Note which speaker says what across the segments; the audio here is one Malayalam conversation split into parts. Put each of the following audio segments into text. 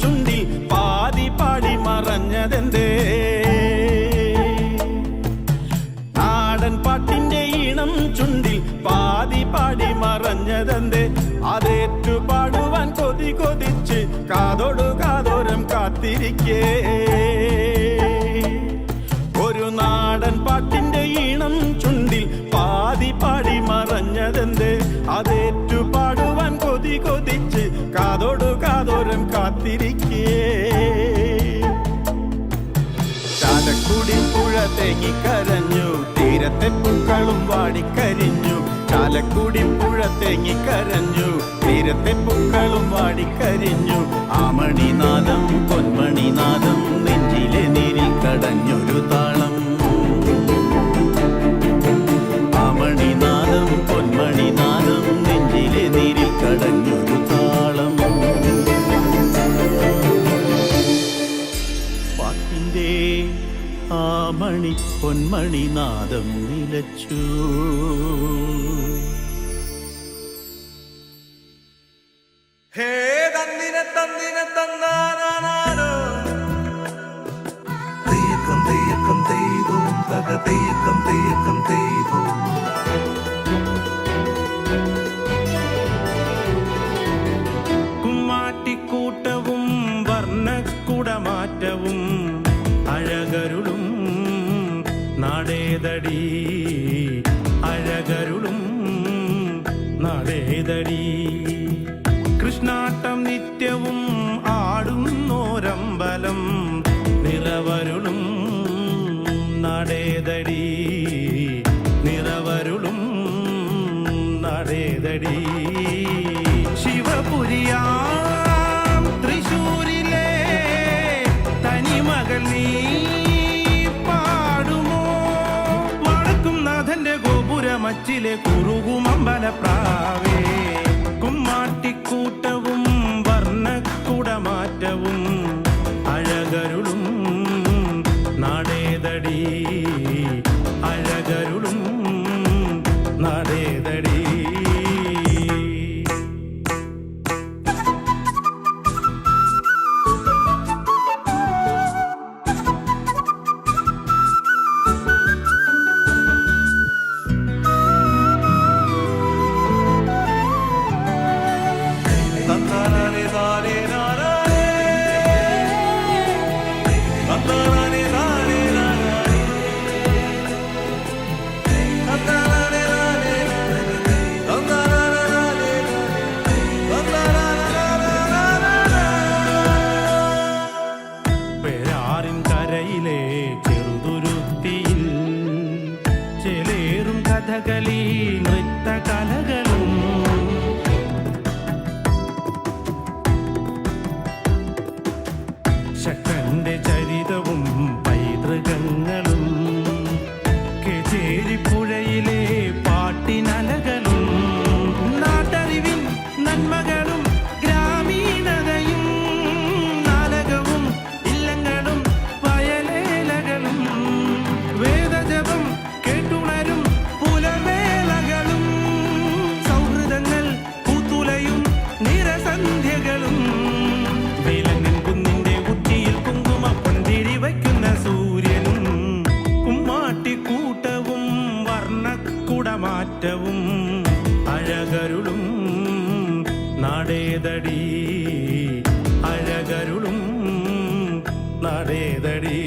Speaker 1: ചുണ്ടിൽ പാതി പാടി മറഞ്ഞതെന്തേ? നാടൻ പാട്ടിന്റെ ഈണം ചുണ്ടിൽ പാതി പാടി മറഞ്ഞതെന്തേ? അതേറ്റു പാടുവാൻ കൊതി കൊതിച്ച് കാതോടു കാതോരം കാത്തിരിക്കേ. ഒരു നാടൻ പാട്ടിന്റെ ഈണം ചുണ്ടിൽ പാതി പാടി മറഞ്ഞതെന്തേ? അതേറ്റു പാടുവാൻ കൊതി കൊതിച്ച് കാതോടു കാതോരം കാത്തിരിക്കേ. ചാലക്കുടി പുഴ തേങ്ങിക്കരഞ്ഞു, തീരത്തെ പൂക്കളും വാടിക്കരിഞ്ഞു. ചാലക്കുടി പുഴ തേങ്ങിക്കരഞ്ഞു, തീരത്തെ പൂക്കളും വാടിക്കരിഞ്ഞു. ആമണിനാദം പൊന്മണിനാദം നെഞ്ചിലെ നീരിൽ കടഞ്ഞൊരു താളം. ആമണിനാദം പൊന്മണിനാദം നെഞ്ചിലെ നീരിൽ കടഞ്ഞൊരു താളം. പാട്ടിൻ്റെ ആമണി പൊന്മണിനാദം നിലച്ചു.
Speaker 2: ഹേ തന്നിനെ തന്നിനെ തന്നാനാനോ തെയ്യക്കം തെയ്യക്കം തെയ്തു തക തെയ്യക്കം തെയ്യക്കം തെയ്തു.
Speaker 1: കുമ്മാട്ടിക്കൂട്ടവും വർണ്ണക്കുടമാറ്റവും അഴകരുളും നാടേതടി. അഴകരുളും നാടേതടി. കൃഷ്ണാട്ടം നിത്യവും ആടുന്നോരമ്പലം നിറവരുളും നടേതടി. നിറവരുളും നടേതടി. ശിവപുരിയാം തൃശൂരിലെ തനിമകൾ നീ പാടുമോ? മടക്കും നാഥന്റെ ഗോപുരമച്ചിലെ കുറുകുമമ്പലപ്രാവേ. കുമ്മാട്ടിക്കൂട്ടവും വർണ്ണക്കുടമാറ്റവും അഴകരുളും നാടേതടി. അഴകരുളും നാടേതടി. കഥകളി നൃത്തകലകളും ശക്തന്റെ ചരിതവും പൈതൃകങ്ങളും കേച്ചേരിപ്പുഴയിലെ പാട്ടിനലകളും നാട്ടറിവിൻ നന്മകളും ഗ്രാമീണതയും നാലകവും ഇല്ലങ്ങളും വയലേലകളും വേദജപം കേട്ടുണരും പുലവേളകളും സൗഹൃദങ്ങൾ പൂത്തുലയും നിറസന്ധ്യകളും വേലങ്ങൻ കുന്നിന്റെ ഉച്ചിയിൽ കുങ്കുമ പൊന്തിരി വയ്ക്കുന്ന സൂര്യനും കുമ്മാട്ടിക്കൂട്ടവും വർണ്ണക്കുടമാറ്റവും അഴകരുളും നാടേതടി. അഴകരുളും നാടേതടി.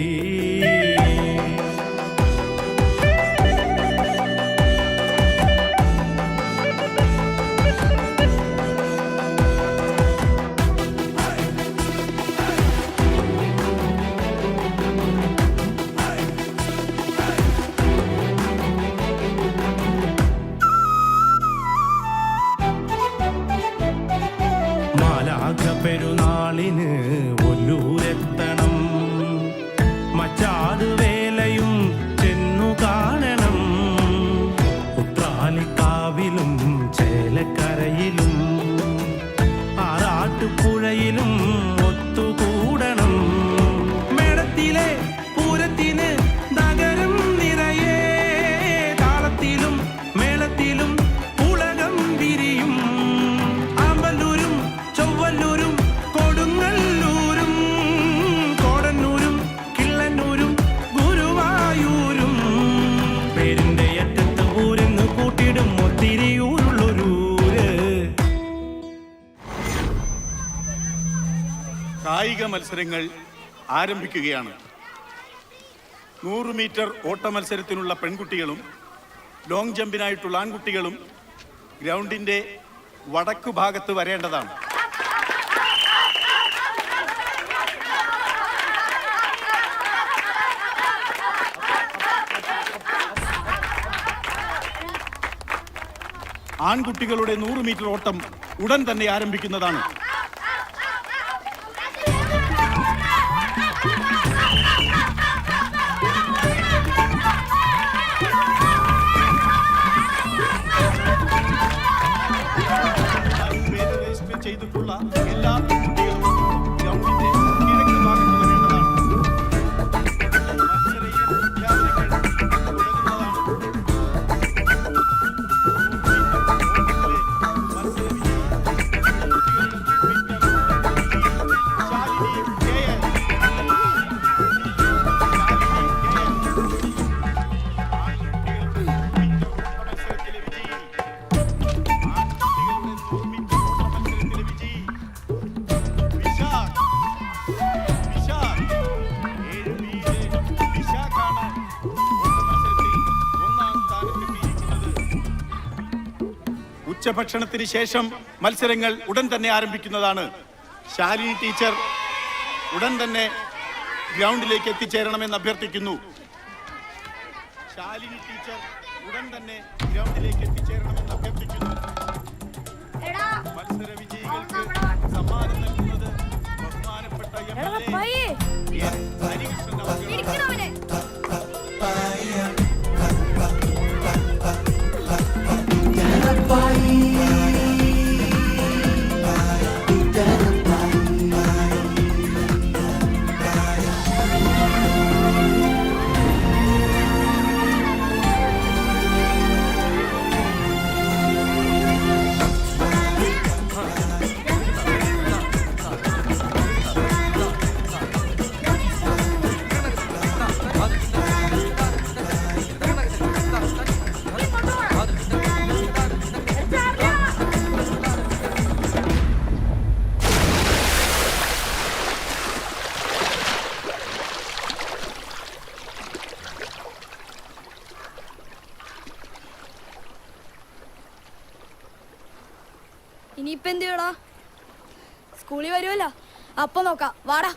Speaker 3: മത്സരങ്ങൾ ആരംഭിക്കുകയാണ്. 100 മീറ്റർ ഓട്ട മത്സരത്തിനുള്ള പെൺകുട്ടികളും ലോങ് ജമ്പിനായിട്ടുള്ള ആൺകുട്ടികളും ഗ്രൗണ്ടിൻ്റെ വടക്കു ഭാഗത്ത് വരേണ്ടതാണ്. ആൺകുട്ടികളുടെ 100 മീറ്റർ ഓട്ടം ഉടൻ തന്നെ ആരംഭിക്കുന്നതാണ്. ചെയ്തിട്ടുള്ള എല്ലാ കുട്ടികളും ഗ്രൗണ്ടിന്റെ കിഴക്ക് ഭാഗത്ത് വരേണ്ടതാണ്. ഉച്ചഭക്ഷണത്തിന് ശേഷം മത്സരങ്ങൾ ഉടൻ തന്നെ ആരംഭിക്കുന്നതാണ്. ശാലിനി ടീച്ചർ ഉടൻ തന്നെ ഗ്രൗണ്ടിലേക്ക് എത്തിച്ചേരണമെന്ന് അഭ്യർത്ഥിക്കുന്നു. ശാലിനി ടീച്ചർ ഉടൻ തന്നെ ഗ്രൗണ്ടിലേക്ക് എത്തിച്ചേരണമെന്ന് അഭ്യർത്ഥിക്കുന്നു. മത്സര വിജയികൾക്ക് സമ്മാനം നൽകുന്നത് ബഹുമാനപ്പെട്ട എൻ ഹരികൃഷ്ണൻ അവരുടെ
Speaker 4: ഇനിയിപ്പോ എന്ത് ചെയ്യടാ? സ്കൂളിൽ വരുമല്ലോ, അപ്പൊ നോക്കാം. വാടാ.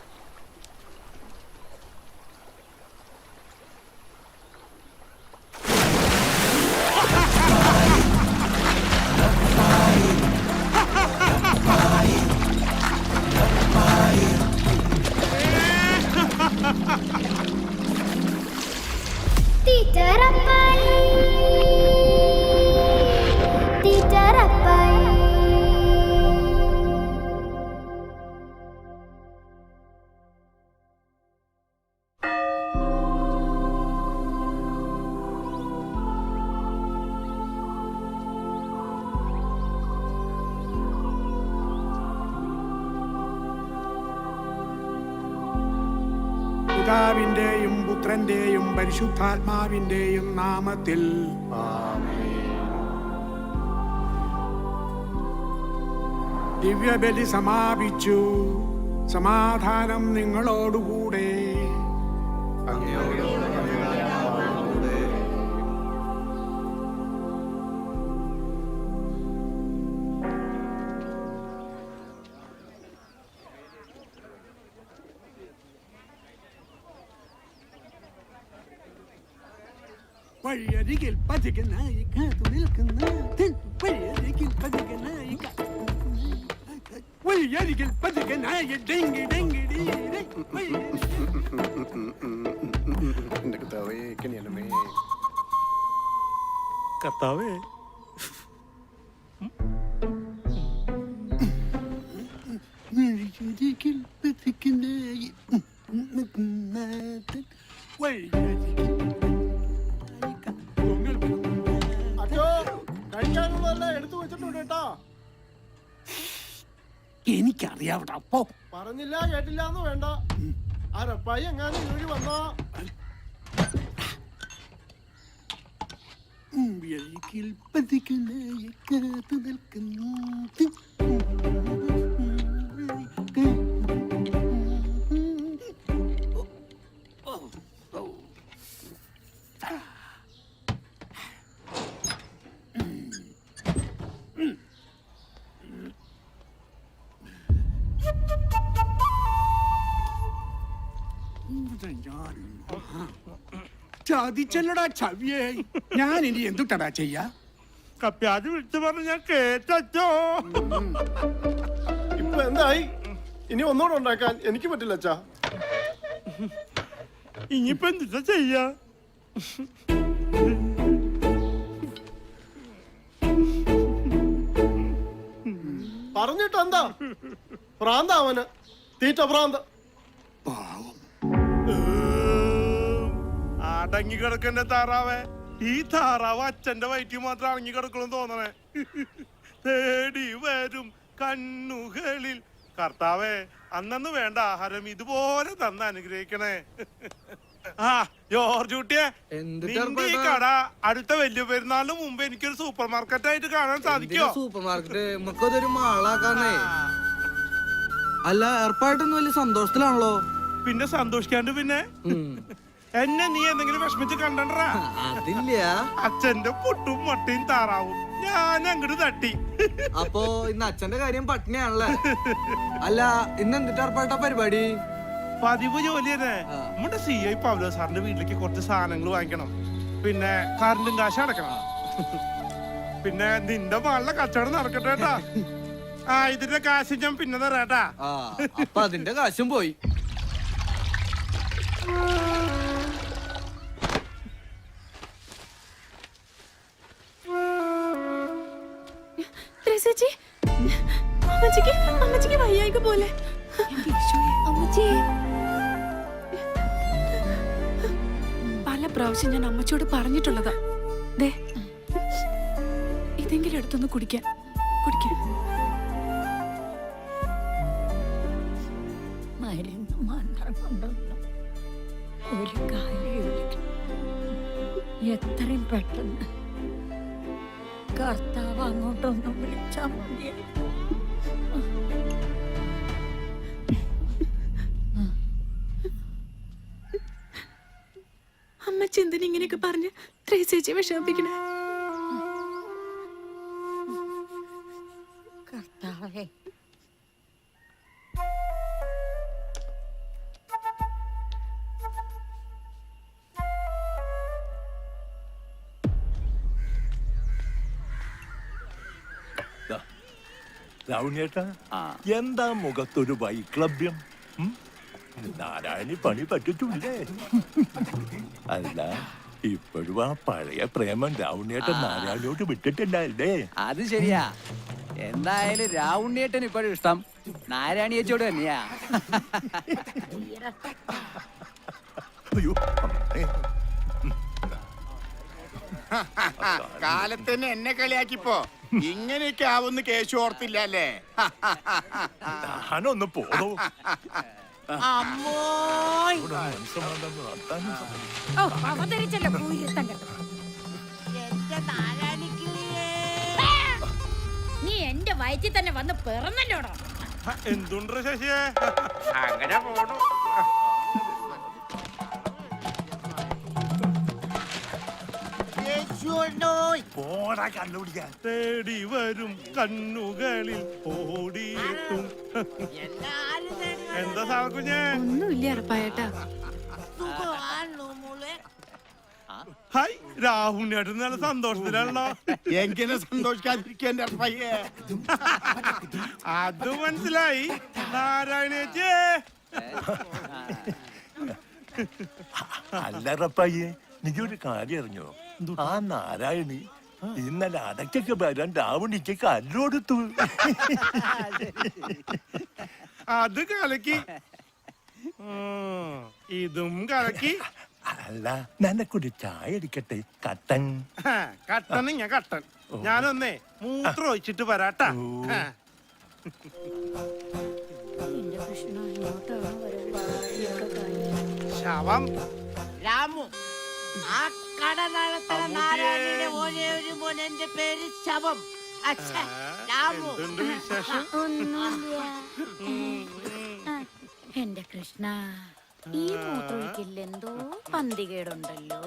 Speaker 5: പിതാവിന്റെയും പുത്രന്റെയും പരിശുദ്ധാത്മാവിന്റെയും നാമത്തിൽ ദിവ്യബലി സമാപിച്ചു. സമാധാനം നിങ്ങളോടുകൂടെ. വഴിയരികിൽ പതികനായി കാത്തു നിൽക്കുന്ന വഴിയരികിൽ പതികനായി വഴിയരികിൽ പതികനായി ഡെങ്കി ഡെങ്കി
Speaker 1: കർത്താവേ,
Speaker 5: വഴിയരികിൽ പതികനായി വഴിയരികിൽ
Speaker 6: എടുത്തു വെച്ചിട്ടുണ്ട് കേട്ടോ.
Speaker 5: എനിക്കറിയാവട്ടെ. അപ്പോ
Speaker 6: പറഞ്ഞില്ല കേട്ടില്ല എന്ന് വേണ്ട. ആരപ്പായി എങ്ങാനും ഇഴി വന്നോ.
Speaker 5: വഴിയിൽ പതികനായി കാത്തു നിൽക്കുന്നു ചതിച്ചല്ലടാ ചവിയേ. ഞാൻ ഇനി എന്തുട്ടടാ ചെയ്യാ?
Speaker 1: കപ്പ്യാജ് വിളിച്ചു പറഞ്ഞു ഞാൻ കേട്ടോ.
Speaker 6: ഇപ്പൊ എന്തായി? ഇനി ഒന്നുകൂടെ ഉണ്ടാക്കാൻ എനിക്ക് പറ്റില്ല അച്ഛാ.
Speaker 1: ഇനിയിപ്പോ എന്താ ചെയ്യാ?
Speaker 6: പറഞ്ഞിട്ട് എന്താ? ഭ്രാന്ത അവന്, തീറ്റ ഭ്രാന്ത.
Speaker 1: അടങ്ങി കിടക്കണ്ട താറാവേ. ഈ താറാവ് അച്ഛന്റെ വയറ്റിൽ മാത്രം അടങ്ങി കിടക്കണം തോന്നണേ. തേടി വരും കണ്ണുകളിൽ. കർത്താവേ, അന്നു വേണ്ട ആഹാരം ഇതുപോലെ തന്ന് അനുഗ്രഹിക്കണേ. ആ ജോർജ് കുട്ടിയെ, നിന്റെ ഈ കട അടുത്ത വലിയ പെരുന്നാളിന് മുമ്പ് എനിക്കൊരു സൂപ്പർ മാർക്കറ്റ് ആയിട്ട് കാണാൻ സാധിക്കോ?
Speaker 7: സൂപ്പർ മാർക്കറ്റ് നമുക്കതൊരു മാളാക്കാന്നേ. അല്ല, ഏർപ്പായിട്ടൊന്നും വലിയ സന്തോഷത്തിലാണല്ലോ.
Speaker 1: പിന്നെ സന്തോഷിക്കാണ്ട് പിന്നെ എന്നെ നീ എന്തെങ്കിലും വിഷമിച്ച് കണ്ടണ്ടാ?
Speaker 7: അതില്ല.
Speaker 1: അച്ഛന്റെ പൊട്ടും മട്ടയും താറാവും ഞാൻ അങ്ങോട്ട് തട്ടി.
Speaker 7: അപ്പൊ ഇന്ന് അച്ഛന്റെ കാര്യം പട്ടിണിയാണല്ലേ? അല്ല, ഇന്ന് എന്തിട്ട് ഏർപ്പായിട്ടാ പരിപാടി?
Speaker 1: പതിവ് ജോലി തന്നെ. നമ്മുടെ CI പൗലോ സാറിന്റെ വീട്ടിലേക്ക് കുറച്ച് സാധനങ്ങൾ വാങ്ങിക്കണം. പിന്നെ കറണ്ടും കാശ് അടക്കണം. പിന്നെ നിന്റെ മകളുടെ കച്ചവടം നടക്കട്ടെ കേട്ടാ. ആ, ഇതിന്റെ കാശ് ഞാൻ പിന്നെ തരാട്ടാ.
Speaker 7: അപ്പൊ അതിന്റെ കാശും പോയി.
Speaker 8: അമ്മച്ചിക്ക് വയ്യായിക പോലെ. പല പ്രാവശ്യം ഞാൻ അമ്മച്ചിയോട് പറഞ്ഞിട്ടുള്ളതാ. ദേ, ഇതെങ്കിലും എടുത്തൊന്ന് കുടിക്കാൻ.
Speaker 9: മരുന്ന് മാത്രം കൊണ്ടൊന്നും ഒരു കാര്യമില്ല. എത്രയും പെട്ടെന്ന് കർത്താവ് അങ്ങോട്ടൊന്നും വിളിച്ചാൽ മതിയായി.
Speaker 8: അമ്മച്ചി എന്തിനാ ഇങ്ങനെയൊക്കെ പറഞ്ഞ് ത്രേസ്യേച്ചിയെ വിഷമിപ്പിക്കണേ?
Speaker 9: കർത്താവേ,
Speaker 10: രാവുണ്ണേട്ടാ, എന്താ മുഖത്തൊരു വൈക്ലഭ്യം? നാരായണി പണി പറ്റിട്ടില്ലേ? അല്ല, ഇപ്പോഴും ആ പഴയ പ്രേമം രാവുണ്ണേട്ടൻ നാരായണിയോട് വിട്ടിട്ടില്ലേ?
Speaker 7: അത് ശരിയാ. എന്തായാലും രാവുണ്ണിയേട്ടൻ ഇപ്പോഴും ഇഷ്ടം നാരായണിയേച്ചോട് തന്നെയാ.
Speaker 10: അയ്യോ,
Speaker 3: കാലത്തന്നെ എന്നെ കളിയാക്കിപ്പോ ഇങ്ങനെയൊക്കെ ആവുന്ന കേശു ഓർത്തില്ല അല്ലേ?
Speaker 10: ഞാനൊന്ന് പോണോ?
Speaker 9: നീ എന്റെ വയറ്റിൽ തന്നെ വന്ന് പിറന്നല്ലോടോ.
Speaker 1: എന്തുണ്ട് ശശിയെ? അങ്ങനെ പോണു.
Speaker 10: പോടാ കണ്ടുപിടിക്കാൻ.
Speaker 1: തേടി വരും കണ്ണുകളിൽ ഓടിയെത്തും. എന്താ സാവക്കുഞ്ഞേ?
Speaker 8: ഒന്നുമില്ല അറപ്പായേട്ടാ.
Speaker 1: ഹായ്, രാഹുലിനായിട്ട് നല്ല സന്തോഷത്തിലാണല്ലോ.
Speaker 3: എങ്ങനെ സന്തോഷിക്കാതിരിക്കാൻ പയ്യേ?
Speaker 1: അത് മനസ്സിലായി. നാരായണേച്ചേ,
Speaker 10: അല്ലറപ്പയ്യേ, നീ ഒരു കാര്യം അറിഞ്ഞോ? ആ നാരായണി ഇന്നലെ അടക്കൊക്കെ വരാൻ രാവണിക്ക് കല്ലോടുത്തു.
Speaker 1: അത് കലക്കി. ഇതും കലക്കി.
Speaker 10: അല്ല, നിനക്കൊരു ചായ എടുക്കട്ടെ? കട്ടൻ.
Speaker 1: കട്ടൻ കട്ടൻ. ഞാനൊന്നേ മൂത്രം ഒഴിച്ചിട്ട് വരാട്ടാ. ശവം
Speaker 11: രാമു, ആ കട നടത്തുന്ന നാരായണിയുടെ ഒരേ ഒരു മോൻ, എന്റെ പേര് ശവം. രാമു,
Speaker 1: വിശേഷം?
Speaker 9: എന്റെ കൃഷ്ണ, ഈ മൂത്രമൊഴിക്കില്ലെന്തോ പന്തികേടുണ്ടല്ലോ.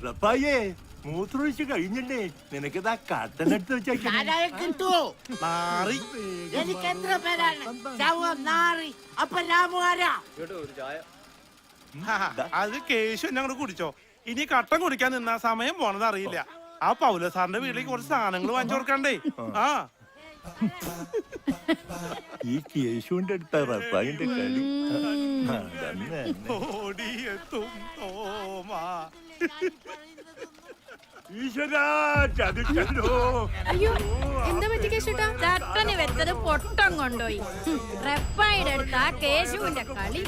Speaker 10: റപ്പായേ മൂത്രമൊഴിച്ച് കഴിഞ്ഞില്ലേ നിനക്കിതാ കട്ടനെടുത്ത് വെച്ചേക്കാം
Speaker 11: ചാരായം കിട്ടുവോ?
Speaker 1: മാറി
Speaker 11: എനിക്ക് എത്ര പേരാണ്? ശവം, നാറി. അപ്പൊ രാമു ആരാ?
Speaker 1: അത് കേശു എന്നെ അങ്ങോട്ട് കുടിച്ചോ. ഇനി കട്ടൻ കുടിക്കാൻ നിന്നാ സമയം പോണത് അറിയില്ല. ആ പൗല സാറിന്റെ വീട്ടിലേക്ക് കുറച്ച് സാധനങ്ങൾ വാങ്ങിച്ചു കൊടുക്കണ്ടേ. ആ
Speaker 10: ഈ കേശുവിന്റെ അടുത്ത റപ്പായിന്റെ കളി അതന്നെ.
Speaker 1: ഓടിയെത്തും തോമാ.
Speaker 10: ഈശ്വരാ ചതിച്ചല്ലോ.
Speaker 8: അയ്യോ എന്താ പറ്റി കേശുട്ടാ?
Speaker 9: ചട്ടന് വെച്ചത് പൊട്ടം കൊണ്ടുപോയി. റെപ്പായുടെ അടുത്ത് ആ കേശുവിന്റെ കളി.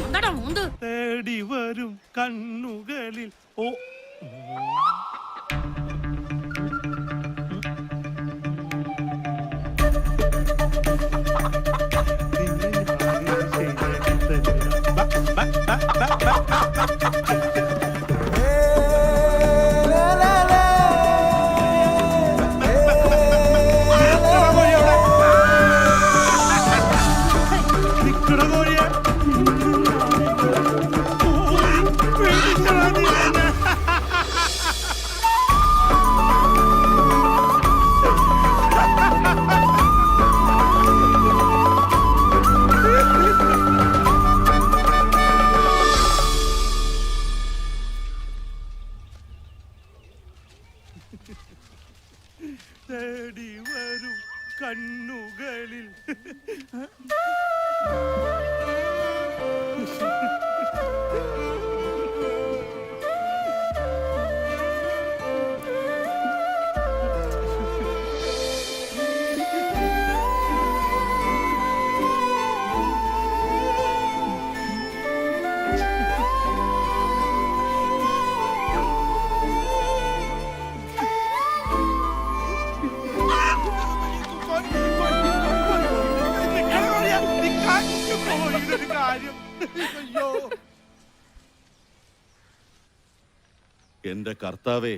Speaker 9: എന്താടാ മൂന്ത്?
Speaker 1: തേടി വരും കണ്ണുകളിൽ ഓ തേടി വരും കണ്ണുകളിൽ.
Speaker 3: എന്റെ കർത്താവേ,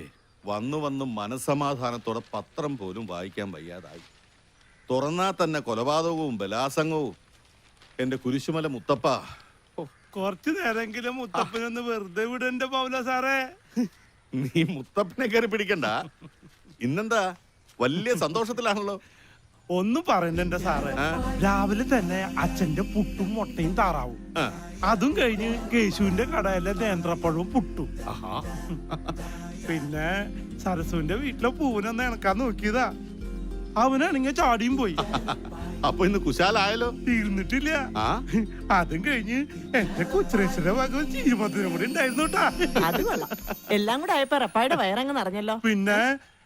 Speaker 3: വന്നു വന്ന് മനസ്സമാധാനത്തോടെ പത്രം പോലും വായിക്കാൻ വയ്യാതായി. തുറന്നാ തന്നെ കൊലപാതകവും ബലാസംഗവും. എന്റെ കുരിശുമല മുത്തപ്പ,
Speaker 1: കുറച്ചു നേരെങ്കിലും മുത്തപ്പനൊന്ന് വെറുതെ വിടന്റെ പൗല സാറേ.
Speaker 3: നീ മുത്തപ്പനെ കയറി പിടിക്കണ്ട. ഇന്നെന്താ വലിയ സന്തോഷത്തിലാണല്ലോ.
Speaker 1: ഒന്നും പറയണ്ട സാറേ. രാവിലെ തന്നെ അച്ഛന്റെ പുട്ടും മുട്ടയും താറാവും. അതും കഴിഞ്ഞ് കേശുവിന്റെ കടയിലെ നേന്ത്രപ്പഴവും പുട്ടും. പിന്നെ സരസുവിന്റെ വീട്ടിലെ പൂവിനൊന്ന് ഇണക്കാൻ നോക്കിയതാ. അവനാണെങ്കിൽ ചാടിയും പോയി.
Speaker 3: അപ്പൊ ഇന്ന് കുശാലായല്ലോ.
Speaker 1: തീർന്നിട്ടില്ല. അതും കഴിഞ്ഞ് എന്റെ കൊച്ചുരേശ്വര ഭാഗം ചീരുമത്തിനും കൂടി ഉണ്ടായിരുന്നു കേട്ടാ.
Speaker 11: അത് കൊള്ളാം. എല്ലാം കൂടെ ആയപ്പോ റപ്പായുടെ വയറങ്ങ് നിറഞ്ഞല്ലോ.
Speaker 1: പിന്നെ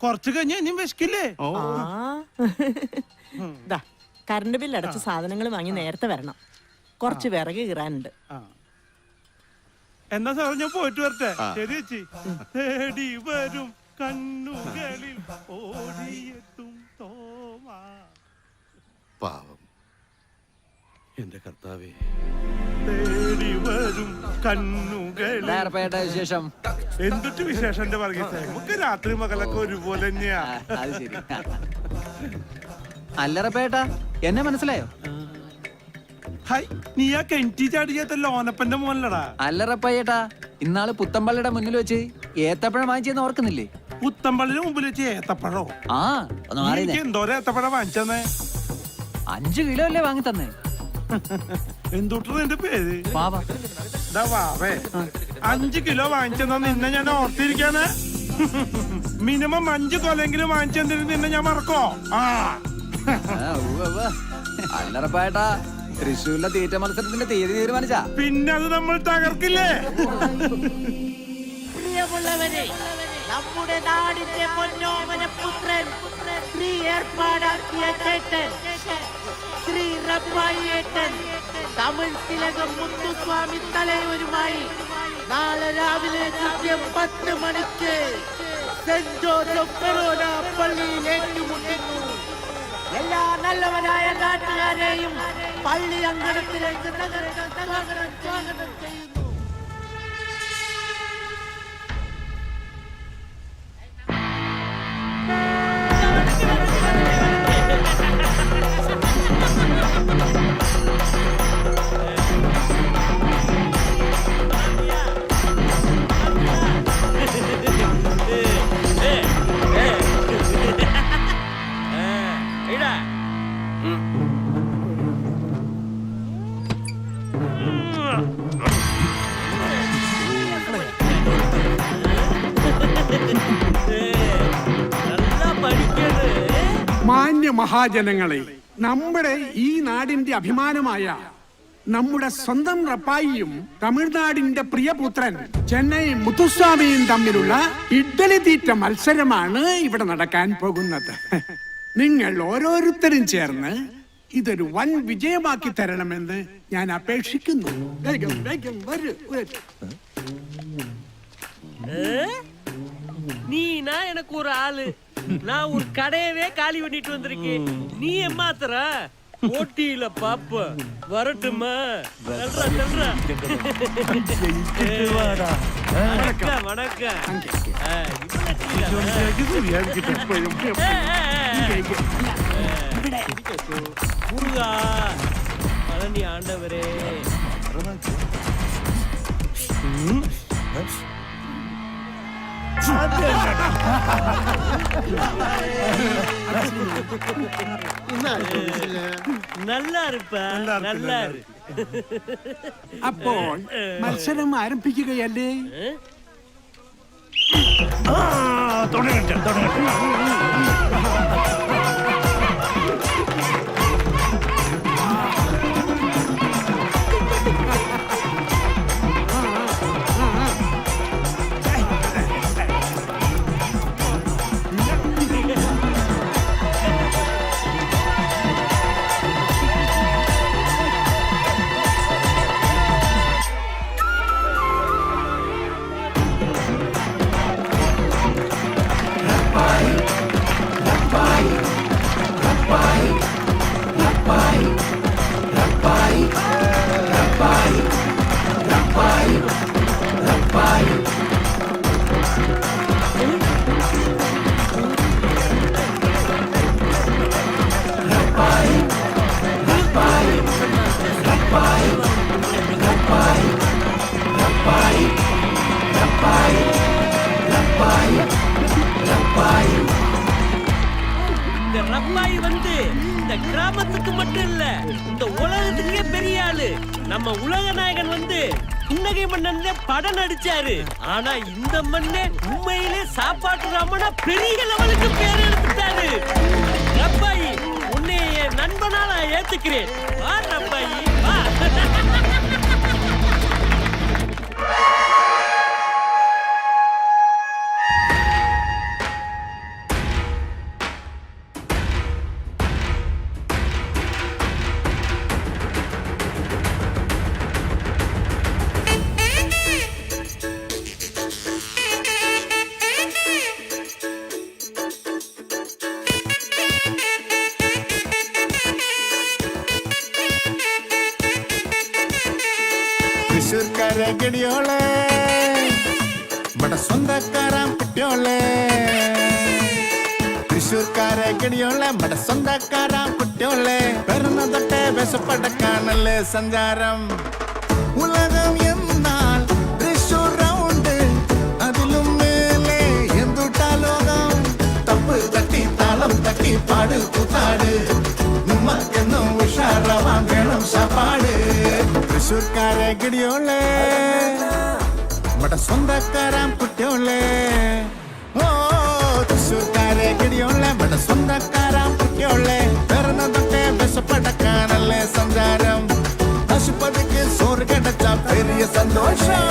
Speaker 1: കൊറച്ചു കഴിഞ്ഞ് ഇനിയും വിശക്കില്ലേ?
Speaker 11: കറണ്ട് ബില്ല് അടച്ച് സാധനങ്ങൾ വാങ്ങി നേരത്തെ വരണം. കുറച്ച് വിറക് കീറാനുണ്ട്.
Speaker 1: എന്നാ സാറേ ഞാൻ പോയിട്ട് വരട്ടെ. ശരി ചേച്ചി. തേടി വരും കണ്ണുകളിൽ ഓടിയെത്തും തോമാ.
Speaker 3: പാവം എന്റെ കർത്താവേ.
Speaker 1: തേടി വരും കണ്ണുകളിൽ.
Speaker 7: വിശേഷം
Speaker 1: എന്തൊട്ട് വിശേഷം എന്റെ വർഗീസേ. നമുക്ക് രാത്രി മകളൊക്കെ ഒരുപോലെ തന്നെയാ.
Speaker 7: അല്ലറപ്പേട്ട എന്നെ മനസ്സിലായോ?
Speaker 1: ഹായ്, നീ ആ കെൻറ്റി ചാടിയാത്ത ലോനപ്പന്റെ മോനല്ലടാ.
Speaker 7: അല്ലറപ്പയ്യേട്ടാ, ഇന്നാള് പുത്തമ്പള്ളിയുടെ മുന്നിൽ വെച്ച് ഏത്തപ്പഴം വാങ്ങിച്ചെന്ന് ഓർക്കുന്നില്ലേ?
Speaker 1: പുത്തമ്പള്ളിന് മുമ്പിൽ വെച്ച് ഏത്തപ്പഴോ?
Speaker 7: ആ
Speaker 1: എനിക്ക് എന്തോരം ഏത്തപ്പഴം വാങ്ങിച്ചെന്നേ?
Speaker 7: 5 കിലോ അല്ലേ വാങ്ങി തന്നെ.
Speaker 1: എന്തുട്ടാ എന്റെ പേര്?
Speaker 7: വാവ.
Speaker 1: വാവേ, 5 കിലോ വാങ്ങിച്ചെന്നാ നിന്നെ ഞാൻ ഓർത്തിരിക്കാന്. മിനിമം 5 കൊലെങ്കിലും വാങ്ങിച്ചെന്തിന് നിന്നെ ഞാൻ മറക്കോ?
Speaker 7: അല്ലറപ്പേട്ടാ, തൃശ്ശൂരിലെ തീറ്റ മത്സരത്തിന്റെ തീയതി തീരുമാനിച്ചാ?
Speaker 1: പിന്നെ അത് നമ്മൾ തകർക്കില്ലേ?
Speaker 11: പ്രിയമുള്ളവരെ, നമ്മുടെ നാടിന്റെ പൊന്നോമന പുത്രൻ ശ്രീ ഏർപ്പാടാക്കിയ ചേട്ടൻ ശ്രീ റപ്പായേട്ടൻ തമിഴ് തിലകം മുത്തുസ്വാമി തലയൂരുമായി നാളെ രാവിലെ കൃത്യം 10 മണിക്ക് സെന്റ് ജോസഫ് ഫെറോന പള്ളിയിൽ ഏറ്റുമുട്ടുന്നു. എല്ലാ നല്ലവരായ നാട്ടുകാരെയും പള്ളി അങ്കണത്തിലേക്ക് സ്വാഗതം ചെയ്യുന്നു.
Speaker 5: മഹാജനങ്ങളെ, നമ്മുടെ ഈ നാടിന്റെ അഭിമാനമായ നമ്മുടെ സ്വന്തം റപ്പായിയും തമിഴ്നാടിന്റെ പ്രിയപുത്രൻ ചെന്നൈ മുത്തുസ്വാമിയും തമ്മിലുള്ള ഇഡ്ഡലി തീറ്റ മത്സരമാണ് ഇവിടെ നടക്കാൻ പോകുന്നത്. നിങ്ങൾ ഓരോരുത്തരും ചേർന്ന് ഇതൊരു വൻ വിജയമാക്കി തരണമെന്ന് ഞാൻ അപേക്ഷിക്കുന്നു. വേഗം വേഗം വരൂ.
Speaker 12: நீனா எனக்கு ஒரு ஆளு, நான் ஒரு கடையவே காலி பண்ணிட்டு வந்திருக்கேன். நீ ஏமாத்துற போட்டியில பாப்ப வரட்டுமா? வணக்கம் வணக்கம். முருகா பழனி ஆண்டவரே, நல்லா இருப்ப, நல்லா இரு.
Speaker 5: അപ്പോൾ മത്സരം ആരംഭിക്കുകയല്ലേ?
Speaker 12: இந்த ரப்பாய் வந்து இந்த கிராமத்துக்கு மட்டும் இல்ல, இந்த உலகத்துக்கே பெரிய ஆளு. நம்ம உலக நாயகன் வந்து புன்னகை மன்னன் படம் நடிச்சாரு. ஆனா இந்த மண்ணே உண்மையிலே சாப்பாட்டு ராமனா பெரிய லெவலுக்கு பேர் எடுத்துட்டாரு. ரப்பாய், உன்னை என் நண்பனா நான் ஏத்துக்கிறேன். வா ரப்பாய் வா.
Speaker 6: തൃശ്ശൂർക്കാരെ ഗടിയോളെ ഇവിടെ സ്വന്തക്കാരാൻ കുട്ടിയോളെ. തൃശ്ശൂർക്കാരെ ഗടിയോളെ ഇവിടെ സ്വന്തക്കാരാൻ കുട്ടിയോളെ. പിറന്ന തൊട്ടേ വിശപ്പടക്കാണല്ലേ സഞ്ചാരം. ഉലകം എന്നാൽ തൃശ്ശൂർ റൗണ്ട്, അതിലും മേലെ എന്തുട്ടാ ലോകം. തപ്പ് തട്ടി താളം തട്ടി പാട് കൂത്താട്, നമ്മക്കെന്നും ഉഷാറാവാൻ വേണം സാപ്പാട്. തൃശ്ശൂർക്കാരെ ഗടിയോളെ ഇവിടെ സ്വന്തക്കാരാൻ കുട്ടിയോളെ. ഓ തൃശ്ശൂർക്കാരെ ഗടിയോളെ ഇവിടെ സ്വന്തക്കാരാൻ കുട്ടിയോളെ. പിറന്ന തൊട്ടേ വിശപ്പടക്കാനല്ലേ സഞ്ചാരം. പശുപതിക്ക് സോറ് കിടച്ച പെരിയ സന്തോഷം.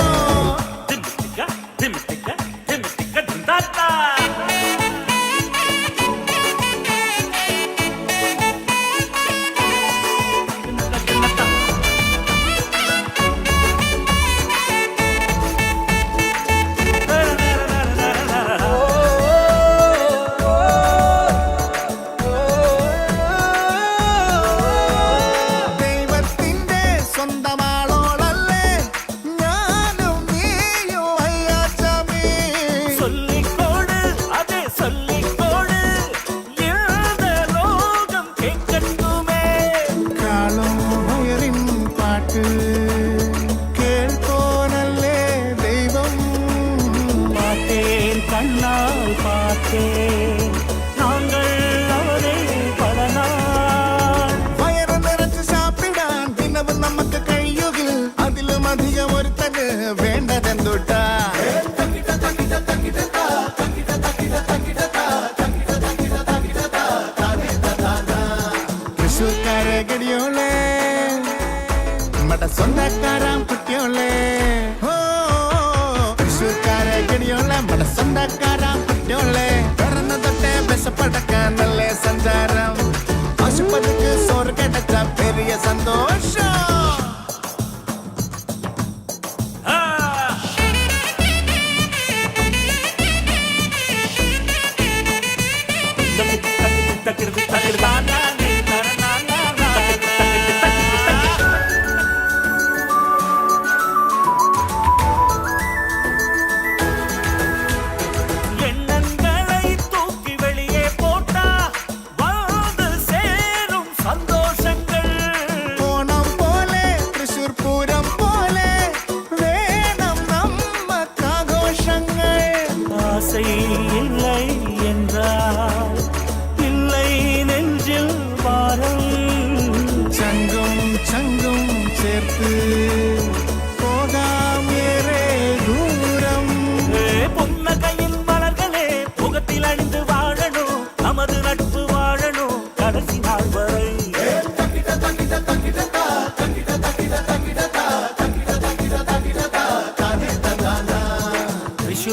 Speaker 6: ദൈവത്തിന്റെ സ്വന്തമാളോളല്ലേ ഞാനും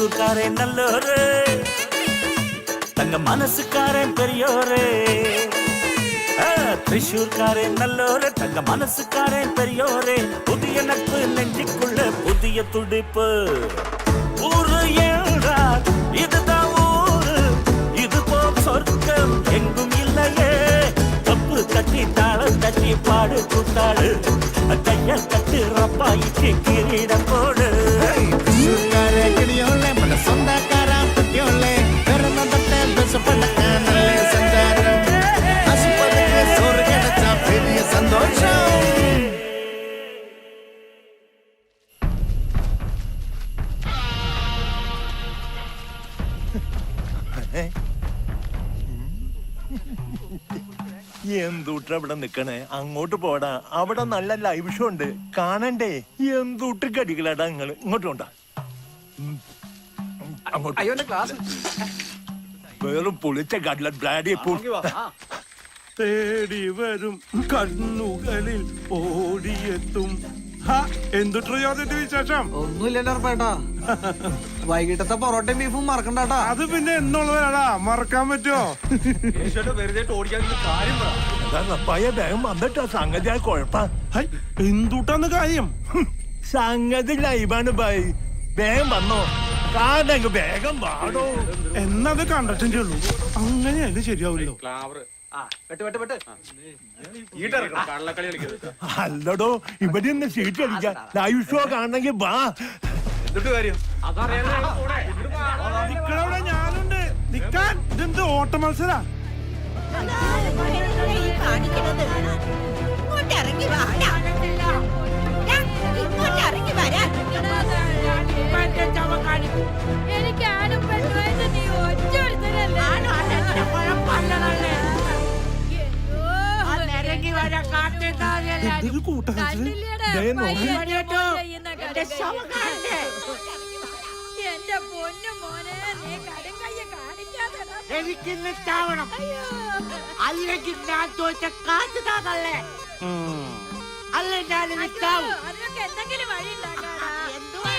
Speaker 10: തൃശ്ശൂർക്കാരൻ നല്ലോര് തങ്ക മനസ്സുകാരൻ പെരിയോര് തൃശ്ശൂർക്കാരൻ നല്ലോര് തങ്ക മനസ്സുകാരൻ പെരിയോര് പുതിയ നட்பு നെഞ്ചിക്കുള്ള പുതിയ തുടിപ്പ് ஊரு என்றால் இதுதான் ஊரு இது போல் சொர்க்கம் எங்கும் இல்லையே தப்பு தட்டி தாளம் தட்டி பாடு கூத்தாடு கைய தட்டு ரப்பாய்க்கு கிரீடம் போடு എന്തൂട്ട ഇവിടെ നിക്കണേ അങ്ങോട്ട് പോടാ അവിടെ നല്ല ലൈവ് ഷോ ഉണ്ട് കാണണ്ടേ എന്തൂട്ട് കടികളാടാ നിങ്ങള് ഇങ്ങോട്ട് കൊണ്ടാ അങ്ങോട്ട് വേറും പൊളിച്ച കടല ബ്ലാഡി
Speaker 1: തേടി വരും കണ്ണുകളിൽ ഓടിയെത്തും. എന്തുട്രോ അതിന്റെ വിശേഷം?
Speaker 7: ഒന്നുമില്ലല്ലോ ഉറപ്പായിട്ടാ. വൈകിട്ടത്തെ പൊറോട്ടയും ബീഫും മറക്കണ്ടാട്ടാ.
Speaker 1: അത് പിന്നെ എന്നുള്ളതാടാ, മറക്കാൻ പറ്റുമോ?
Speaker 10: വേഗം വന്നിട്ടാ സംഗതി കുഴപ്പ
Speaker 1: എന്തുട്ടാന്ന് കാര്യം?
Speaker 10: സംഗതി ലൈവാണ് ബായ്, വേഗം വന്നോ. കാടെങ്ക് വേഗം വാടോ.
Speaker 1: എന്നത് കണ്ടിട്ടേ ഉള്ളൂ, അങ്ങനെയല്ലേ ശരിയാവില്ലോ.
Speaker 10: അല്ലടോ ഇവിടെ നിന്ന് സീറ്റ് കളിക്കാം, ലൈവ് ഷോ കാണണമെങ്കിൽ വാ.
Speaker 1: നിക്കടവിടെ ഞാനുണ്ട്, നിക്കാൻ. ഇതെന്ത് ഓട്ട മത്സരാ?
Speaker 9: എനിക്ക് ആരും പെണ്ണുമായിട്ട് നീ ഒറ്റ എന്റെ പൊന്നു മോനെ, നീ കടും കയ്യെ കാണിക്കാതെ
Speaker 12: എനിക്കിന്ന് ചാവണം, അല്ലെങ്കിൽ ഞാൻ തോറ്റ കാറ്റ് താതല്ലേ. അല്ല ഞാനിന്ന് ചാവും.
Speaker 9: അതിനൊക്കെ എന്തെങ്കിലും വഴി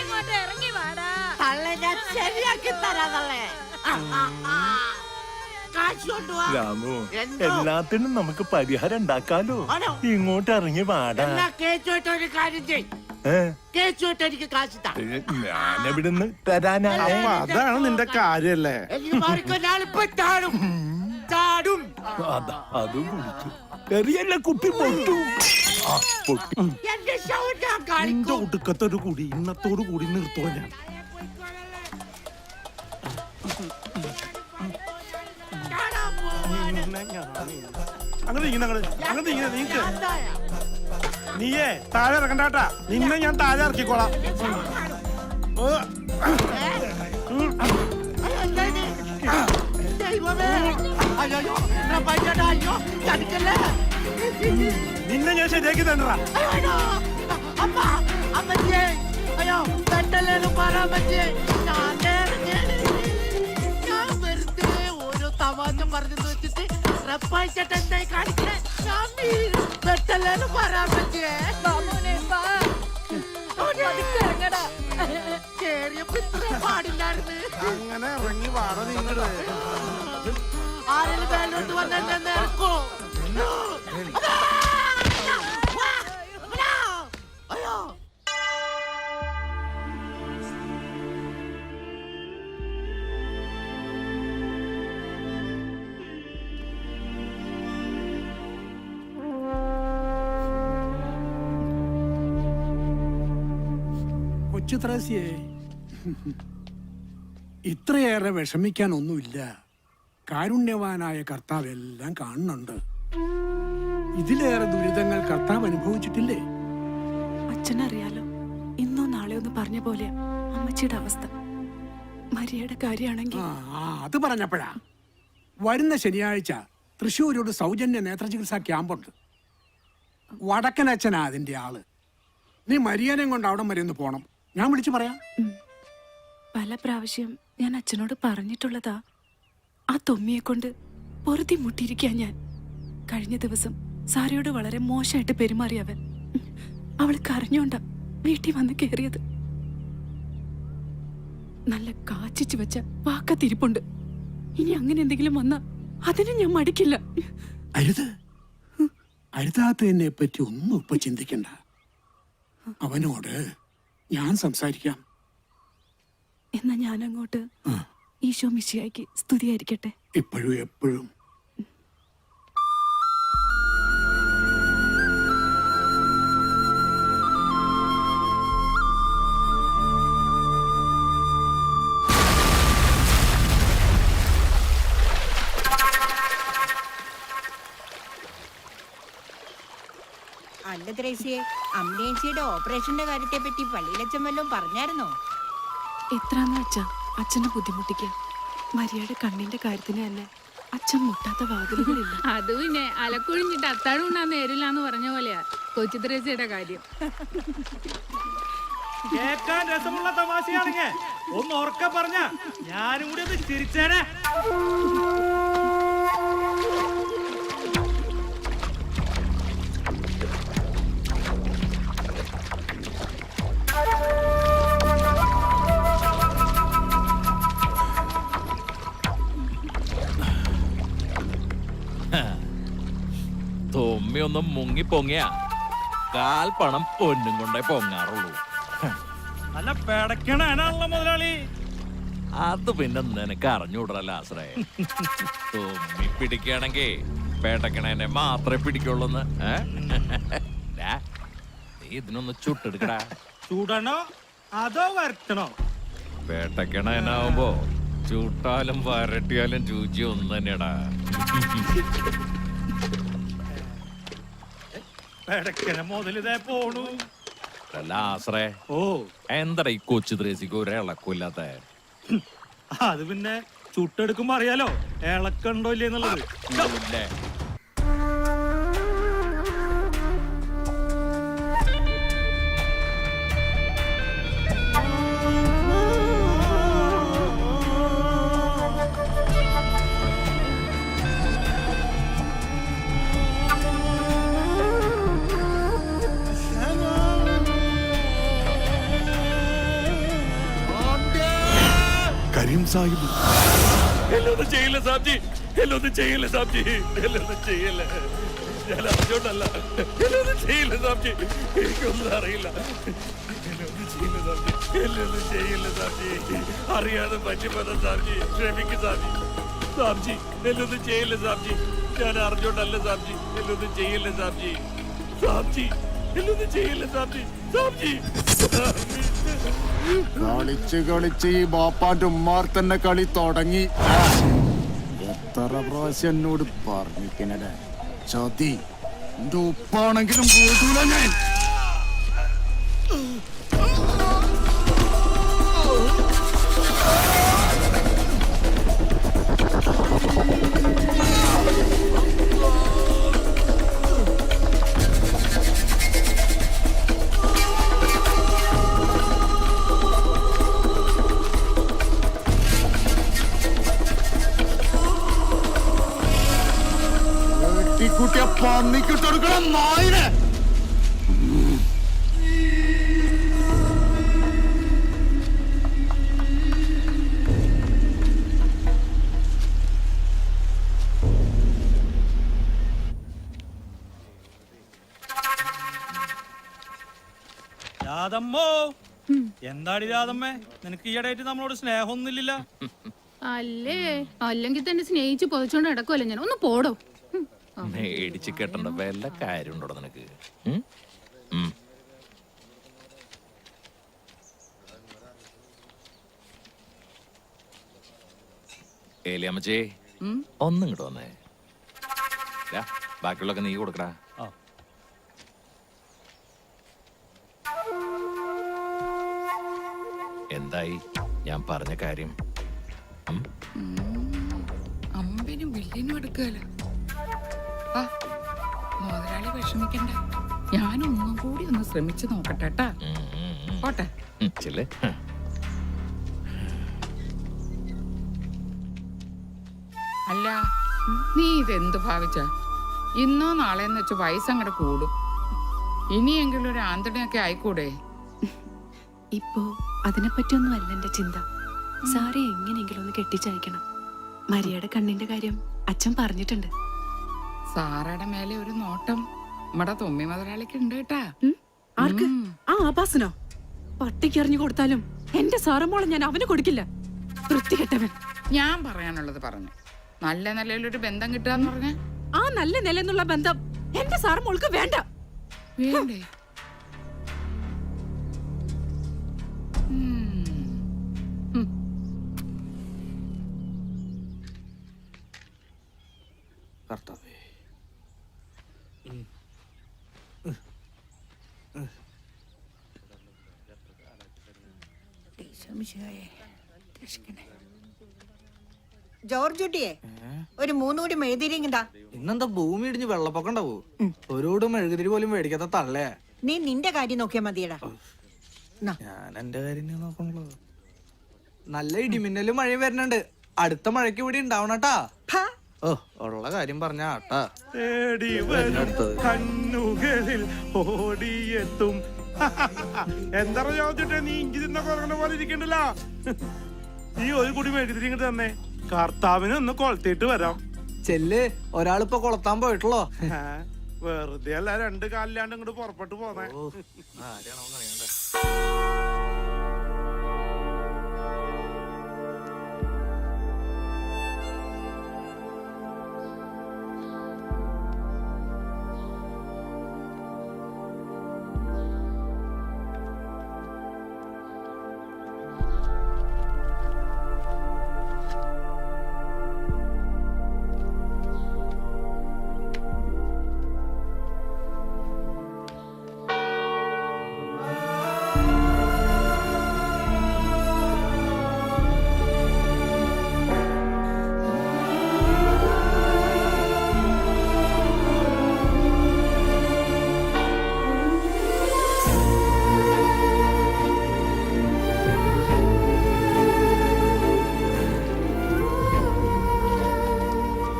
Speaker 9: ഇങ്ങോട്ട് ഇറങ്ങി വാടാ.
Speaker 12: തള്ളെ ഞാൻ ശരിയാക്കി തരാതല്ലേ. കാശ് കൊണ്ടുവാ.
Speaker 10: രാമു, എല്ലാത്തിനും നമുക്ക് പരിഹാരം ഉണ്ടാക്കാലോ. ഇങ്ങോട്ട് ഇറങ്ങി വാടാ.
Speaker 12: കേച്ചോട്ടൊരു കാര്യം ചെയ്, കേച്ചോട്ട് എനിക്ക് കാശ് താ.
Speaker 10: ഞാനെവിടുന്ന് തരാനാ?
Speaker 1: അതാണ് നിന്റെ കാര്യല്ലേ?
Speaker 12: എനിക്ക് മാറിക്കൊല്ലാളിപ്പോ ചാടും ചാടും.
Speaker 10: അതും കുടിച്ചു എറിയല്ല, കുപ്പി പൊട്ടു.
Speaker 12: എന്റെ ഷോ ഞാൻ
Speaker 1: നിന്റെ
Speaker 12: കാണിക്കും.
Speaker 1: ഒടുക്കത്തൊരു കൂടി ഇന്നത്തോടു കൂടി നിർത്തോ ഞാൻ. അങ്ങനെ നീക്ക്. നീയേ താഴെ ഇറക്കണ്ടാട്ടാ, നിന്നെ ഞാൻ താഴെ ഇറക്കിക്കോളാം. നിന്നെ ഞാൻ ശരിയാക്കി തന്നടാ.
Speaker 12: അയ്യോ പെട്ടല്ലേലും പറയാൻ പറ്റിയേ. ഞാൻ വെറുതെ ഓരോ തമാശ പറഞ്ഞു വെച്ചിട്ട് റപ്പായിച്ചിട്ട് എന്തായി കാണിക്കണേ. ഞാൻ പെട്ടല്ലേലും പറയാൻ പറ്റിയേ. കേറിയപ്പോ ഇത്ര പാടില്ലായിരുന്നു.
Speaker 1: അങ്ങനെ ഇറങ്ങി വാട നിങ്ങള്.
Speaker 12: ആരെങ്കിലും മേലോട്ട് വന്ന് എന്നെ ഇറക്കോ? അയ്യോ
Speaker 5: കൊച്ചു ത്രേസ്യേ, ഇത്രയേറെ വിഷമിക്കാനൊന്നുമില്ല. കാരുണ്യവാനായ കർത്താവ് എല്ലാം കാണുന്നുണ്ട്. ഇതിലേറെ ദുരിതങ്ങൾ കർത്താവ് അനുഭവിച്ചിട്ടില്ലേ?
Speaker 8: അച്ഛനറിയാലോ, ഇന്നോ നാളെയോ ഒന്ന് പറഞ്ഞ പോലെ അമ്മച്ചിയുടെ അവസ്ഥ. മരിയയുടെ കാര്യമാണെങ്കിൽ
Speaker 5: അത് പറഞ്ഞപ്പോഴാ, വരുന്ന ശനിയാഴ്ച തൃശ്ശൂരോട് സൗജന്യ നേത്രചികിത്സാ ക്യാമ്പുണ്ട്. വടക്കനച്ഛനാ അതിന്റെ ആള്. നീ മരിയനെയും കൊണ്ട് അവിടം വരെ ഒന്ന് പോണം. ഞാൻ വിളിച്ചു പറയാം.
Speaker 8: പല പ്രാവശ്യം ഞാൻ അച്ഛനോട് പറഞ്ഞിട്ടുള്ളതാ. ആ തൊമ്മിയെ കൊണ്ട് പൊറുതി മുട്ടിയിരിക്കാൻ ഞാൻ. കഴിഞ്ഞ ദിവസം സാരയോട് വളരെ മോശമായിട്ട് പെരുമാറിയവൻ. അവൾ.
Speaker 9: 嗯
Speaker 8: അവൾ കരഞ്ഞോണ്ടാ വീട്ടിൽ വന്ന് കയറിയത്.
Speaker 9: 嗯
Speaker 8: ഞാൻ പറഞ്ഞില്ലേ, അവൾ കരഞ്ഞോണ്ടാ വീട്ടിൽ വന്ന് കയറിയത്. 嗯
Speaker 9: 嗯
Speaker 8: അവൾ കരഞ്ഞോണ്ടാ വീട്ടിൽ വന്ന് കയറിയത്. 嗯 嗯 嗯 嗯 嗯 嗯 嗯 嗯 嗯 嗯
Speaker 5: കൊച്ചു ത്രേസ്യേ,
Speaker 8: നല്ല കാച്ചിച്ചു വെച്ച വാക്കത്തിരിപ്പുണ്ട്. ഇനി അങ്ങനെ എന്തെങ്കിലും വന്നാ അതിന് ഞാൻ മടിക്കില്ല.
Speaker 5: അരുത്, അരുതാത്തതിനെ പറ്റി ഒന്നും ഇപ്പൊ ചിന്തിക്കണ്ട. അവനോട് ഞാൻ സംസാരിക്കാം.
Speaker 8: എന്നാ ഞാൻ അങ്ങോട്ട്. ഈശോ മിശിഹായ്ക്ക് സ്തുതിയായിരിക്കട്ടെ.
Speaker 5: എപ്പോഴും എപ്പോഴും.
Speaker 9: അല്ല ത്രേസ്യേ, അമ്മേച്ചിയുടെ ഓപ്പറേഷന്റെ കാര്യത്തെ പറ്റി പള്ളിയിലച്ചൻ വല്ലതും പറഞ്ഞായിരുന്നോ?
Speaker 8: എത്രാന്ന് വെച്ചാ അച്ഛനെ ബുദ്ധിമുട്ടിക്കാം. മരിയയുടെ കണ്ണിന്റെ കാര്യത്തിന് തന്നെ അച്ഛൻ മുട്ടാത്ത വാതിലുകളില്ല.
Speaker 9: അത് പിന്നെ അലക്കുഴിഞ്ഞിട്ട് അത്താഴം ഉണ്ണാൻ നേരില്ലാന്ന് പറഞ്ഞ പോലെയാ കൊച്ചു ത്രേസ്യയുടെ കാര്യം.
Speaker 12: കേൾക്കാൻ രസമുള്ള തമാശയാണെങ്കിൽ ഒന്ന് ഉറക്കെ പറഞ്ഞ ഞാനും കൂടി ഒന്ന് ചിരിച്ചേനെ.
Speaker 13: തൊമ്മിയൊന്നും മുങ്ങി പൊങ്ങിയ കാൽ പണം പൊന്നും കൊണ്ടേ പൊങ്ങാറുള്ളൂ.
Speaker 12: അല്ല പെടക്കണാണല്ലോ മുതലാളി.
Speaker 13: അത് പിന്നെ നിനക്ക് അറിഞ്ഞൂടല്ല ആശ്രയ. തൊമ്മി പിടിക്കുകയാണെങ്കിൽ പേട്ടക്കണേനെ മാത്രമേ പിടിക്കുള്ളൂന്ന്. നീ ഇതിനൊന്ന് ചുട്ടെടുക്കടാ.
Speaker 12: ചൂടണോ അതോ വരട്ടണോ?
Speaker 13: പേട്ടക്കണേനാവുമ്പോ ചൂട്ടാലും വരട്ടിയാലും രുചി ഒന്ന് തന്നെയാടാ.
Speaker 12: പെടക്കണ മുതലിതേ പോണു.
Speaker 13: അല്ല ആശ്രയ,
Speaker 12: ഓ
Speaker 13: എന്താടാ ഈ കൊച്ചു ത്രേസിക്ക് ഒരു ഇളക്കില്ലാത്ത?
Speaker 12: അത് പിന്നെ ചുട്ടെടുക്കുമ്പോ അറിയാലോ ഇളക്കണ്ടോ ഇല്ലേ എന്നുള്ളത്.
Speaker 13: ഇല്ലേ?
Speaker 5: കരീം സാഹിബ്,
Speaker 13: എന്നൊന്നും ചെയ്യില്ല സാബ്ജി, എന്നൊന്നും ചെയ്യില്ല സാബ്ജി, എന്നൊന്നും ചെയ്യില്ല. ഞാൻ അറിഞ്ഞോണ്ടല്ല, എന്നൊന്നും ചെയ്യില്ല സാബ്ജി, എനിക്കൊന്നും അറിയില്ല. എന്നൊന്നും ചെയ്യില്ല സാബ്ജി, എന്നൊന്നും ചെയ്യില്ല സാബ്ജി, അറിയാതെ പറ്റിപ്പോന്ന സാബ്ജി, ക്ഷമിക്ക് സാബ്ജി. സാബ്ജി എന്നൊന്നും ചെയ്യില്ല സാബ്ജി, ഞാൻ അറിഞ്ഞോണ്ടല്ല സാബ്ജി, എന്നൊന്നും ചെയ്യില്ല സാബ്ജി. സാബ്ജി എന്നൊന്നും ചെയ്യില്ല സാബ്ജി, സാബ്ജി.
Speaker 6: കളിച്ച് കളിച്ച് ഈ ബാപ്പാന്റെ ഉമ്മാർ തന്നെ കളി തുടങ്ങി. എത്ര പ്രാവശ്യം എന്നോട് പറഞ്ഞിക്കണേ ചതി. എന്റെ ഉപ്പാണെങ്കിലും കൂട്ടൂല ഞാൻ. കുട്ടിയെ പന്നിക്കിട്ടെടുക്കണം നായിനെ.
Speaker 12: രാധമ്മോ, എന്താടി രാധമ്മേ, നിനക്ക് ഈയിടെയായിട്ട് നമ്മളോട് സ്നേഹമൊന്നുമില്ല.
Speaker 9: അല്ലേ, അല്ലെങ്കിൽ തന്നെ സ്നേഹിച്ച് പൊതിച്ചോണ്ട് നടക്കുമല്ലോ ഞാൻ. ഒന്ന് പോടോ.
Speaker 13: മേടിച്ച് കെട്ടണ്ട വല്ല കാര്യം ഉണ്ടോ നിനക്ക്? ഏലിയമ്മച്ചേ, ഒന്നും ഇങ്ങോട്ട് വന്നേ. ബാക്കിയുള്ളൊക്കെ നീ കൊടുക്കടാ. എന്തായി ഞാൻ പറഞ്ഞ കാര്യം?
Speaker 9: അമ്പിനും വില്ലിനും എടുക്കല. മുതലാളി വിഷമിക്കണ്ട, ഞാനൊന്നും കൂടി ഒന്ന് ശ്രമിച്ചു നോക്കട്ടെ. പോട്ടെ. അല്ല, നീ ഇതെന്ത് ഭാവിച്ച? ഇന്നോ നാളെന്ന് വെച്ച് വയസ്സങ്ങടെ കൂടും. ഇനിയെങ്കിലും ഒരു ആന്തണിയൊക്കെ ആയിക്കൂടെ?
Speaker 8: ഇപ്പോ അതിനെപ്പറ്റിയൊന്നും അല്ല എന്റെ ചിന്ത. സാറി എങ്ങനെയെങ്കിലും ഒന്ന് കെട്ടിച്ചയക്കണം. മരിയയുടെ കണ്ണിന്റെ കാര്യം അച്ഛൻ പറഞ്ഞിട്ടുണ്ട്.
Speaker 9: സാറയുടെ മേലെ ഒരു നോട്ടം നമ്മടെ തൊമ്മി മുതലാളിക്ക് ഉണ്ട് കേട്ടാ.
Speaker 8: ആർക്ക്? ആ ആഭാസനോ? പട്ടിക്ക് എറിഞ്ഞു കൊടുത്താലും എന്റെ സാറമ്മോളെ ഞാൻ അവന് കൊടുക്കില്ല. വൃത്തികെട്ടവൻ.
Speaker 9: ഞാൻ പറയാനുള്ളത് പറഞ്ഞു. നല്ല നിലയിലൊരു ബന്ധം കിട്ടാന്ന് പറഞ്ഞ
Speaker 8: ആ നല്ല നിലന്നുള്ള ബന്ധം എന്റെ സാറമ്മോൾക്ക് വേണ്ട.
Speaker 9: വേണ്ടേ?
Speaker 7: കർത്താവേ,
Speaker 9: ജോർജ് കുട്ടിയെ ഒരു 3 കൂടി മെഴുതിരിങ്ങടാ.
Speaker 7: ഇന്നെന്താ ഭൂമി ഇടിഞ്ഞ് വെള്ളപ്പൊക്കം ഉണ്ടാവൂ? ഒരോട് മെഴുകുതിരി പോലും മേടിക്കാത്ത തള്ളയാ.
Speaker 9: നീ നിന്റെ കാര്യം നോക്കിയാ മതിയടാ.
Speaker 7: ഞാൻ എന്റെ കാര്യം നോക്കണല്ലോ. നല്ല ഇടിമിന്നലും മഴയും വരുന്നുണ്ട്. അടുത്ത മഴയ്ക്ക് ഇവിടെ ഉണ്ടാവണട്ടാ. ഓ, ഉള്ള കാര്യം പറഞ്ഞ ആട്ടാ.
Speaker 1: തേടി വരും കണ്ണുകളിൽ ഓടിയെത്തും. എന്താ ചോദിച്ചിട്ടെ നീ ഇഞ്ചി തിന്ന കുറങ്ങണ പോലെ ഇരിക്കണ്ടല്ല. നീ ഒരു കൂടി മെഴുകുതിരി ഇങ്ങോട്ട് തന്നെ. കർത്താവിന് ഒന്ന് കൊളത്തിയിട്ട് വരാം.
Speaker 7: ചെല്ല്, ഒരാളിപ്പോ കൊളത്താൻ പോയിട്ടുള്ളോ?
Speaker 1: വെറുതെ അല്ല 2 കാലിലാണ്ട് ഇങ്ങോട്ട് പുറപ്പെട്ടു പോന്നെ.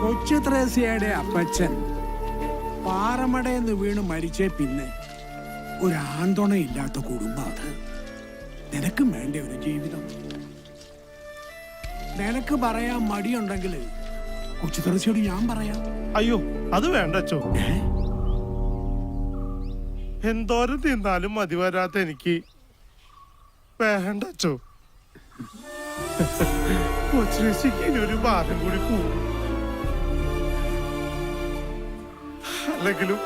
Speaker 5: കൊച്ചു ത്രേസ്യയുടെ അപ്പച്ചൻ പാറമടയെന്ന് വീണ് മരിച്ചേ പിന്നെ ഒരു ആന്തോണയില്ലാത്ത കുടുംബം അത്. നിനക്കും വേണ്ട ഒരു ജീവിതം. നിനക്ക് പറയാൻ മടിയുണ്ടെങ്കിൽ കൊച്ചു ത്രേസ്യയോട് ഞാൻ പറയാം.
Speaker 1: അയ്യോ അത് വേണ്ട അച്ചോ. എന്തോരം തിന്നാലും മതി വരാത്ത എനിക്ക് വേണ്ട അച്ചോ. കൊച്ചിലേക്ക് ഇനി ഒരു ഭാരം കൂടി കൂടും. അല്ലെങ്കിലും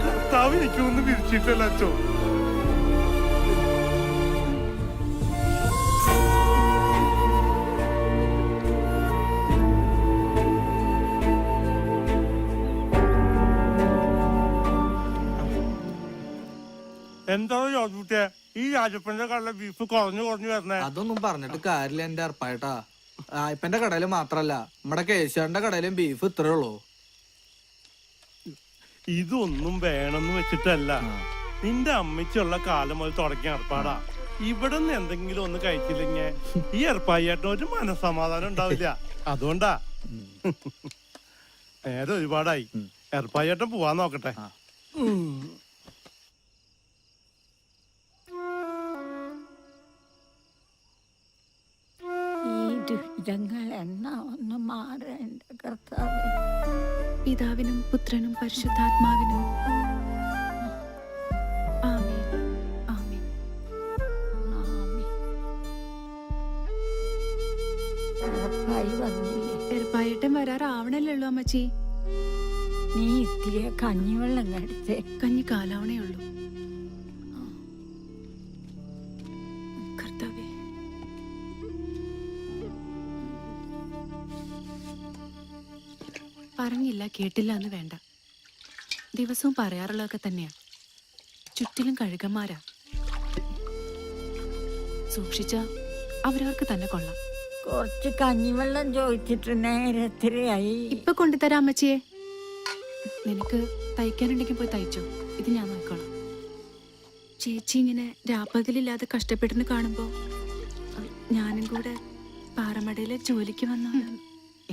Speaker 1: കർത്താവ് എനിക്കൊന്നും വിരിച്ചിട്ടല്ല അച്ചോ. എന്താ ചോദിച്ചേ ഈ രാജപ്പന്റെ കടല ബീഫ് കുറഞ്ഞു വരണേ?
Speaker 7: അതൊന്നും പറഞ്ഞിട്ട് കാര്യമില്ല എന്റെ അർപ്പായിട്ടാ. ഇപ്പന്റെ കടയില് മാത്രല്ല, നമ്മുടെ കേശവന്റെ കടയിലും ബീഫ് ഇത്രേ ഉള്ളൂ.
Speaker 1: ഇതൊന്നും വേണമെന്ന് വെച്ചിട്ടല്ല, നിന്റെ അമ്മച്ചുള്ള കാലം മുതൽ തുടങ്ങിയ ഏർപ്പാടാ. ഇവിടെ നിന്ന് എന്തെങ്കിലും ഒന്ന് കഴിച്ചില്ലെങ്കിൽ ഈ ഏർപ്പായിട്ട് ഒരു മനസ്സമാധാനം ഉണ്ടാവില്ല. അതുകൊണ്ടാ. നേരെ ഒരുപാടായി. ഏർപ്പായിട്ടം പോവാൻ നോക്കട്ടെ.
Speaker 9: ഒന്ന് മാറേണ്ട കർത്താവേ.
Speaker 8: പിതാവിനും പുത്രനും പരിശുദ്ധാത്മാവിനും ആമേൻ. ആമേൻ. ഏർപ്പായിട്ടം വരാറാവണല്ലേ ഉള്ളൂ അമ്മച്ചി.
Speaker 9: നീ ഇത്തിരി കഞ്ഞിവെള്ളം കടിച്ചേ.
Speaker 8: കഞ്ഞി കാലാവണേ ഉള്ളൂ. കർത്താവേ, പറഞ്ഞില്ല കേട്ടില്ല എന്ന് വേണ്ട. ദിവസവും പറയാറുള്ളതൊക്കെ തന്നെയാ. ചുറ്റിലും കഴുകന്മാരാ. സൂക്ഷിച്ച അവരവർക്ക് തന്നെ കൊള്ളാം.
Speaker 9: കുറച്ച് കഞ്ഞിവെള്ളം ചോദിച്ചിട്ട് നേരത്തിരയായി.
Speaker 8: ഇപ്പൊ കൊണ്ടുതരാം അമ്മച്ചിയെ. നിനക്ക് തയ്ക്കാനുണ്ടെങ്കിൽ പോയി തയ്ച്ചോ. ഇത് ഞാൻ നോക്കണം. ചേച്ചി ഇങ്ങനെ രാപ്പകലില്ലാതെ കഷ്ടപ്പെടുന്ന കാണുമ്പോ ഞാനും കൂടെ പാറമടയിലെ ജോലിക്ക് വന്നു.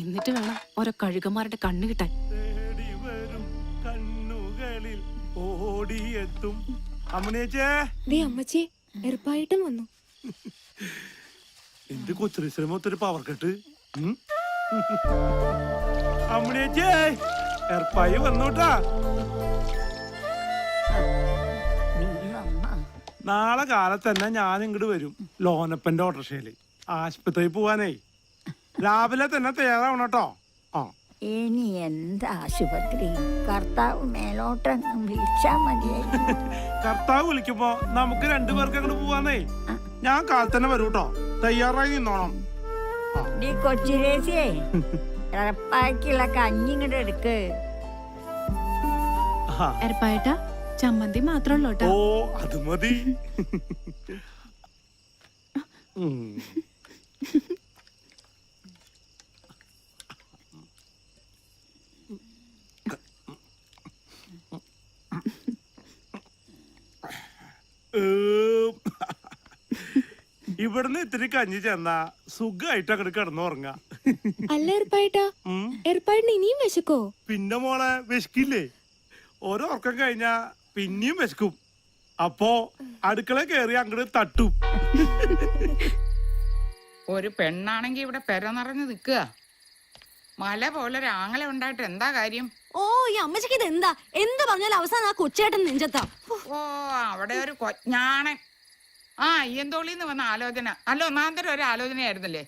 Speaker 8: എന്നിട്ട് വേണം ഓരോ കഴുകന്മാരുടെ കണ്ണ് കിട്ടാൻ.
Speaker 1: തേടി വരും കണ്ണുകളിൽ ഓടിയെത്തും. അമ്മച്ചേ
Speaker 4: അമ്മച്ചി എറുപ്പായിട്ടും വന്നു.
Speaker 1: എന്റെ കൊച്ചു ഒത്തിരി പവർ കെട്ട്. അമ്മണിയേ ഏർപ്പായി വന്നോട്ടാ. നാളെ കാലത്ത് തന്നെ ഞാൻ ഇങ്ങോട്ട് വരും. ലോനപ്പന്റെ ഓട്ടോറിക്ഷയില് ആശുപത്രിയിൽ പോവാനേ. രാവിലെ തന്നെ തയ്യാറാവണം കേട്ടോ. ആ
Speaker 9: ഇനി എന്താ ആശുപത്രി? കർത്താവ് മേലോട്ടങ്ങ് വിളിച്ചാ മതിയായി.
Speaker 1: കർത്താവ് വിളിക്കുമ്പോ നമുക്ക് രണ്ടുപേർക്ക് അങ്ങോട്ട് പോവാന്നേ. ഞാൻ കാലത്ത് തന്നെ വരൂ കേട്ടോ. തയ്യാറായി നിന്നോണം.
Speaker 9: കൊച്ചിരേശിയേ എറപ്പാക്കുള്ള കഞ്ഞി ഇങ്ങോട്ട് എടുക്ക്.
Speaker 8: എരപ്പായേട്ടാ ചമ്മന്തി മാത്രമല്ലോ കേട്ടോ.
Speaker 1: ഓ അത് മതി. ഇവിടുന്ന് ഇത്തിരി കഞ്ഞി ചെന്നാ സുഖമായിട്ട് അങ്ങോട്ട് കിടന്നുറങ്ങ.
Speaker 4: അല്ല എർപ്പായിട്ടാ, എർപ്പായിട്ടിന് ഇനിയും വിശക്കോ?
Speaker 1: പിന്നെ മോളെ വിശക്കില്ലേ? ഓരോ ഉറക്കം കഴിഞ്ഞാ പിന്നെയും വിശക്കും. അപ്പോ അടുക്കള കയറി അങ്ങോട്ട് തട്ടും.
Speaker 9: ഒരു പെണ്ണാണെങ്കി ഇവിടെ പെര നിറഞ്ഞു നിക്കുക. മല പോലെ ഒരു ആങ്ങള ഉണ്ടായിട്ട് എന്താ കാര്യം?
Speaker 4: ഓ ഈ അമ്മച്ചിക്ക് ഇത് എന്താ? എന്ത് പറഞ്ഞാലും അവസാനം ആ കൊച്ചേട്ടൻ നെഞ്ചത്താ.
Speaker 9: ഓ അവിടെ ഒരു കൊഞ്ഞാണൻ. ആ അയ്യന്തോളിന്ന് വന്ന ആലോചന അല്ല ഒന്നാന്തരം ഒരു ആലോചനയായിരുന്നില്ലേ?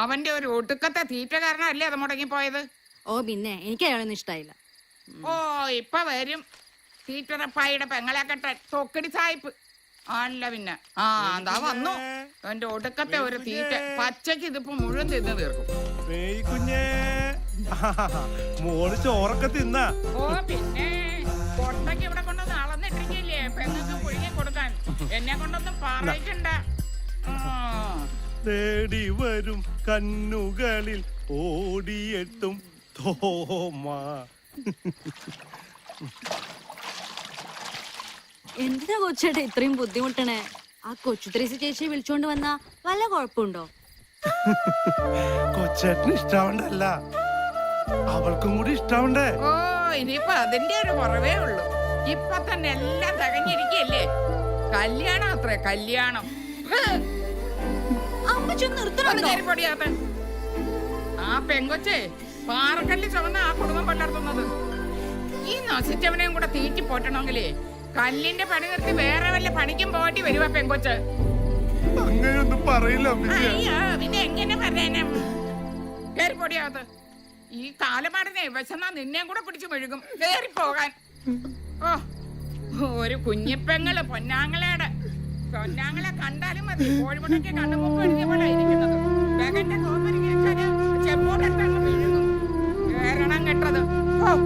Speaker 9: അവന്റെ ഒരു ഒടുക്കത്തെ തീറ്റ കാരണമല്ലേ അത് മുടങ്ങിപ്പോയത്?
Speaker 4: ഓ പിന്നെ എനിക്ക് അയാളൊന്നും ഇഷ്ടായില്ല.
Speaker 9: ഓ ഇപ്പൊ വരും തീറ്ററപ്പായുടെ പെങ്ങളെ കെട്ടാൻ തൊക്കടി സായിപ്പ്. അല്ല പിന്നെ ആ എന്താ വന്നു എന്റെ ഒടുക്കത്തെ ഒരു തീറ്റ. പച്ചക്ക് ഇതിപ്പോ മുഴുവൻ തിന്ന് തീർക്കും.
Speaker 1: കുഞ്ഞേ മോള് ചോറൊക്കെ തിന്ന?
Speaker 9: ഓ പിന്നെ കൊട്ടയ്ക്ക് ഇവിടെ കൊണ്ടൊന്ന് അളന്നിട്ടിരിക്കില്ലേ പെങ്ങൾക്ക് പുഴുങ്ങി കൊടുക്കാൻ. എന്നെ കൊണ്ടൊന്നും പറയിക്കണ്ട.
Speaker 1: തേടി വരും കണ്ണുകളിൽ ഓടിയെത്തും തോമ.
Speaker 4: എന്തിനാ കൊച്ചേട്ടാ ഇത്രയും ബുദ്ധിമുട്ടണേ? ആ കൊച്ചുത്രേസി ചേച്ചിയെ വിളിച്ചോണ്ട് വന്നാ വല്ല കുഴപ്പമുണ്ടോ?
Speaker 1: കൊച്ചേട്ടന് ഇഷ്ടാവണ്ടല്ല, അവൾക്കും കൂടി ഇഷ്ടാവണ്ടേ?
Speaker 9: ഓ ഇനിയിപ്പൊ അതിന്റെ ഒരു കുറവേ ഉള്ളൂ. ഇപ്പൊ തന്നെ എല്ലാം തകഞ്ഞിരിക്കല്ലേ. കല്യാണം അത്രേ കല്യാണം. ആ പെങ്കൊച്ചേ പാറക്കല്ല് ചുമന്ന ആ കുടുംബം പലർത്തുന്നത്. ഈ നശിച്ചവനെയും കൂടെ തീറ്റി പോറ്റണമെങ്കിലേ കല്ലിന്റെ പണി നിർത്തി വേറെ വല്ല പണിക്കും പോറ്റി വരുവാ പെങ്കൊച്ച്.
Speaker 1: അങ്ങനെയൊന്നും പറയില്ല.
Speaker 9: പിന്നെ എങ്ങനെ പറയാനും കേറി പൊടിയാകത്ത്. ഈ കാലമാടനെ വിശന്നാ നിന്നെയും കൂടെ പിടിച്ചു മെഴുകും. കേറി പോകാൻ. ഓ ഒരു കുഞ്ഞിപ്പെങ്ങള് പൊന്നാങ്ങളയുടെ പൊന്നാങ്ങളെ കണ്ടാലും മതി. കോഴിമുട്ടയ്ക്ക് കണ്ണുമുപ്പ് എഴുതിയ പോലെ ഇരിക്കുന്നത്. വേഗന്റെ തോപ്പരിക്ക് ചെമ്പോട്ടെടുത്തങ്ങ് മെഴുകും. കേരണം കെട്ടത്. ഓ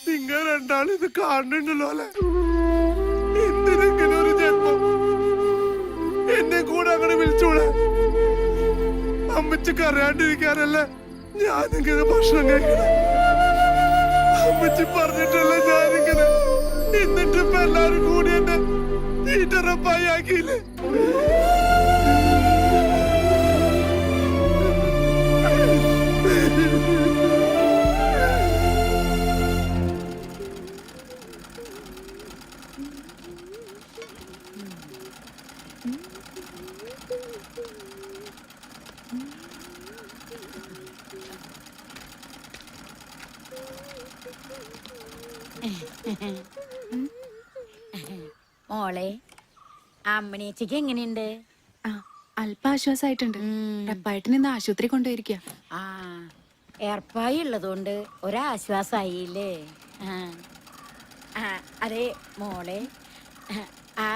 Speaker 1: നിങ്ങൾ രണ്ടാളും ഇത് കാണുന്നുണ്ടല്ലോ അല്ലെ? എന്തിനെങ്കിലും ഒരു ജന്മം എന്നെ കൂടെ അങ്ങനെ വിളിച്ചൂടെ? അമ്മച്ചിക്ക് അറിയാണ്ടിരിക്കാനല്ലേ ഞാനിങ്ങനെ ഭക്ഷണം കഴിക്കണം? അമ്മച്ചി പറഞ്ഞിട്ടല്ലേ ഞാനിങ്ങനെ. എന്നിട്ടിപ്പ എല്ലാരും കൂടി എന്നെ തീറ്ററപ്പായി ആക്കിയില്ലേ?
Speaker 9: മോളെ അമ്മണിയച്ചക്ക് എങ്ങനെയുണ്ട്?
Speaker 8: അല്പ ആശ്വാസമായിട്ടുണ്ട്. റപ്പായിട്ടിന് ഇന്ന് ആശുപത്രി കൊണ്ടുപോയിരിക്കുക.
Speaker 9: ആ ഏർപ്പായി ഉള്ളതുകൊണ്ട് ഒരാശ്വാസായില്ലേ? അതെ മോളെ, ആ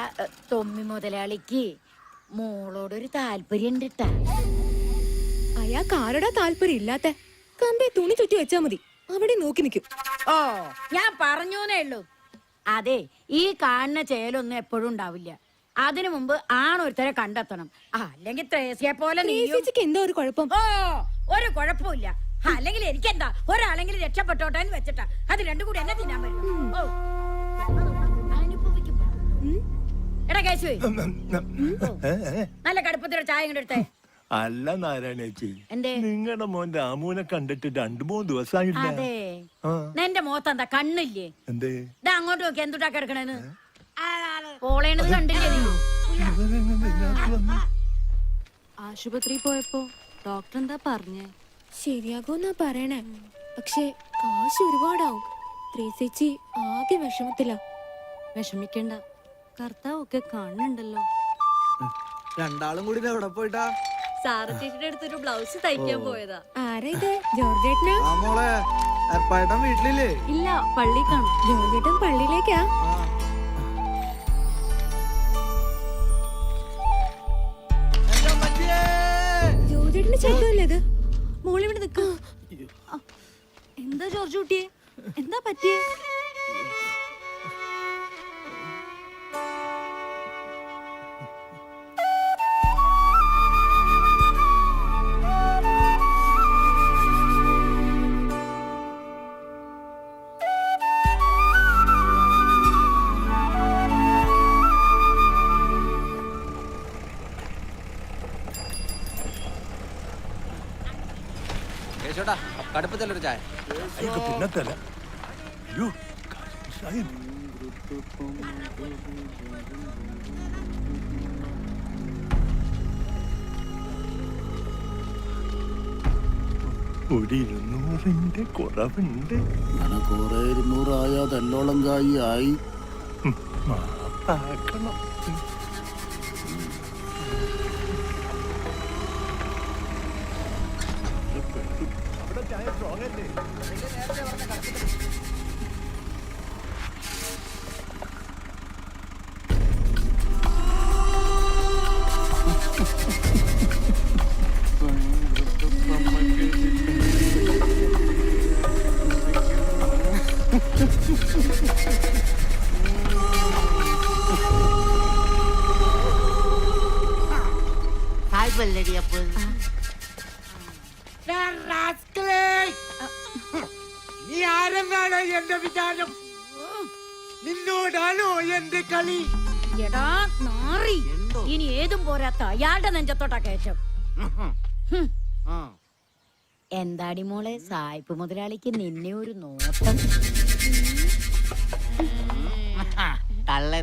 Speaker 9: തൊമ്മി മുതലാളിക്ക് മോളോടൊരു താല്പര്യം ഉണ്ട് ട്ടാ.
Speaker 4: അയാൾക്ക് ആരോടാ താല്പര്യം ഇല്ലാത്ത? കമ്പേ തുണി ചുറ്റി വെച്ചാ മതി, അവിടെ നോക്കി നിൽക്കും.
Speaker 9: ഓ ഞാൻ പറഞ്ഞൂന്നേ ഉള്ളൂ. അതെ ഈ കാണുന്ന ചേലൊന്നും എപ്പോഴും ഉണ്ടാവില്ല. അതിനു മുമ്പ് ആണൊരുത്തരെ കണ്ടെത്തണം. അല്ലെങ്കിൽ ത്രേസ്യെ പോലെ
Speaker 4: എന്താ ഒരു കുഴപ്പം?
Speaker 9: ഓ ഒരു കുഴപ്പമില്ല. അല്ലെങ്കിൽ എനിക്കെന്താ, ഒരാളെങ്കിലും രക്ഷപ്പെട്ടോട്ടെ എന്ന് വെച്ചിട്ടാ. അത് രണ്ടും കൂടി എന്നെ തിന്നാൻ പറ്റും. ഓ അനുഭവിക്കും. എടാ കേശുവേ, നല്ല കടുപ്പത്തിലൊരു ചായ ഇങ്ങോട്ട് എടുത്തേ.
Speaker 10: അല്ല നാരായണേച്ചി,
Speaker 4: എന്തേ?
Speaker 10: നിങ്ങളുടെ മോൻ രാമുവിനെ കണ്ടിട്ട് 2-3 ദിവസമായില്ല.
Speaker 4: അതെ,
Speaker 10: ആ.
Speaker 4: എന്റെ മുഖത്ത് എന്താ കണ്ണില്ലേ?
Speaker 10: എന്തേ
Speaker 4: ഇതാ അങ്ങോട്ട് നോക്കി എന്തുട്ടാ കിടക്കണേന്ന് പോളേണത് കണ്ടില്ലേ നീ?
Speaker 10: ഇവരെങ്ങനെ ഇതിനകത്ത് വന്നു?
Speaker 4: ആശുപത്രി പോയപ്പോ ഡോക്ടർ എന്താ പറഞ്ഞേ?
Speaker 8: ശരിയാകുമെന്നാ പറയണേ, പക്ഷെ കാശ് ഒരുപാടാവും. ത്രേസ്യച്ചി ആകെ വിഷമത്തിലാ.
Speaker 4: വിഷമിക്കണ്ട, കർത്താവൊക്കെ കാണുന്നുണ്ടല്ലോ.
Speaker 7: രണ്ടാളും കൂടി എവിടെ പോയിട്ടാ?
Speaker 4: സാറ് ചേച്ചിയുടെ അടുത്തൊരു ബ്ലൗസ് തയ്ക്കാൻ പോയതാ.
Speaker 8: ആരാ ഇത്? ജോർജേട്ടനാ?
Speaker 7: ആ മോളെ, ഏർപ്പാട്ടം വീട്ടിലില്ലേ?
Speaker 4: ഇല്ല, പള്ളി കാണും.
Speaker 8: ജോർജേട്ടൻ പള്ളിയിലേക്കാ? ജോർജേട്ടന് ചേട്ടല്ലേ ഇത്?
Speaker 4: മോളിവിടെ നിൽക്കും. എന്താ ജോർജ് കുട്ടിയെ, എന്താ പറ്റിയേ?
Speaker 7: കടുപ്പത്തിലൊരു ചായ.
Speaker 10: അയ്യോ, പിന്നെ തരാം. അയ്യോ, കാശായി. ഒരു 200ന്റെ കുറവുണ്ട്.
Speaker 6: അങ്ങനെ കുറെ 200 ആയാ തെല്ലോളം കായി ആയി.
Speaker 10: മാപ്പാക്കണം. അവിടെ ചായ സ്ട്രോങ് അല്ലേ?
Speaker 12: നീ ആരെന്നാണ് എന്റെ വിചാരം? നിന്നോടാണോ എന്റെ കളി?
Speaker 4: എടാ നാറി, ഇനി ഏതും പോരാത്ത അയാളുടെ നെഞ്ചത്തോട്ടാ കയറ്റം. എന്താടി മോളെ, സായിപ്പ് മുതലാളിക്ക് നിന്നെ ഒരു നോട്ടം.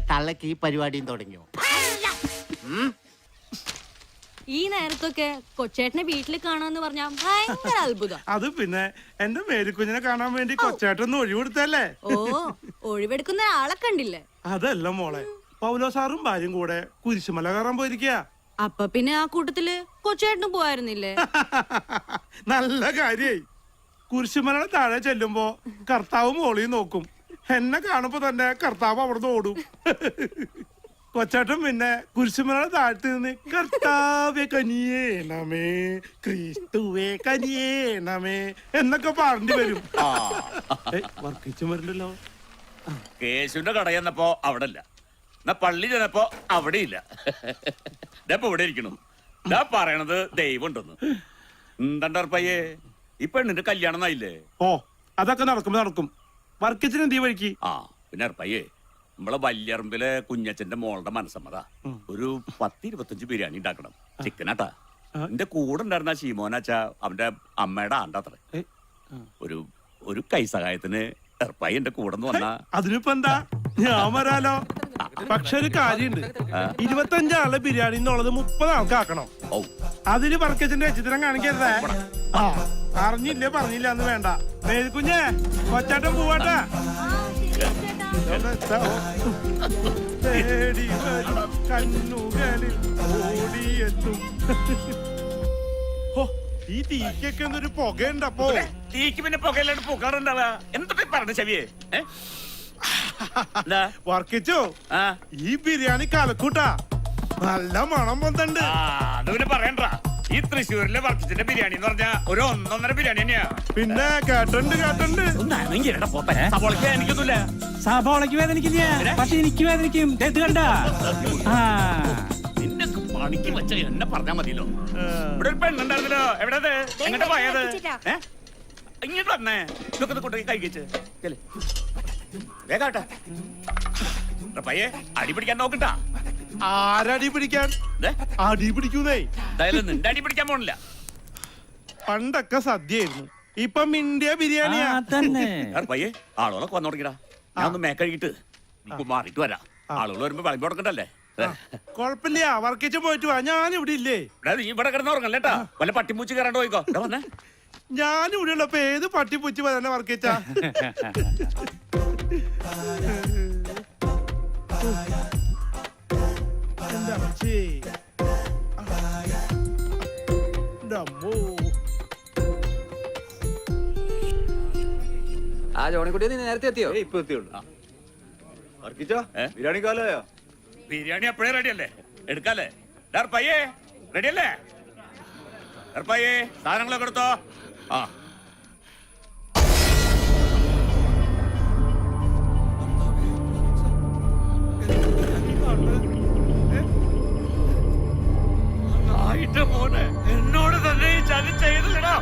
Speaker 12: തള്ളക്ക് ഈ പരിപാടിയും തുടങ്ങിയോ?
Speaker 4: ഈ നേരത്തൊക്കെ കൊച്ചേട്ടനെ വീട്ടിൽ കാണാന്ന് പറഞ്ഞാ ഭയങ്കര അത്ഭുതം.
Speaker 1: അത് പിന്നെ എന്റെ മേരിക്കുഞ്ഞിനെ കാണാൻ വേണ്ടി കൊച്ചേട്ടൊന്ന് ഒഴിവെടുത്തല്ലേ?
Speaker 4: ഓ, ഒഴിവെടുക്കുന്ന ആളെ കണ്ടില്ലേ?
Speaker 1: അതല്ല മോളെ, പൗലോ സാറും ഭാര്യയും കൂടെ കുരിശുമല കയറാൻ പോയിരിക്കുക.
Speaker 4: അപ്പൊ പിന്നെ ആ കൂട്ടത്തില് കൊച്ചേട്ടനും പോയായിരുന്നില്ലേ?
Speaker 1: നല്ല കാര്യായി. കുരിശുമലയുടെ താഴെ ചെല്ലുമ്പോ കർത്താവ് മോളിയും നോക്കും. എന്നെ കാണുമ്പോ തന്നെ കർത്താവ് അവിടുന്ന് ഓടും. കൊച്ചേട്ടൻ പിന്നെ കുരിശുമലയുടെ താഴത്ത് നിന്ന് കർത്താവേ കനിയേണമേ, ക്രിസ്തുവേ കനിയേണമേ എന്നൊക്കെ പറഞ്ഞു വരും. വർക്കിച്ചു വരണ്ടല്ലോ.
Speaker 13: കേശുവിന്റെ കട ചെന്നപ്പോ അവിടെ ഇല്ല, എന്നാ പള്ളി ചെന്നപ്പോ അവിടെ ഇല്ല. ഇപ്പൊ ഇവിടെ ഇരിക്കണു. ഇതാ പറയണത് ദൈവം ഉണ്ടെന്ന്. എന്താണ്ടർപ്പയ്യേ, ഈ പെണ്ണിന്റെ കല്യാണം ആയില്ലേ?
Speaker 1: ഓ, അതൊക്കെ നടക്കും. വർക്കിച്ചിന് എന്ത് വഴിക്ക്?
Speaker 13: ആ പിന്നെ അർപ്പയ്യേ, നമ്മളെ വല്യറമ്പിലെ കുഞ്ഞച്ചന്റെ മോളുടെ മനസ്സമ്മത ഒരു 10-25 ബിരിയാണി ഉണ്ടാക്കണം. ചിക്കനാട്ടാ. എന്റെ കൂടെ ഉണ്ടായിരുന്ന ശീമോനാച്ചാ അവന്റെ അമ്മയുടെ ആണ്ടാത്രേ. ഒരു കൈസഹായത്തിന് എർപ്പായി എന്റെ കൂടെ വന്നാ.
Speaker 1: അതിനിപ്പോ എന്താ, ഞാൻ വരാലോ. പക്ഷെ ഒരു കാര്യണ്ട്, 25 ആളുടെ ബിരിയാണി എന്നുള്ളത് 30 ആൾക്കാക്കണം. അതിന് വർക്കച്ചന്റെ ചിത്രം കാണിക്കരുതേ. ആ, അറിഞ്ഞില്ലേ പറഞ്ഞില്ല എന്ന് വേണ്ട. മേൽക്കുഞ്ഞേ, കൊച്ചാട്ടം പോവാട്ടാ. തേടി വരും കണ്ണുകളിൽ ഓടിയെത്തും. ഈ തീക്കൊക്കെ എന്നൊരു പുകയുണ്ടപ്പോ.
Speaker 13: തീക്ക് പിന്നെ പുകയിലായിട്ട് പുകാറുണ്ടാവാ. എന്തൊക്കെ പറഞ്ഞു ചെവിയെ?
Speaker 1: വർക്കിച്ചോ, ഈ ബിരിയാണി കലക്കൂട്ടാ. നല്ല മണം വന്നിട്ടുണ്ട്.
Speaker 13: അത് പിന്നെ പറയണ്ട. ഈ തൃശ്ശൂരിലെ വർക്കിച്ചിന്റെ ബിരിയാണി എന്ന് പറഞ്ഞാ ഒരു 1.5 ബിരിയാണി തന്നെയാ.
Speaker 1: പിന്നെ കേട്ടുണ്ട്.
Speaker 13: സബോളയ്ക്ക് വേദനിക്കൊന്നുമില്ല.
Speaker 12: സബോളയ്ക്ക് വേദനിക്കില്ല, പക്ഷെ എനിക്ക് വേദനിക്കും. കണ്ട
Speaker 13: നിന്നെ പണിക്ക് വെച്ച എന്നെ പറഞ്ഞാ മതിയല്ലോ. ഇവിടെ ഒരു പെണ്ണുണ്ടായിരുന്നല്ലോ, എവിടെ എങ്ങോട്ട് പോയത്? ഇങ്ങോട്ട് വന്നേ, ഇതൊക്കെ കൊണ്ടുപോയി കഴിക്കച്ച് വേഗാട്ടെ. പയ്യെ അടി പിടിക്കാൻ നോക്കട്ടാ.
Speaker 1: ആരടി പിടിക്കാൻ? അടി പിടിക്കുന്നേ.
Speaker 13: എന്തായാലും നിന്റെ അടി പിടിക്കാൻ പോണില്ല.
Speaker 1: പണ്ടൊക്കെ സദ്യയായിരുന്നു, ഇപ്പൊ മിണ്ടിയ ബിരിയാണിയാ.
Speaker 13: തന്നെ പയ്യെ ആളുകളൊക്കെ വന്നു തുടങ്ങിടാ. ഞാൻ ഒന്ന് മേക്കഴിയിട്ട് മാറിയിട്ട് വരാം. ആളുകൾ വരുമ്പോ വിളമ്പി കൊടുക്കണ്ടല്ലേ.
Speaker 1: കൊഴപ്പില്ല, വർക്കിച്ച് പോയിട്ട് വാ, ഞാൻ ഇവിടെ ഇല്ലേ.
Speaker 13: നീ ഇവിടെ കിടന്ന് ഉറങ്ങല്ലേട്ടാ. വല്ല പട്ടിപ്പൂച്ചി കയറാണ്ട് പോയിക്കോ. വന്നേ,
Speaker 1: ഞാൻ ഇവിടെ ഉള്ളപ്പോ ഏത് പട്ടിപ്പൂച്ചി തന്നെ വർക്കിച്ചാ.
Speaker 7: ആ ജോണിക്കുട്ടി നീ നേരത്തെ എത്തിയോ?
Speaker 6: ഇപ്പൊ എത്തിയുള്ളൂ. ബിരിയാണി കാലയോ?
Speaker 13: ബിരിയാണി എപ്പോഴേ റെഡി അല്ലേ? എടുക്കാല്ലേ? പയ്യേ റെഡി അല്ലേ? പയ്യേ സാധനങ്ങളൊക്കെ എടുത്തോ. ആ മോനെ എന്നോട് തന്നെ ഈ ചതി ചെയ്തില്ലടാ.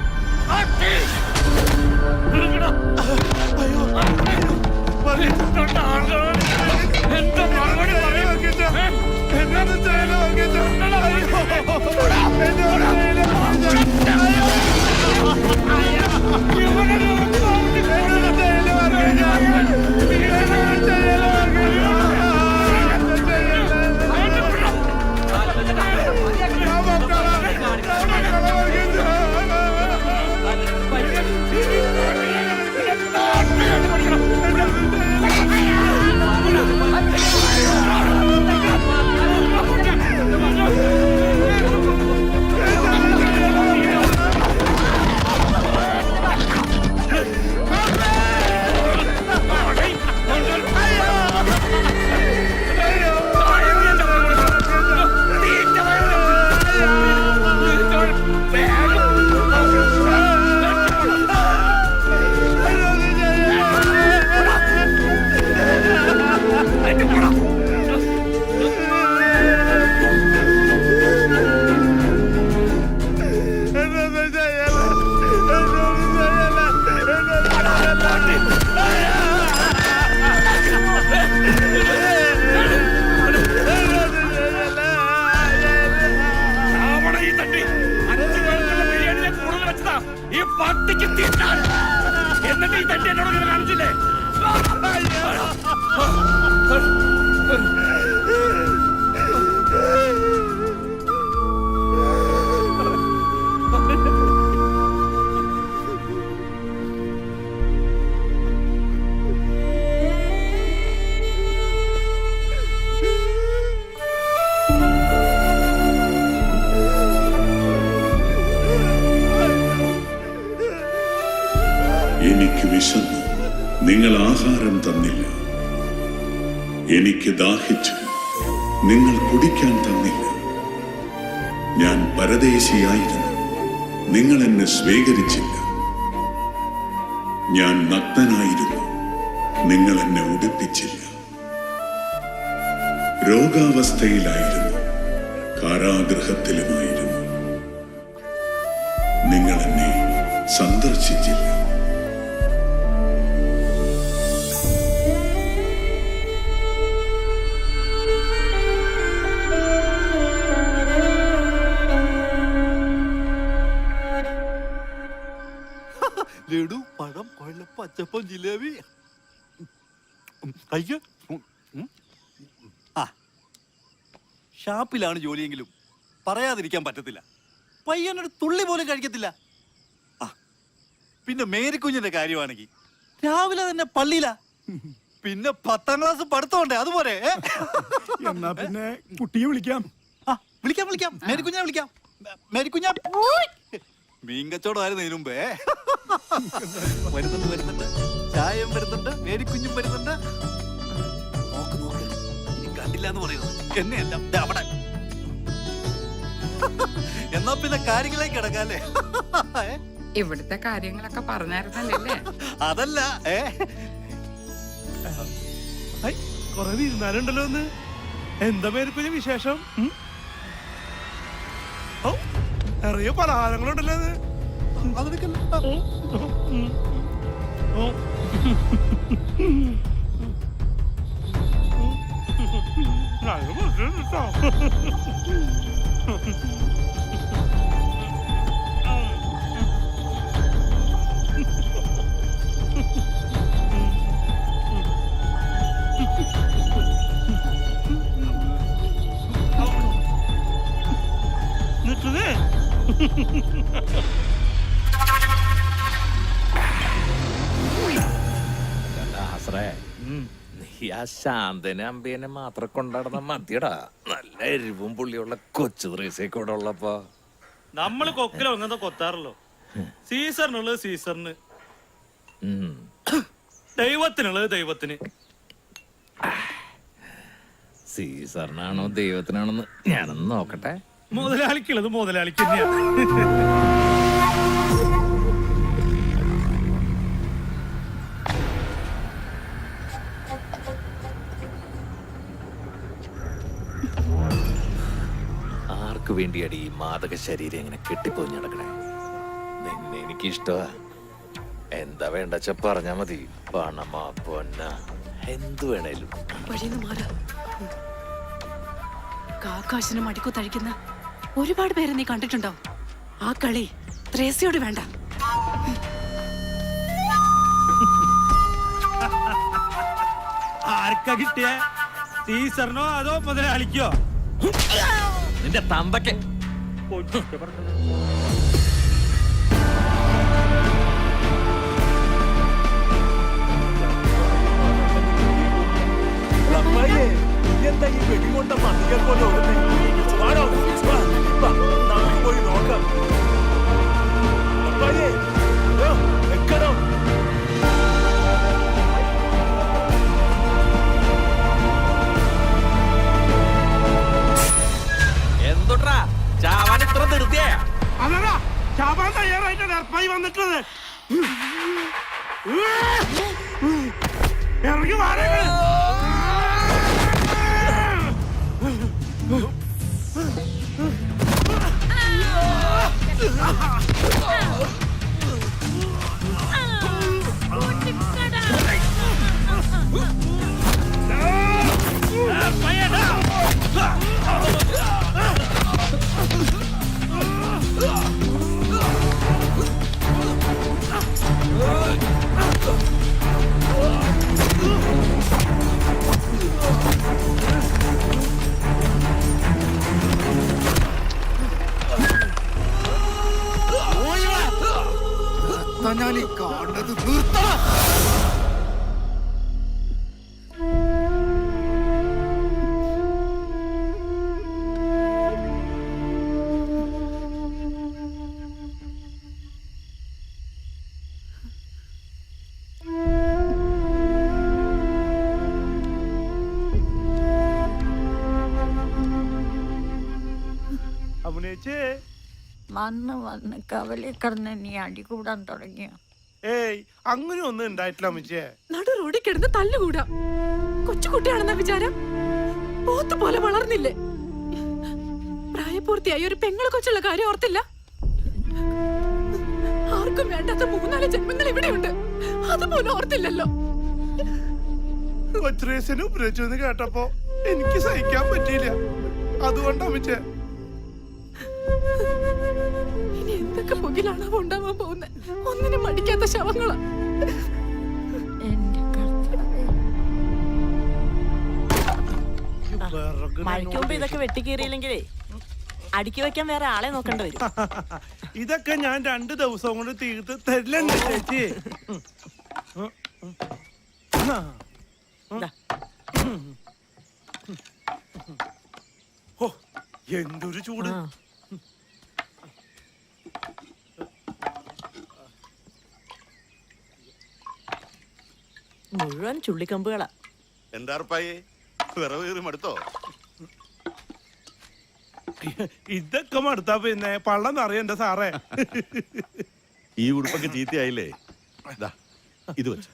Speaker 13: എന്താ മറുപടി ഈ പട്ടിക്ക് തിന്നാൻ എന്നിട്ട് ഈ തട്ടി എന്നോട് ഇങ്ങനെ കാണിച്ചില്ലേ?
Speaker 14: എനിക്ക് വിശന്നു, നിങ്ങൾ ആഹാരം തന്നില്ല. എനിക്ക് ദാഹിച്ചു, നിങ്ങൾ കുടിക്കാൻ തന്നില്ല. ഞാൻ പരദേശിയായിരുന്നു, നിങ്ങൾ എന്നെ സ്വീകരിച്ചില്ല. ഞാൻ നഗ്നനായിരുന്നു, നിങ്ങൾ എന്നെ ഉടുപ്പിച്ചില്ല. രോഗാവസ്ഥയിലായിരുന്നു, കാരാഗൃഹത്തിലുമായിരുന്നു, നിങ്ങൾ എന്നെ സന്ദർശിച്ചില്ല.
Speaker 6: ലഡു, പഴം, കൊഴല, പച്ചപ്പം, ജിലേബി. അയ്യോ, ആ ഷാപ്പിലാണ് ജോലിയെങ്കിലും പറയാതിരിക്കാൻ പറ്റത്തില്ല. പയ്യനൊരു തുള്ളി പോലും കഴിക്കത്തില്ല. ആ പിന്നെ മേരിക്കുഞ്ഞിന്റെ കാര്യമാണെങ്കിൽ രാവിലെ തന്നെ പള്ളിയിലാ. പിന്നെ 10ാം ക്ലാസ് പഠിത്തമുണ്ടേ, അതുപോലെ.
Speaker 5: എന്നാ പിന്നെ കുട്ടിയെ വിളിക്കാം.
Speaker 6: വിളിക്കാം മേരിക്കുഞ്ഞിനെ വിളിക്കാം. മേരിക്കുഞ്ഞ മീൻ കച്ചവടമായിരുന്നു ഇതിനു മുമ്പേ. വരുന്നുണ്ട്, ചായം വരുന്നുണ്ട്, മേരിക്കുഞ്ഞും വരുന്നുണ്ട്. നോക്ക് ഇനി കണ്ടില്ല എന്ന് പറയുന്നത് എന്നെയല്ല, അവിടെ. എന്നാ പിന്നെ കാര്യങ്ങളിലേക്ക് കിടക്കാല്ലേ?
Speaker 9: ഇവിടുത്തെ കാര്യങ്ങളൊക്കെ പറഞ്ഞായിരുന്നല്ലേ?
Speaker 6: അതല്ല,
Speaker 1: കൊറേ ഇരുന്നാലുണ്ടല്ലോ ഒന്ന്. എന്താ പേരിപ്പിന് വിശേഷം? ഓ, നിറയെ പലഹാരങ്ങളുണ്ടല്ലോ അത്. നല്ല മുറിച്ചിട്ടുണ്ട് ട്ടോ. നിൽക്കുന്നേ.
Speaker 13: നീ ആ ശാന്തനെ അമ്പേനെ മാത്രം കൊണ്ടാടുന്ന മതിയടാ. നല്ല എരിവും പുള്ളിയുള്ള കൊച്ചു ത്രേസ്യൊക്കെ ഇവിടെ ഉള്ളപ്പോ
Speaker 12: നമ്മള് കൊക്കിലോ അങ്ങനത്തെ കൊത്താറല്ലോ. സീസറിനുള്ളത് സീസറിന്, ദൈവത്തിനുള്ളത് ദൈവത്തിന്.
Speaker 13: സീസറിനാണോ ദൈവത്തിനാണോന്ന് ഞാനൊന്ന് നോക്കട്ടെ.
Speaker 12: മുതലാളിക്കുള്ളത് മുതലാളിക്ക് തന്നെയാ.
Speaker 13: ആർക്കു വേണ്ടിയാടി ഈ മാദക ശരീരം ഇങ്ങനെ കെട്ടിപ്പോയി നടക്കണേ? നിന്നെ എനിക്കിഷ്ടമാ. എന്താ വേണ്ടച്ച പറഞ്ഞാ മതി. പണമാ പൊന്ന എന്തു വേണേലും.
Speaker 8: വഴിന്ന് മാറാ. കാക്കാശിന് മടിക്കുത്തഴിക്കുന്ന ഒരുപാട് പേരെ നീ കണ്ടിട്ടുണ്ടാവും. ആ കളി ത്രേസ്യോട് വേണ്ട.
Speaker 12: ആർക്കാ കിട്ടിയ? സീസറിനോ അതോ മുതലാളിക്കോ?
Speaker 13: നിന്റെ തന്തയ്ക്ക്.
Speaker 10: എന്താ ഈ വെടികൊണ്ട പന്നികൾ പോലെ ഓടുന്നേ? വാടോ, വാ, നമുക്ക് പോയി നോക്കാം. അപ്പായേ, എക്കണം.
Speaker 13: എന്തുട്രാ ചാവാൻ ഇത്ര ധൃതിയാ?
Speaker 1: അതല്ല, ചാപാൻ തയ്യാറായിട്ടാണ് അർപ്പായി വന്നിട്ടുള്ളത്. ഇറങ്ങി മാറേങ്ങള്.
Speaker 6: ഞാൻ ഈ കാണുന്നത് നിർത്തണം.
Speaker 1: അഭിനയിച്ചേ
Speaker 4: വന്ന് വന്ന് കവലി കിടന്ന് നീ അടി കൂടാൻ തുടങ്ങിയ.
Speaker 1: ഏയ് അങ്ങനെ ഒന്നും ഉണ്ടായിട്ടില്ല അമ്മച്ചേ.
Speaker 8: നടു റോഡിൽ കിടന്ന് തല്ലുകൂടാ. കൊച്ചുകുട്ടിയാണെന്ന വിചാരം? പോത്ത് പോലെ വളർന്നില്ലേ? പ്രായപൂർത്തിയായി ഒരു പെങ്ങളെ കൊച്ചുള്ള കാര്യം ഓർത്തില്ല? ആർക്കും വേണ്ടാത്ത 3-4 ജന്മങ്ങൾ ഇവിടെയുണ്ട്. അതുപോലെ ഓർത്തില്ലല്ലോ.
Speaker 1: കൊച്ചുറേസിനെ ഉപയോഗിച്ചു കേട്ടപ്പോ എനിക്ക് സഹിക്കാൻ പറ്റിയില്ല. അതുകൊണ്ട് അമ്മച്ചേ
Speaker 8: ഇനി എന്തൊക്കെ പുകിലാണോ ഉണ്ടാവാൻ പോകുന്നത്? ഒന്നിനും മടിക്കാത്ത ശവങ്ങളാ.
Speaker 11: മഴയ്ക്ക് മുമ്പ് ഇതൊക്കെ വെട്ടിക്കീറിയില്ലെങ്കിലേ അടുക്കി വെക്കാൻ വേറെ ആളെ നോക്കേണ്ടി വരും.
Speaker 1: ഇതൊക്കെ ഞാൻ 2 ദിവസം കൊണ്ട് തീർത്ത് തരില്ലണ്ട് ചേച്ചി. ഓ എന്തൊരു ചൂട്.
Speaker 11: മുഴുവൻ ചുള്ളിക്കമ്പുകളാ.
Speaker 3: എന്താ അർപ്പായേ, വിറവ് കീറി മടുത്തോ?
Speaker 1: ഇതൊക്കെ മടുത്താ പിന്നെ പള്ളം നിറയണ്ട സാറേ.
Speaker 3: ഈ ഉടുപ്പൊക്കെ ചീത്തയായില്ലേ? ദാ, ഇത് വെച്ചു.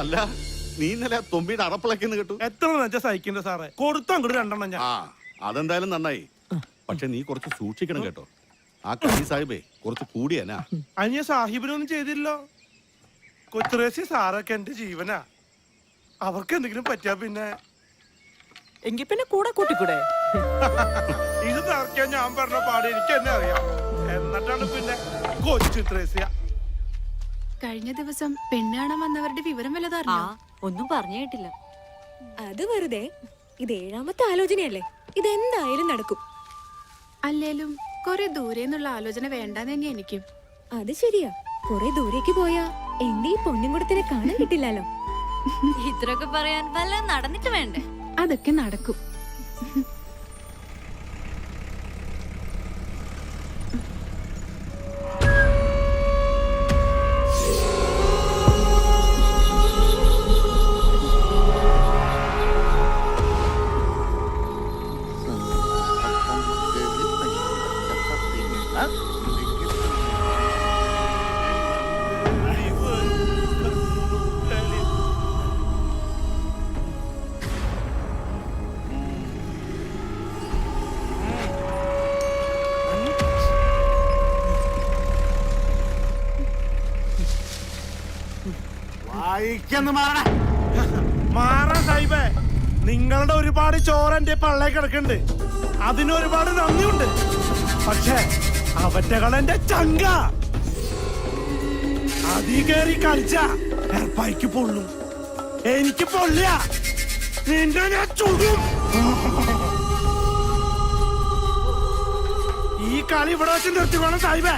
Speaker 3: അല്ല, നീ ഇന്നലെ തൊമ്പിയുടെ അറപ്പിളക്കെന്ന് കേട്ടു.
Speaker 1: എത്ര നെച്ച സഹിക്കണ്ട സാറേ. കൊടുത്തു അങ്ങോട്ട് 2 ഞാൻ.
Speaker 3: അതെന്തായാലും നന്നായി. പക്ഷെ നീ കുറച്ച് സൂക്ഷിക്കണം കേട്ടോ. ആ കളി സാഹിബേ കുറച്ച് കൂടിയനാ.
Speaker 1: അനിയ സാഹിബിനൊന്നും ചെയ്തില്ലോ. കൊച്ചുറേസി സാറൊക്കെ എന്റെ ജീവനാ. അവർക്ക് എന്തെങ്കിലും പറ്റിയാ പിന്നെ
Speaker 11: എങ്കി പിന്നെ കൂടെ കൂട്ടിക്കൂടെ?
Speaker 1: ഇത് തറക്കാൻ ഞാൻ പറഞ്ഞ പാട് എനിക്ക് തന്നെ അറിയാം. എന്നിട്ടാണ് പിന്നെ കൊച്ചു ത്രേസ്യ.
Speaker 8: കഴിഞ്ഞ ദിവസം പെണ്ണ് കാണാൻ വന്നവരുടെ വിവരം വല്ലതറിഞ്ഞോ?
Speaker 4: ഒന്നും പറഞ്ഞു കേട്ടില്ല.
Speaker 15: അത് വെറുതെ. ഇത് 7ാമത്തെ ആലോചനയല്ലേ, ഇതെന്തായാലും നടക്കും.
Speaker 8: അല്ലേലും കുറെ ദൂരെ നിന്നുള്ള ആലോചന വേണ്ടാന്ന് തന്നെ എനിക്കും.
Speaker 15: അത് ശരിയാ, കുറെ ദൂരേക്ക് പോയാ എന്റെ ഈ പൊന്നുംകുടത്തിനെ കാണാൻ കിട്ടില്ലല്ലോ.
Speaker 4: ഇത്രയൊക്കെ പറയാൻ വല്ല നടന്നിട്ട് വേണ്ടേ?
Speaker 8: അതൊക്കെ നടക്കും.
Speaker 1: മാറാ സാഹിബേ, നിങ്ങളുടെ ഒരുപാട് ചോറ് എന്റെ പള്ളേ കിടക്കുന്നുണ്ട്. അതിനൊരുപാട് നന്ദിയുണ്ട്. പക്ഷേ അവറ്റകളെന്റെ ചങ്ക അതീ കയറി കളിച്ച എർപ്പായിക്ക് പൊള്ളു. എനിക്ക് പൊള്ളിയ നിന്റെ ഞാൻ ചുടും. ഈ കളി ഇവിടെ വെച്ച് നിർത്തിക്കോണം സാഹിബേ,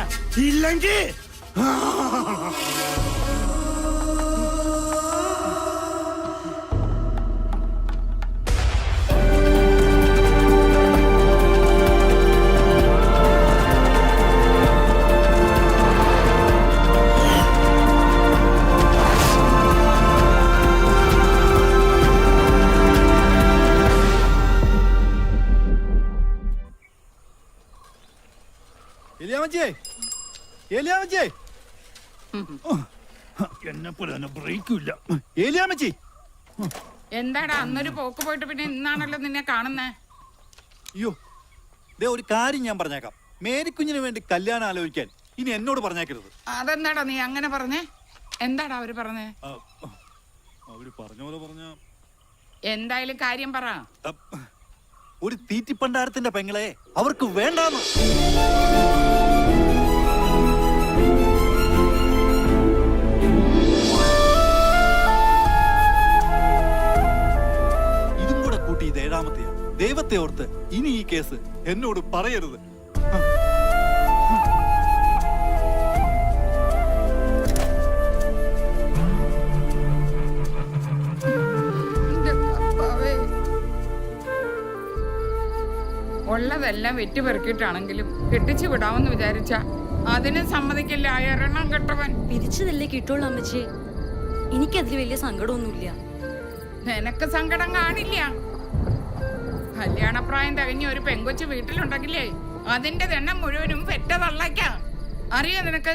Speaker 1: ഇല്ലെങ്കിൽ
Speaker 6: എന്നെ പോലെ തന്നെ ബ്രേക്കില്ല.
Speaker 9: എന്താടാ അന്നൊരു പോക്ക് പോയിട്ട് പിന്നെ ഇന്നാണല്ലോ നിന്നെ കാണുന്നേ?
Speaker 6: അയ്യോ, ഒരു കാര്യം ഞാൻ പറഞ്ഞേക്കാം. മേരിക്കുഞ്ഞിന് വേണ്ടി കല്യാണം ആലോചിക്കാൻ ഇനി എന്നോട് പറഞ്ഞേക്കരുത്.
Speaker 9: അതെന്താടാ നീ അങ്ങനെ പറഞ്ഞേ? എന്താടാ അവര് പറഞ്ഞേ?
Speaker 6: അവര് പറഞ്ഞ പോലെ പറഞ്ഞ
Speaker 9: എന്തായാലും കാര്യം പറ.
Speaker 6: ഒരു തീറ്റിപ്പണ്ടാരത്തിന്റെ പെങ്ങളെ അവർക്ക് വേണ്ടാന്ന്. ഇതും കൂടെ കൂട്ടി ഇത് 7ാമത്തെയാ. ദൈവത്തെ ഓർത്ത് ഇനി ഈ കേസ് എന്നോട് പറയരുത്.
Speaker 9: ഉള്ളതെല്ലാം വെറ്റിപ്പെറുക്കിയിട്ടാണെങ്കിലും കെട്ടിച്ചു വിടാമെന്ന് വിചാരിച്ച അതിന് സമ്മതിക്കില്ല. എണ്ണം കെട്ടവൻ.
Speaker 4: പിരിച്ചതല്ലേ കിട്ടുള്ളൂ അമ്മച്ചി. എനിക്കതിൽ വലിയ സങ്കടമൊന്നുമില്ല.
Speaker 9: നിനക്ക് സങ്കടം കാണില്ല. കല്യാണപ്രായം തികഞ്ഞ ഒരു പെങ്കൊച്ചു വീട്ടിലുണ്ടെങ്കിലേ അതിന്റെ എണ്ണം മുഴുവനും പെറ്റതള്ളയ്ക്കാ. അറിയോ നിനക്ക്?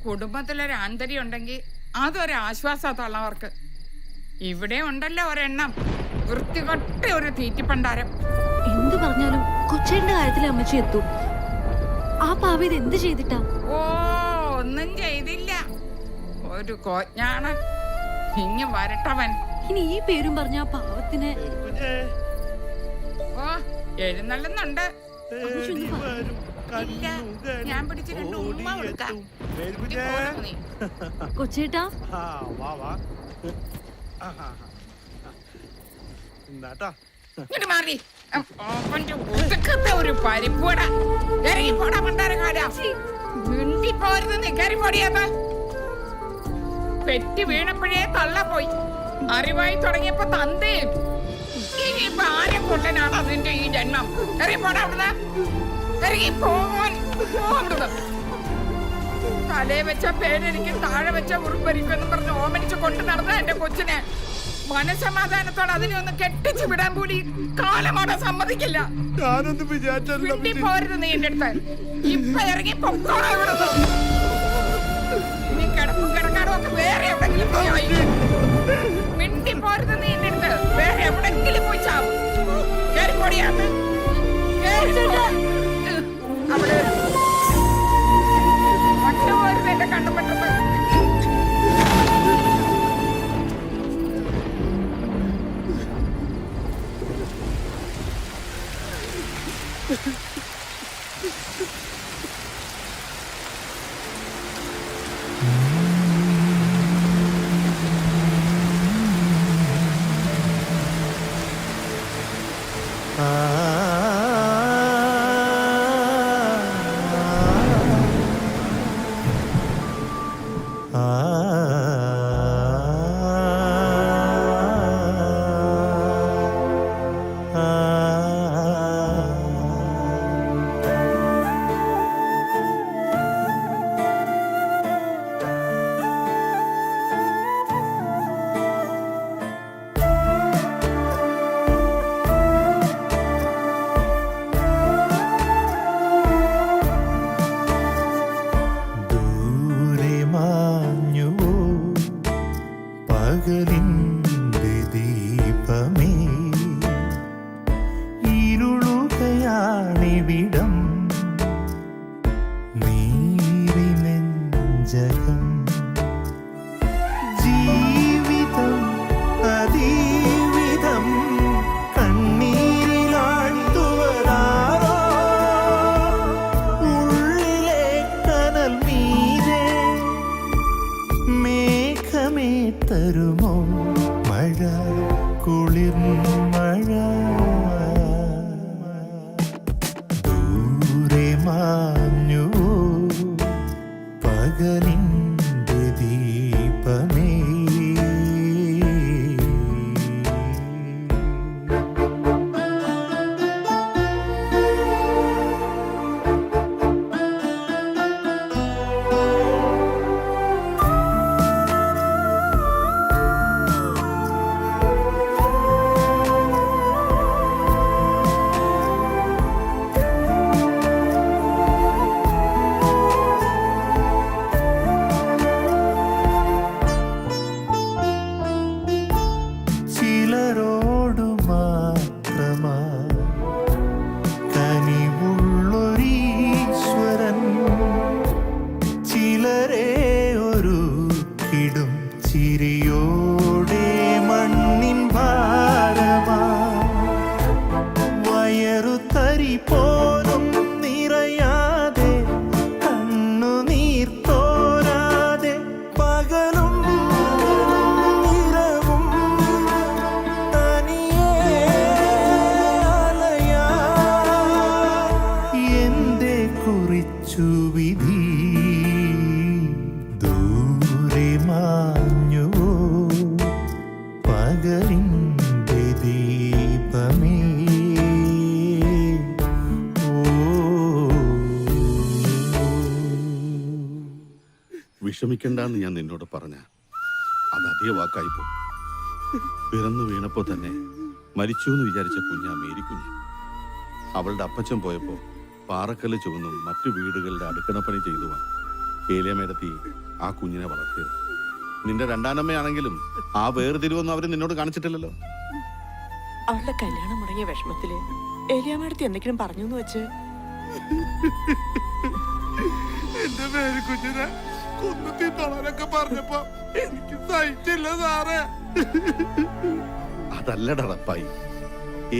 Speaker 9: കുടുംബത്തിലൊരു ആന്തരി ഉണ്ടെങ്കിൽ അതൊരു ആശ്വാസ തള്ളവർക്ക്. ഇവിടെ ഉണ്ടല്ലോ ഒരെണ്ണം, വൃത്തികെട്ട ഒരു തീറ്റിപ്പണ്ടാരം.
Speaker 4: എന്ത് പറഞ്ഞാലും കൊച്ചേന്റെ കാര്യത്തിൽ അമ്മച്ചി എത്തും. ആ പാവ ഇത് എന്ത് ചെയ്തിട്ടാ?
Speaker 9: ഓ, ഒന്നും ചെയ്തില്ല. ഒരു കോജ്ഞാണ്. ഇങ്ങ് വരട്ടവൻ.
Speaker 4: ഇനി ഈ പേരും പറഞ്ഞ ആ പാവത്തിന്.
Speaker 9: ഓ, എഴുന്നള്ളുന്നുണ്ട്. ഇല്ല, ഞാൻ പിടിച്ച് 2 ഉമ്മ കൊടുക്കാം.
Speaker 4: കൊച്ചേട്ടാ,
Speaker 9: ഇങ്ങോട്ട് മാറി. അവന്റെ ഒതുക്കത്തെ ഒരു പരിപ്പൂട. ഇറങ്ങി പോടാ പണ്ടാരക്കാരാ. മിണ്ടി പോരുത്. നീ കയറി പോടിയാത്ത. പെറ്റി വീണപ്പോഴേ തള്ള പോയി. അറിവായി തുടങ്ങിയപ്പോ തന്തയും. ഇനിയിപ്പൊ ആരെ കൊള്ളനാണ് അതിന്റെ ഈ ജന്മം? ഇറങ്ങി പോടാ അവിടുന്ന്. ഇറങ്ങി പോവാൻ. തലേ വെച്ച പേരെനിക്കും താഴെ വെച്ച ഉറുമ്പരിക്കും എന്ന് പറഞ്ഞ് ഓമനിച്ച് കൊണ്ടു നടന്ന എന്റെ കൊച്ചിനെ മനസമാധാനത്തോടെ അതിനെ ഒന്ന് കെട്ടിച്ചു വിടാൻ കൂടി കാലമാണ് സമ്മതിക്കില്ല.
Speaker 1: ഞാനൊന്നും വിചാരിച്ചല്ല.
Speaker 9: പോരുത് നീ എന്റെ അടുത്ത്. ഇപ്പൊ ഇറങ്ങി പൊക്കോളാം ഇവിടുന്ന്. നീ കിടപ്പും കിടക്കാടും ഒക്കെ വേറെ എവിടെങ്കിലും പോയി. മിണ്ടി പോരുത് നീ എന്റെ അടുത്ത്. വേറെ എവിടെങ്കിലും പോയി ചാവും. കേറിപ്പൊടിയാന്ന് അവിടെ
Speaker 2: ദൂരെ മാഞ്ഞുവോ പകലിൻ്റെ ദീപമേ, ഇരുളുകയാണിവിടം നീരിനെഞ്ചകം. ജീവിതം അതീവിധം കണ്ണീരിലാഴ്ത്തുവതാരോ, ഉള്ളിലെ കനൽ മീതെ മേഘമേ തരുമോ മഴ, കുളിർ മഴ. ദൂരെ മാഞ്ഞുവോ പകലിൻ്റെ ദീപമേ. ചിലരോടു മാത്രമാ കനിവുള്ളൊരീശ്വരൻ, ചിലരെ ഒരു കിടും ചിരിയോടെ മണ്ണിൻ ഭാരമാ. വയറു തരി പോലും നിറയാതെ കണ്ണുനീർ തോരാതെ പകലും ഇരവും തനിയെ അലയാൻ എന്റെ കുറിച്ചു വിധി. ദൂരെ മാഞ്ഞുവോ പകലിൻ്റെ ദീപമേ.
Speaker 3: വിഷമിക്കണ്ടെന്ന് ഞാൻ നിന്നോട് പറഞ്ഞ അത് അതേ വാക്കായിപ്പോ. പിറന്നു വീണപ്പോ തന്നെ മരിച്ചു എന്ന് വിചാരിച്ച കുഞ്ഞാ മേരിക്കുഞ്ഞ്. അവളുടെ അപ്പച്ചൻ പോയപ്പോ പാറക്കല്ല് ചുവന്നും മറ്റു വീടുകളുടെ അടുക്കളപ്പണി ചെയ്തുവാണ് ഏലിയമേടത്തി ആ കുഞ്ഞിനെ വളർത്തിയത്. നിന്റെ രണ്ടാനമ്മയാണെങ്കിലും ആ വേർതിരിവൊന്നും അവര് നിന്നോട് കാണിച്ചിട്ടില്ലല്ലോ.
Speaker 11: അവളുടെ കല്യാണം മുടങ്ങിയ വിഷമത്തില് ഏലിയാമ്മടുത്ത് എന്തെങ്കിലും പറഞ്ഞു എന്ന് വെച്ച്
Speaker 1: എന്റെ മേരിക്കുഞ്ഞിനെ കുന്നത്തി തൊളനൊക്കെ പറഞ്ഞപ്പോ എനിക്ക് സഹിച്ചില്ല സാറേ.
Speaker 3: അതല്ലടാ റപ്പായി.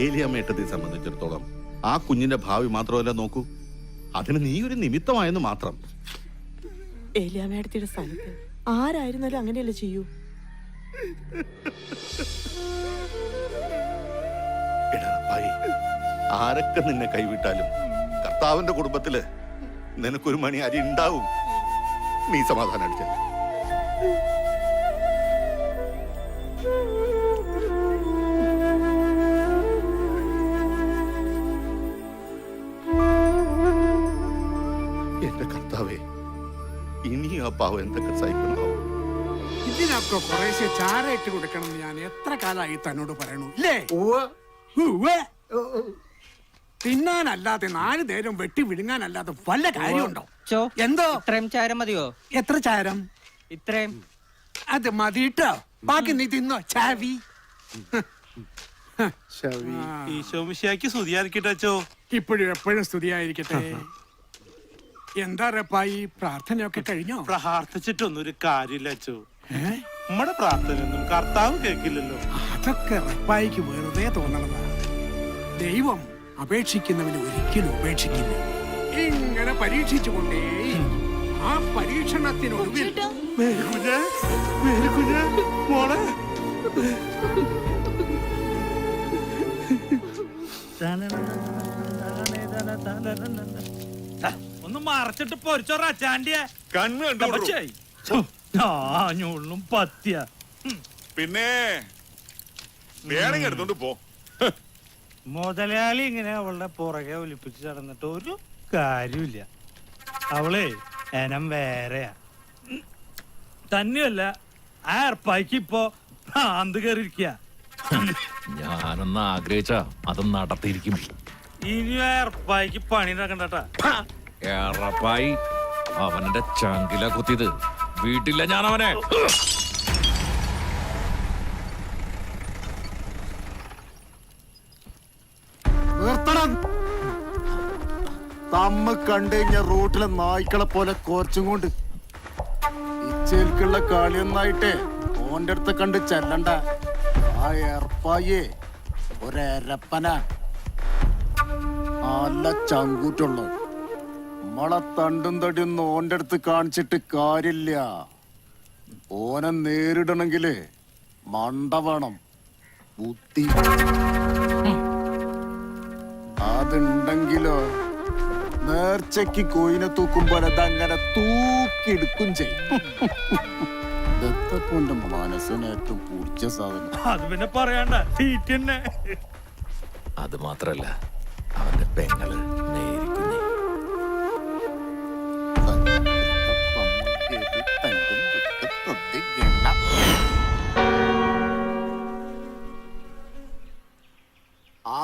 Speaker 3: ഏലിയമ്മേട്ടത്തെ സംബന്ധിച്ചിടത്തോളം ആ കുഞ്ഞിന്റെ ഭാവി മാത്രമല്ല നോക്കൂ, അതിന് നീ ഒരു നിമിത്തമായെന്ന് മാത്രം.
Speaker 11: ഏലിയാമ്മയുടെ സ്ഥാനത്ത് ആരായിരുന്നാലും അങ്ങനെയല്ലേ ചെയ്യൂ.
Speaker 3: എടാ റപ്പായി, ആരൊക്കെ നിന്നെ കൈവിട്ടാലും കർത്താവിന്റെ കുടുംബത്തില് നിനക്കൊരു മണി അരി ഉണ്ടാവും. നീ സമാധാനം അടിച്ച. എന്റെ കർത്താവേ, ഇനി ആ പാവം എന്തൊക്കെ സഹിക്കണോ.
Speaker 5: ഇതിനൊക്കെ കുറേശ്ശെ ചാര ഇട്ട് കൊടുക്കണം എന്ന് ഞാൻ എത്ര കാലമായി തന്നോട് പറയണു ഇല്ലേ? ഉവ്വ്. തിന്നാനല്ലാതെ 4 നേരം വെട്ടി വിഴുങ്ങാനല്ലാതെ വല്ല കാര്യമുണ്ടോ? എന്തോ
Speaker 12: ഇത്രയും ചാരം മതിയോ?
Speaker 5: എത്ര ചാരം?
Speaker 12: ഇത്രയും.
Speaker 5: അത് മതിട്ടോ, ബാക്കി നീ തിന്നോ. ചാവി
Speaker 1: ഈശോമിശിയാക്കി സ്തുതിയായിരിക്കട്ടെ.
Speaker 5: ഇപ്പോഴും എപ്പോഴും സ്തുതിയായിരിക്കട്ടെ. എന്താ റപ്പായി, പ്രാർത്ഥനയൊക്കെ കഴിഞ്ഞോ?
Speaker 1: പ്രാർത്ഥിച്ചിട്ടൊന്നും ഒരു കാര്യമില്ല അച്ചോ. നമ്മുടെ പ്രാർത്ഥനയൊന്നും കർത്താവ് കേൾക്കില്ലല്ലോ.
Speaker 5: അതൊക്കെ റപ്പായിക്ക് വെറുതെ തോന്നണതാ. ദൈവം അപേക്ഷിക്കുന്നവന് ഒരിക്കലും ഉപേക്ഷിക്കില്ല. ഇങ്ങനെ പരീക്ഷിച്ചുകൊണ്ടേ ആ പരീക്ഷണത്തിനൊടുവിൽ
Speaker 1: മേരിക്കുഞ്ഞ്, മേരിക്കുഞ്ഞ്, മോളെ.
Speaker 12: ഒന്ന് മറച്ചിട്ട് പൊരിച്ചോറാ ചാണ്ടിയ
Speaker 1: കണ്ണ് കണ്ടു.
Speaker 12: ഞാഞ്ഞുള്ളും പത്തിയ.
Speaker 1: പിന്നെ വേണമെങ്കിൽ എടുത്തോണ്ട് പോ.
Speaker 12: മുതലാളി ഇങ്ങനെ അവളുടെ പുറകെ ഒലിപ്പിച്ച് നടന്നിട്ട് ഒരു കാര്യമില്ല. അവളെ എനം വേറെയാ. തന്നെയല്ല ആ ഏർപ്പായ്ക്ക് ഇപ്പൊ ഭ്രാന്ത് കയറിയിരിക്കുക.
Speaker 13: ഞാനൊന്ന് ആഗ്രഹിച്ച അത് നടത്തിയിരിക്കും.
Speaker 12: ഇനി ആ ഏർപ്പായ്ക്ക് പണി നടക്കണ്ടട്ടാ.
Speaker 13: ഏറപ്പായി അവന്റെ ചങ്കില കുത്തിയത് വീട്ടില്ല ഞാൻ അവനെ.
Speaker 6: തമ്മ കണ്ടു കഴിഞ്ഞ റോട്ടിലെ നായ്ക്കളെ പോലെ കോർച്ചും കൊണ്ട് ഇച്ചേൽക്കുള്ള കളിയൊന്നായിട്ടേ ഓന്റെ അടുത്ത് കണ്ട് ചെല്ലണ്ട. ആ ഏർപ്പായേ ഒരപ്പന നല്ല ചങ്കൂറ്റുള്ള നമ്മളെ തണ്ടും തടിയൊന്നും ഓന്റെ അടുത്ത് കാണിച്ചിട്ട് കാര്യമില്ല. ഓനെ നേരിടണെങ്കില് മണ്ട വേണം, ബുദ്ധി. അതുണ്ടെങ്കിലോ നേർച്ചയ്ക്ക് കോയിനെ തൂക്കുമ്പോൾ അതങ്ങനെ തൂക്കിയെടുക്കും ചെയ്യും. ദത്തപ്പന്റെ മനസ്സിന് ഏറ്റവും പൂച്ച സാധനം.
Speaker 12: അത് പിന്നെ പറയണ്ട, സീറ്റ് തന്നെ.
Speaker 13: അത് മാത്രല്ല അവന്റെ പെങ്ങള് നേരിക്കുന്നേ.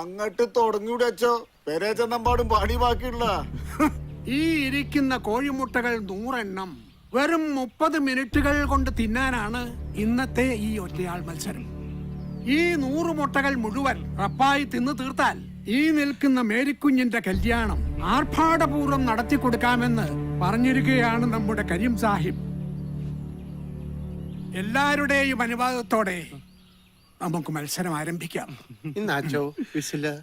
Speaker 6: അങ്ങട്ട് തുടങ്ങിവിടെ വെച്ചോ, പെരേ ചെന്നമ്പാടും പാടി ബാക്കിയുള്ള.
Speaker 5: ഈ ഇരിക്കുന്ന കോഴിമുട്ടകൾ 100 എണ്ണം വെറും 30 മിനിറ്റുകൾ കൊണ്ട് തിന്നാനാണ് ഇന്നത്തെ ഈ ഒറ്റയാൾ മത്സരം. ഈ 100 മുട്ടകൾ മുഴുവൻ റപ്പായി തിന്നു തീർത്താൽ ഈ നിൽക്കുന്ന മേരിക്കുഞ്ഞിന്റെ കല്യാണം ആർഭാടപൂർവ്വം നടത്തി കൊടുക്കാമെന്ന് പറഞ്ഞിരിക്കുകയാണ് നമ്മുടെ കരീം സാഹിബ്. എല്ലാവരുടെയും അനുവാദത്തോടെ നമുക്ക് മത്സരം ആരംഭിക്കാം.
Speaker 6: ഇന്നാച്ചോ വിസില്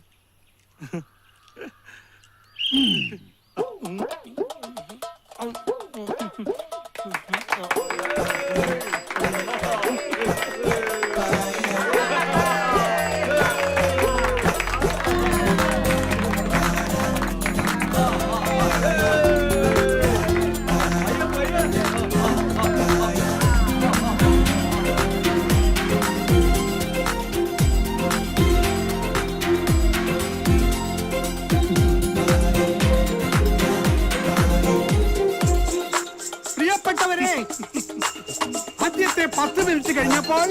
Speaker 5: ആദ്യത്തെ 10 മിനിറ്റ് കഴിഞ്ഞപ്പോൾ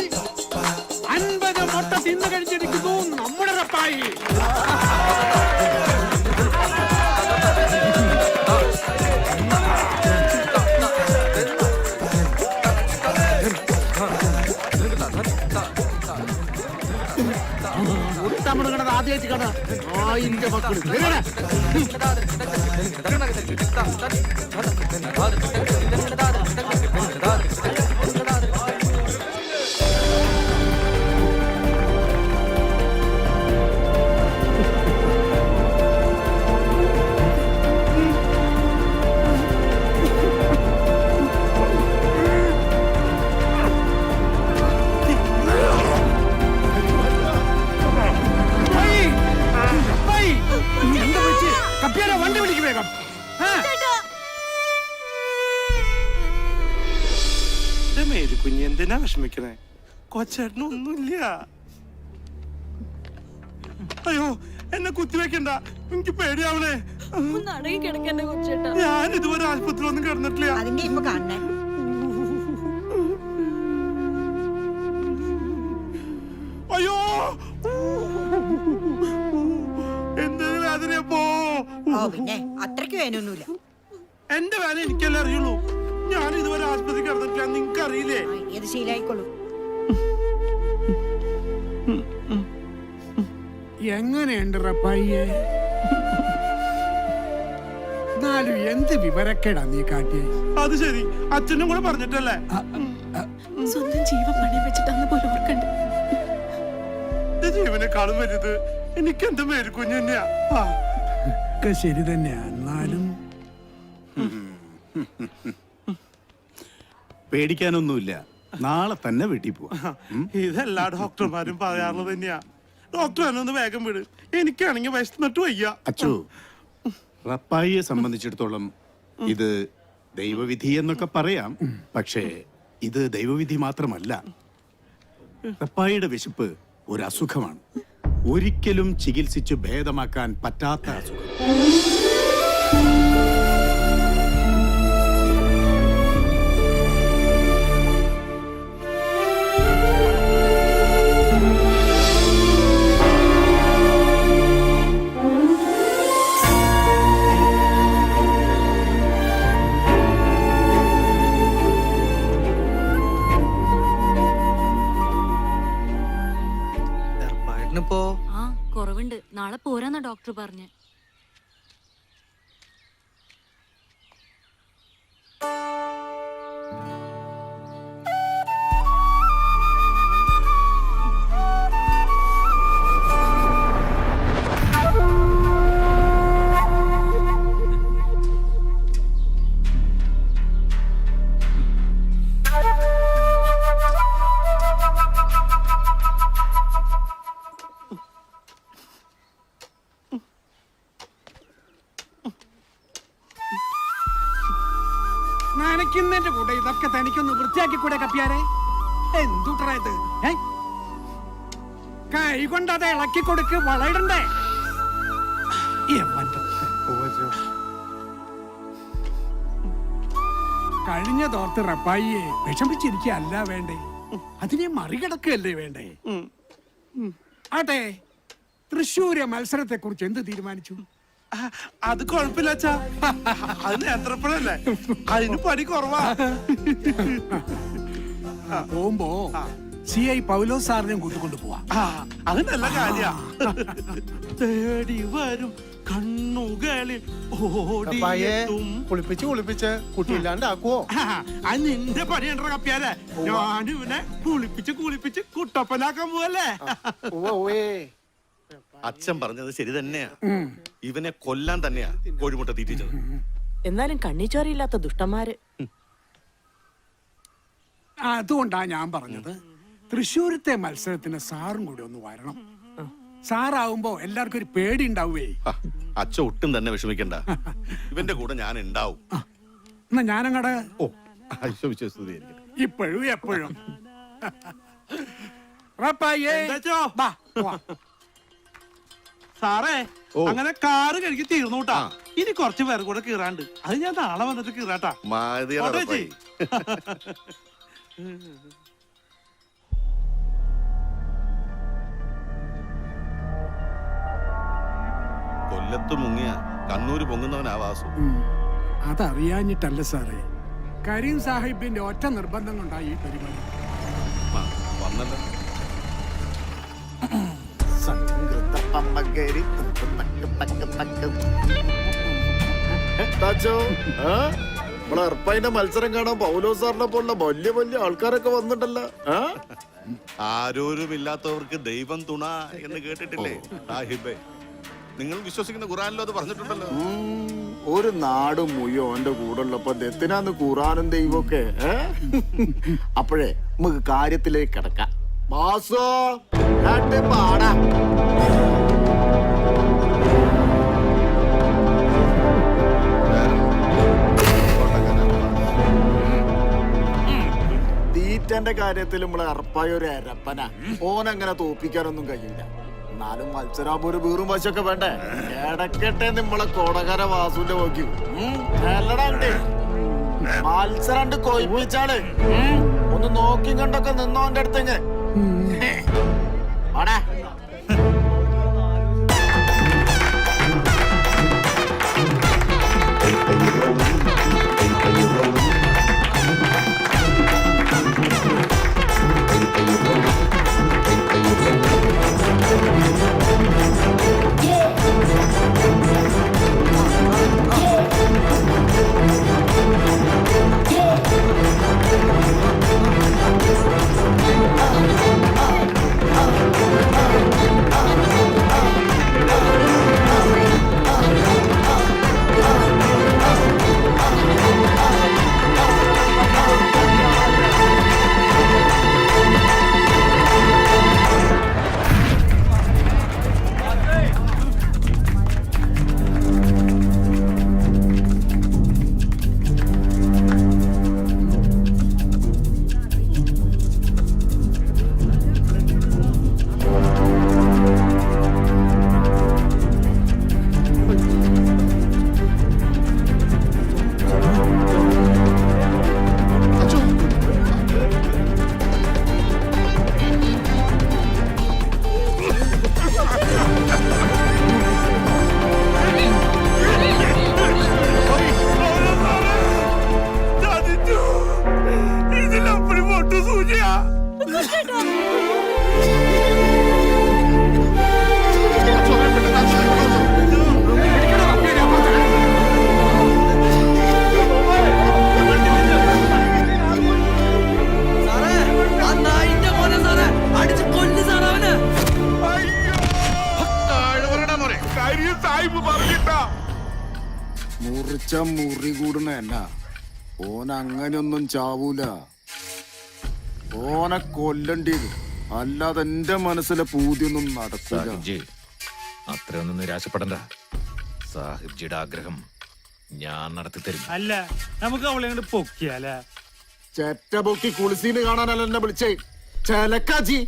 Speaker 5: 50 മുട്ട തിന്നു കഴിച്ചിരിക്കുന്നു നമ്മുടെ റപ്പായി. ആദ്യമായിട്ട് കട ആയിന്റെ മക്കൾ വണ്ടി വിളിക്ക് വേഗം.
Speaker 1: മേരിക്കുഞ്ഞ് എന്തിനാ വിഷമിക്കണേ? കൊച്ചേട്ടനൊന്നുമില്ല. അയ്യോ എന്നെ കുത്തിവെക്കണ്ട, എനിക്ക് പേടിയാവണേ. ഞാൻ ഇതുവരെ ആശുപത്രി ഒന്നും കിടന്നിട്ടില്ല. അയ്യോ എന്തൊരു വേദനയപ്പോ.
Speaker 11: അത്രയ്ക്ക് വേനൊന്നുമില്ല.
Speaker 1: എന്റെ വേദന എനിക്കല്ലേ അറിയുള്ളൂ. ഞാൻ ഇതുവരെ ആശുപത്രി കിടന്നിട്ടില്ല, നിങ്ങക്ക് അറിയില്ലേ?
Speaker 11: ഏത് ശീലായിക്കോളൂ.
Speaker 5: എങ്ങനെയുണ്ട് റപ്പായിയെ? എന്നാലും എന്ത് വിവരക്കേടാ നീ കാട്ടിയേ?
Speaker 1: അത് ശരി, അച്ഛനും കൂടെ പറഞ്ഞിട്ടല്ലേ?
Speaker 8: സ്വന്തം ജീവൻ പണയം വെച്ചിട്ടാന്ന് പോലും ഓർക്കണ്ട.
Speaker 1: ജീവനെക്കാളും വലുത് എനിക്ക് എന്റെ മേരിക്കുഞ്ഞ് തന്നെയാ.
Speaker 5: ഒക്കെ ശരി തന്നെയാ. എന്നാലും
Speaker 6: പേടിക്കാനൊന്നുമില്ല, നാളെ തന്നെ വീട്ടിൽ പോവാ.
Speaker 1: ഇതെല്ലാ ഡോക്ടർമാരും പറയാറുള്ളത് തന്നെയാ. ഡോക്ടർ എന്നെ ഒന്ന് വേഗം വിട്, എനിക്കാണെങ്കിൽ വിശന്നിട്ട് വയ്യ.
Speaker 6: അച്ചു, റപ്പായിയെ സംബന്ധിച്ചിടത്തോളം ഇത് ദൈവവിധി എന്നൊക്കെ പറയാം. പക്ഷേ ഇത് ദൈവവിധി മാത്രമല്ല. റപ്പായിയുടെ വിശപ്പ് ഒരു അസുഖമാണ്, ഒരിക്കലും ചികിത്സിച്ച് ഭേദമാക്കാൻ പറ്റാത്ത അസുഖം.
Speaker 7: ഏർപ്പാടിനിപ്പോ
Speaker 4: ആ കുറവുണ്ട്, നാളെ പോരാന്നാ ഡോക്ടർ പറഞ്ഞ്.
Speaker 5: നനയ്ക്കുന്നതിന്റെ കൂടെ ഇതൊക്കെ തനിക്കൊന്ന് വൃത്തിയാക്കി കൂടെ കപ്പിയാരെ? എന്തുട്രാ ഇത്? കൈ കൊണ്ട് അത് ഇളക്കി കൊടുക്ക്, വളയിടണ്ടേ? കഴിഞ്ഞ തോർത്ത് റപ്പായിയെ വിഷമിച്ചിരിക്കല്ല വേണ്ടേ, അതിനെ മറികടക്കുകയല്ലേ വേണ്ടേ? ആട്ടെ, തൃശ്ശൂരെ മത്സരത്തെ കുറിച്ച് എന്ത് തീരുമാനിച്ചു?
Speaker 1: അത് കുഴപ്പമില്ല അച്ഛാ, അത് നേന്ത്രപ്പഴല്ലേ, അതിന് പണി കുറവാ.
Speaker 5: പോകുമ്പോ CI പൗലോസ് സാറിനെയും കൂട്ടിക്കൊണ്ട് പോവാ.
Speaker 1: അത് നല്ല കാര്യ. തേടി വരും കണ്ണുകളിൽ
Speaker 6: കുളിപ്പിച്ച് കുട്ടിയില്ലാണ്ടാക്കുവോ?
Speaker 1: അത് നിന്റെ പണിയണ്ട കപ്പിയാലേ. ഞാനിവനെ കുളിപ്പിച്ച് കുട്ടപ്പനാക്കാൻ പോവല്ലേ.
Speaker 3: അച്ഛൻ പറഞ്ഞത് ശരി തന്നെയാ. ഇവനെ കൊല്ലാൻ തന്നെയാ കോഴിമുട്ട തീറ്റിച്ചത്.
Speaker 11: എന്നാലും കണ്ണിച്ചോരയില്ലാത്ത ദുഷ്ടന്മാര്.
Speaker 5: അതുകൊണ്ടാ ഞാൻ പറഞ്ഞത് തൃശ്ശൂരത്തെ മത്സരത്തിന് സാറും കൂടി ഒന്ന് വരണം. സാറാവുമ്പോ എല്ലാവർക്കും ഒരു പേടി ഉണ്ടാവേ.
Speaker 3: അച്ഛൻ ഒട്ടും തന്നെ വിഷമിക്കണ്ട, ഇവന്റെ കൂടെ ഞാൻ ഉണ്ടാവും.
Speaker 5: എന്നാ ഞാനങ്ങടെ
Speaker 1: ഇപ്പോഴും എപ്പോഴും സാറേ, അങ്ങനെ കാറ് കഴുകി തീർന്നൂട്ടാ. ഇനി കുറച്ച് പേർ കൂടെ കീറാണ്ട്, അത് ഞാൻ നാളെ വന്നിട്ട് കീറാട്ടാ.
Speaker 3: കൊല്ലത്ത് മുങ്ങിയ കണ്ണൂര് പൊങ്ങുന്നവനാ വാസു.
Speaker 5: അതറിയാഞ്ഞിട്ടല്ല സാറേ, കരീം സാഹിബിന്റെ ഒറ്റ നിർബന്ധം കൊണ്ടായി ഈ പരിപാടി.
Speaker 3: വന്നല്ലോ.
Speaker 6: മത്സരം കാണാൻ പൗലോസ് സാറിനെ പോലുള്ള വലിയ വലിയ ആൾക്കാരൊക്കെ വന്നിട്ടല്ല.
Speaker 3: ആരോരുമില്ലാത്തവർക്ക് ദൈവം തുണ എന്ന് കേട്ടിട്ടില്ലേ സാഹിബേ? നിങ്ങൾ വിശ്വസിക്കുന്ന ഖുറാനിലും അത് പറഞ്ഞിട്ടുണ്ടല്ലോ.
Speaker 6: ഒരു നാട് മുഴുവൻ ഓന്റെ കൂടെ ഉള്ളപ്പോ ദത്തിനാന്ന് ഖുറാനും ദൈവമൊക്കെ. അപ്പോഴേ നമുക്ക് കാര്യത്തിലേക്ക് കിടക്കാം. ബാസോ പാടാ. തീറ്റന്റെ കാര്യത്തിൽ നമ്മളെ അർപ്പായ ഒരു അരപ്പന. ഓനങ്ങനെ തോപ്പിക്കാനൊന്നും കഴിയില്ല. എന്നാലും മത്സരാകുമ്പോ ഒരു വീറും വശമൊക്കെ വേണ്ടേ? ഇടക്കട്ടെ നമ്മളെ കോടകര വാസുവിന്റെ നോക്കി നല്ലടാണ്ട് മത്സരം കൊയ്പ്പിച്ചാള്. ഒന്ന് നോക്കി കണ്ടൊക്കെ നിന്നോന്റെ അടുത്തേക്ക്. ആടാ മുറിച്ച മുറി കൂടണ എന്നാ ഓൻ അങ്ങനെയൊന്നും ചാവൂല. ഓനെ കൊല്ലണ്ടേരും, അല്ലാതെ എന്റെ മനസ്സിലെ പൂതിയൊന്നും നടക്കില്ല.
Speaker 13: സാഹിബ്ജി അത്രയൊന്നും നിരാശപ്പെടണ്ട. സാഹിബ്ജിയുടെ ആഗ്രഹം ഞാൻ നടത്തി തരും.
Speaker 1: അല്ല നമുക്ക് അവളെ അങ്ങോട്ട് പൊക്കിയാല.
Speaker 6: ചെറ്റ പൊക്കി കുളിസീന് കാണാനല്ല എന്നെ വിളിച്ചേ, ചെലക്കാജി.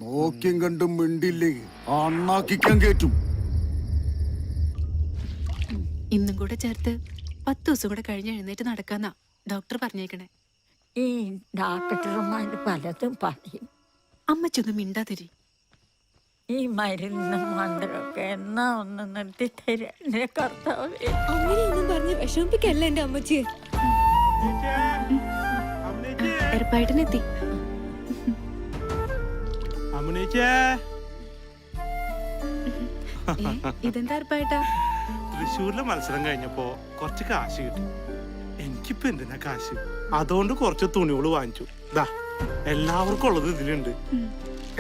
Speaker 6: നോക്കിയും കണ്ടും മിണ്ടില്ലേ അണ്ണാക്കിക്കാൻ കേറ്റും.
Speaker 8: ഇന്നും കൂടെ ചേർത്ത് 10 ദിവസം കൂടെ കഴിഞ്ഞ് എഴുന്നേറ്റ് നടക്കാന്നാ ഡോക്ടർ പറഞ്ഞേക്കണേ.
Speaker 9: ഈ ഡോക്ടർമാർ പലതും പറയും.
Speaker 8: അമ്മച്ചൊന്നും മിണ്ടാതിരി.
Speaker 9: ഈ മരുന്നും മന്ത്രമൊക്കെ എന്നാ ഒന്ന് നിർത്തി തരാ കർത്താവേ.
Speaker 15: അങ്ങനെയൊന്നും പറഞ്ഞ് വിഷമിപ്പിക്കല്ല എന്റെ അമ്മച്ചിയെ.
Speaker 8: എറപ്പായിട്ടെത്തി. ഇതെന്താ എറപ്പായിട്ടാ?
Speaker 1: തൃശ്ശൂരിലെ മത്സരം കഴിഞ്ഞപ്പോ കുറച്ച് കാശ് കിട്ടി. എനിക്കിപ്പോ എന്തിനാ കാശ്? അതുകൊണ്ട് കുറച്ച് തുണികള് വാങ്ങിച്ചു. ദാ എല്ലാവർക്കും ഉള്ളത് ഇതിലുണ്ട്.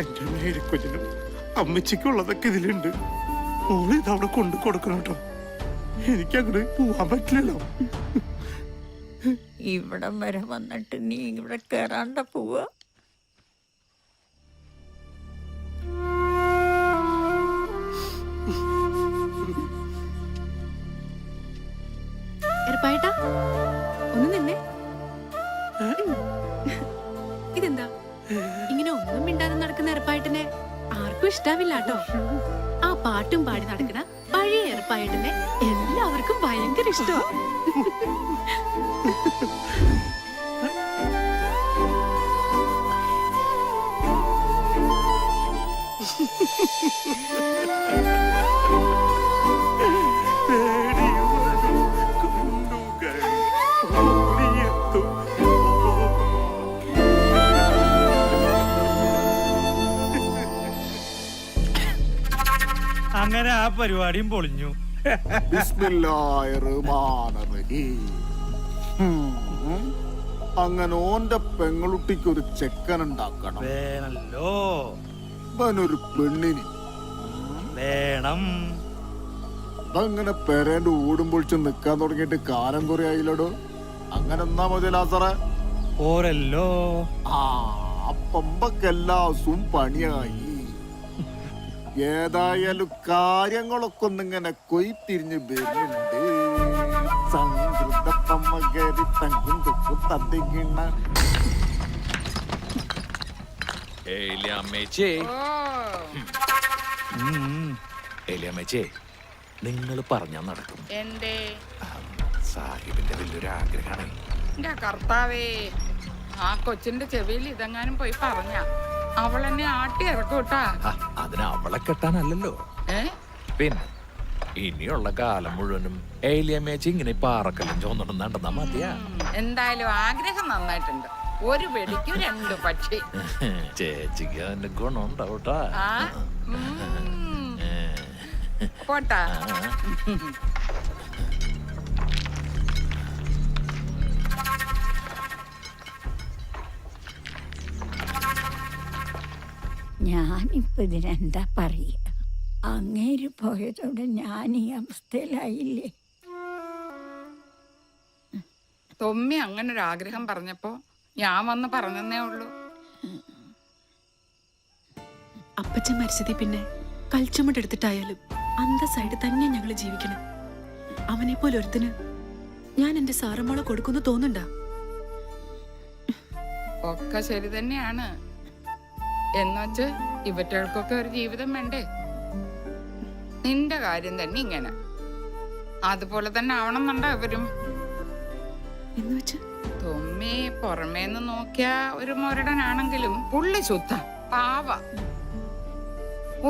Speaker 1: എന്റെ മേരിക്കൊല്ലിനും അമ്മച്ചിക്കുള്ളതൊക്കെ ഇതിലുണ്ട്. മോള് ഇതവിടെ കൊണ്ടു കൊടുക്കണം കേട്ടോ. എനിക്കങ്ങോട്ട് പോവാൻ പറ്റില്ലല്ലോ.
Speaker 9: ഇവിടം വരെ വന്നിട്ട് നീ ഇവിടെ കേറാണ്ട പോവാ.
Speaker 8: എറപ്പായിട്ടാ ഒന്ന് നിന്നെ. ഇതെന്താ ഇങ്ങനെ ഒന്നും മിണ്ടാതെ നടക്കുന്ന എറപ്പായിട്ടിനെ ആർക്കും ഇഷ്ടാവില്ല കേട്ടോ. ആ പാട്ടും പാടി നടക്കുന്ന പഴയ എറപ്പായിട്ടിനെ എല്ലാവർക്കും ഭയങ്കര ഇഷ്ടമാണ്.
Speaker 1: അങ്ങനെ ആ പരിപാടിയും പൊളിഞ്ഞു.
Speaker 6: അങ്ങനെ ഓന്റെ പെങ്ങളുട്ടിക്ക് ഒരു ചെക്കൻ ഉണ്ടാക്കണം.
Speaker 1: വേണല്ലോ.
Speaker 6: അവനൊരു പെണ്ണിന്
Speaker 1: വേണം.
Speaker 6: അതങ്ങനെ പെരേന്റെ ഓടും പൊളിച്ച് നിക്കാൻ തുടങ്ങിയിട്ട് കാലം കുറെ ആയില്ലടോ. അങ്ങനെ എന്നാ മതി ലാസറേ.
Speaker 1: ഓരല്ലോ
Speaker 6: ആ പമ്പക്കെല്ലാ ദിവസവും പണിയായി. ഏതായാലും കാര്യങ്ങളൊക്കെ ഒന്നിങ്ങനെ കൊയ്ത്തിരിഞ്ഞ് വരുന്നുണ്ട്. സംഘൃത പമ്മകരി തങ്കും തൊക്കും തത്തിക്കിണ്ണ.
Speaker 13: നിങ്ങൾ പറഞ്ഞാ നടക്കും.
Speaker 9: എന്റെ
Speaker 13: സാഹിബിന്റെ വലിയൊരു ആഗ്രഹമാണ്.
Speaker 9: എന്റെ കർത്താവേ, ആ കൊച്ചിന്റെ ചെവിയിൽ ഇതെങ്ങാനും പോയി പറഞ്ഞ അവളെന്നെ ആട്ടി ഇറക്കൂട്ടാ.
Speaker 13: അതിന് അവളെ കെട്ടാനല്ലല്ലോ. പിന്നെ ഇനിയുള്ള കാലം മുഴുവനും ഏലിയമ്മേച്ചി ഇങ്ങനെ പാറക്കല്ലും ചോന്നിടും നടന്നാ മതിയാ.
Speaker 9: എന്തായാലും ആഗ്രഹം നന്നായിട്ടുണ്ട്. ഒരു വെടിക്ക് 2 പക്ഷി.
Speaker 13: ചേച്ചിക്ക് അതിന്റെ ഗുണം ഉണ്ടാവട്ടാ.
Speaker 9: പോട്ടാ. ഞാനിപ്പോ ഇതിനെന്താ പറയാ? അങ്ങേര് പോയതോടെ ഞാൻ ഈ അവസ്ഥയിലായില്ലേ. തൊമ്മി അങ്ങനെ ഒരു ആഗ്രഹം പറഞ്ഞപ്പോ ഞാൻ വന്ന് പറഞ്ഞേ ഉള്ളൂ.
Speaker 8: അപ്പച്ചൻ മരിച്ചതേ പിന്നെ കൽച്ചുമട്ടെടുത്തിട്ടായാലും അന്തസ്സായിട്ട് തന്നെ ഞങ്ങൾ ജീവിക്കണം. അവനെ പോലെ ഒരുത്തിന് ഞാൻ എന്റെ സാറമ്മോളെ കൊടുക്കുന്നു തോന്നുന്നുണ്ടാ?
Speaker 9: ഒക്കെ ശരി തന്നെയാണ്. എന്നുവെച്ച് ഇവറ്റകൾക്കൊക്കെ ഒരു ജീവിതം വേണ്ടേ? നിന്റെ കാര്യം തന്നെ ഇങ്ങനെ. അതുപോലെ തന്നെ ആവണമെന്നുണ്ടോ ഇവരും? തൊമ്മി പുറമേന്ന് നോക്കിയ ഒരു മുരടനാണെങ്കിലും പുള്ളി ശുദ്ധ പാവ.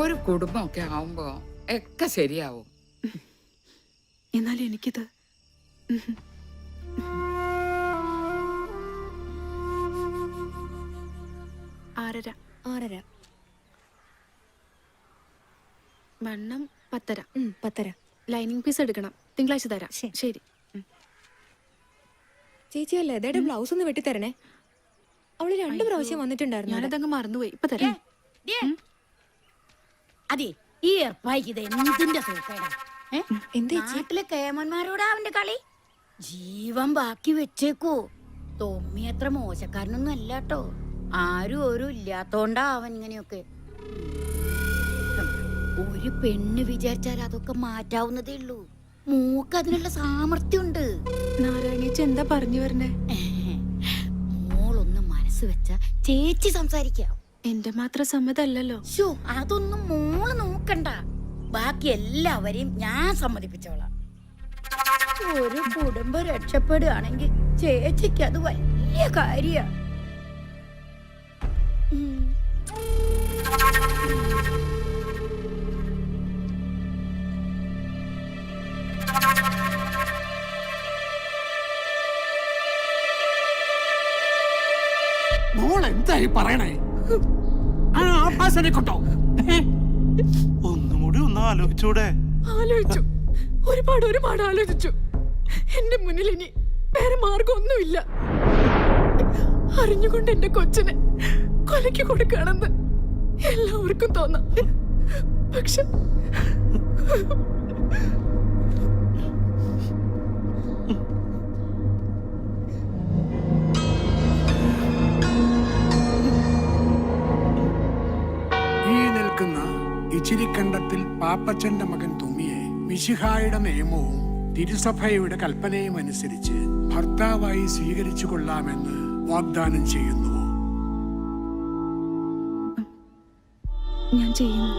Speaker 9: ഒരു കുടുംബമൊക്കെ ആവുമ്പോ ഒക്കെ ശരിയാവും.
Speaker 8: എന്നാലും എനിക്കിത് ആറര വണ്ണം 10:30. ലൈനിങ് പീസ് എടുക്കണം. തിങ്കളാഴ്ച തരാം. ശരി
Speaker 15: ചേച്ചി അല്ലേ അതേടെ ബ്ലൗസ് ഒന്ന് വെട്ടിത്തരണേ. അവള് 2 പ്രാവശ്യം വന്നിട്ടുണ്ടായിരുന്നു.
Speaker 8: ഞാനതങ്ങ് മറന്നുപോയി. ഇപ്പൊ തരാം.
Speaker 4: അതെ ഈ ഏർപ്പായിക്ക് ഇത് എന്തിന്റെ സൂക്കേടാ? നാട്ടിലെ കേമന്മാരോടാ അവന്റെ കളി. ജീവൻ ബാക്കി വെച്ചേക്കൂ. തൊമ്മി അത്ര മോശക്കാരനൊന്നും അല്ല കേട്ടോ. ആരും ഒരു ഇല്ലാത്തോണ്ടാ അവൻ ഇങ്ങനെയൊക്കെ. ഒരു പെണ്ണ് വിചാരിച്ചാൽ അതൊക്കെ മാറ്റാവുന്നതേ ഉള്ളൂ. മൂക്ക് അതിനുള്ള സാമർത്ഥ്യമുണ്ട്.
Speaker 8: നാരായണീച്ച എന്താ പറഞ്ഞു വരണേ?
Speaker 4: മോളൊന്ന് മനസ്സ് വെച്ച ചേച്ചി സംസാരിക്കാം.
Speaker 8: എന്റെ മാത്രം സമ്മതല്ലല്ലോ.
Speaker 4: ശോ, അതൊന്നും മോള് നോക്കണ്ട. ബാക്കി എല്ലാവരെയും ഞാൻ സമ്മതിപ്പിച്ചോളാം. ഒരു കുടുംബം രക്ഷപ്പെടുകയാണെങ്കിൽ ചേച്ചിക്ക് അത് വലിയ കാര്യ.
Speaker 5: മോൾ എന്തായി പറയണേ? ആ ആഭാസനെ കൊണ്ടോ?
Speaker 1: ഒന്നും കൂടി ഒന്ന് ആലോചിച്ചൂടെ?
Speaker 8: ആലോചിച്ചു, ഒരുപാട് ആലോചിച്ചു. എന്റെ മുന്നിൽ ഇനി വേറെ മാർഗമൊന്നുമില്ല. അറിഞ്ഞുകൊണ്ട് എന്റെ കൊച്ചിനെ കൊലയ്ക്ക് കൊടുക്കുകയാണെന്ന് എല്ലാവർക്കും തോന്നാം. പക്ഷെ
Speaker 5: ഈ നിൽക്കുന്ന ഇച്ചിരിക്കണ്ടത്തിൽ പാപ്പച്ചന്റെ മകൻ തുമ്മിയെ മിശിഹായുടെ നിയമവും തിരുസഭയുടെ കൽപ്പനയും അനുസരിച്ച് ഭർത്താവായി സ്വീകരിച്ചു കൊള്ളാമെന്ന് വാഗ്ദാനം ചെയ്യുന്നു.
Speaker 8: ഞാൻ ചെയ്യുന്നു.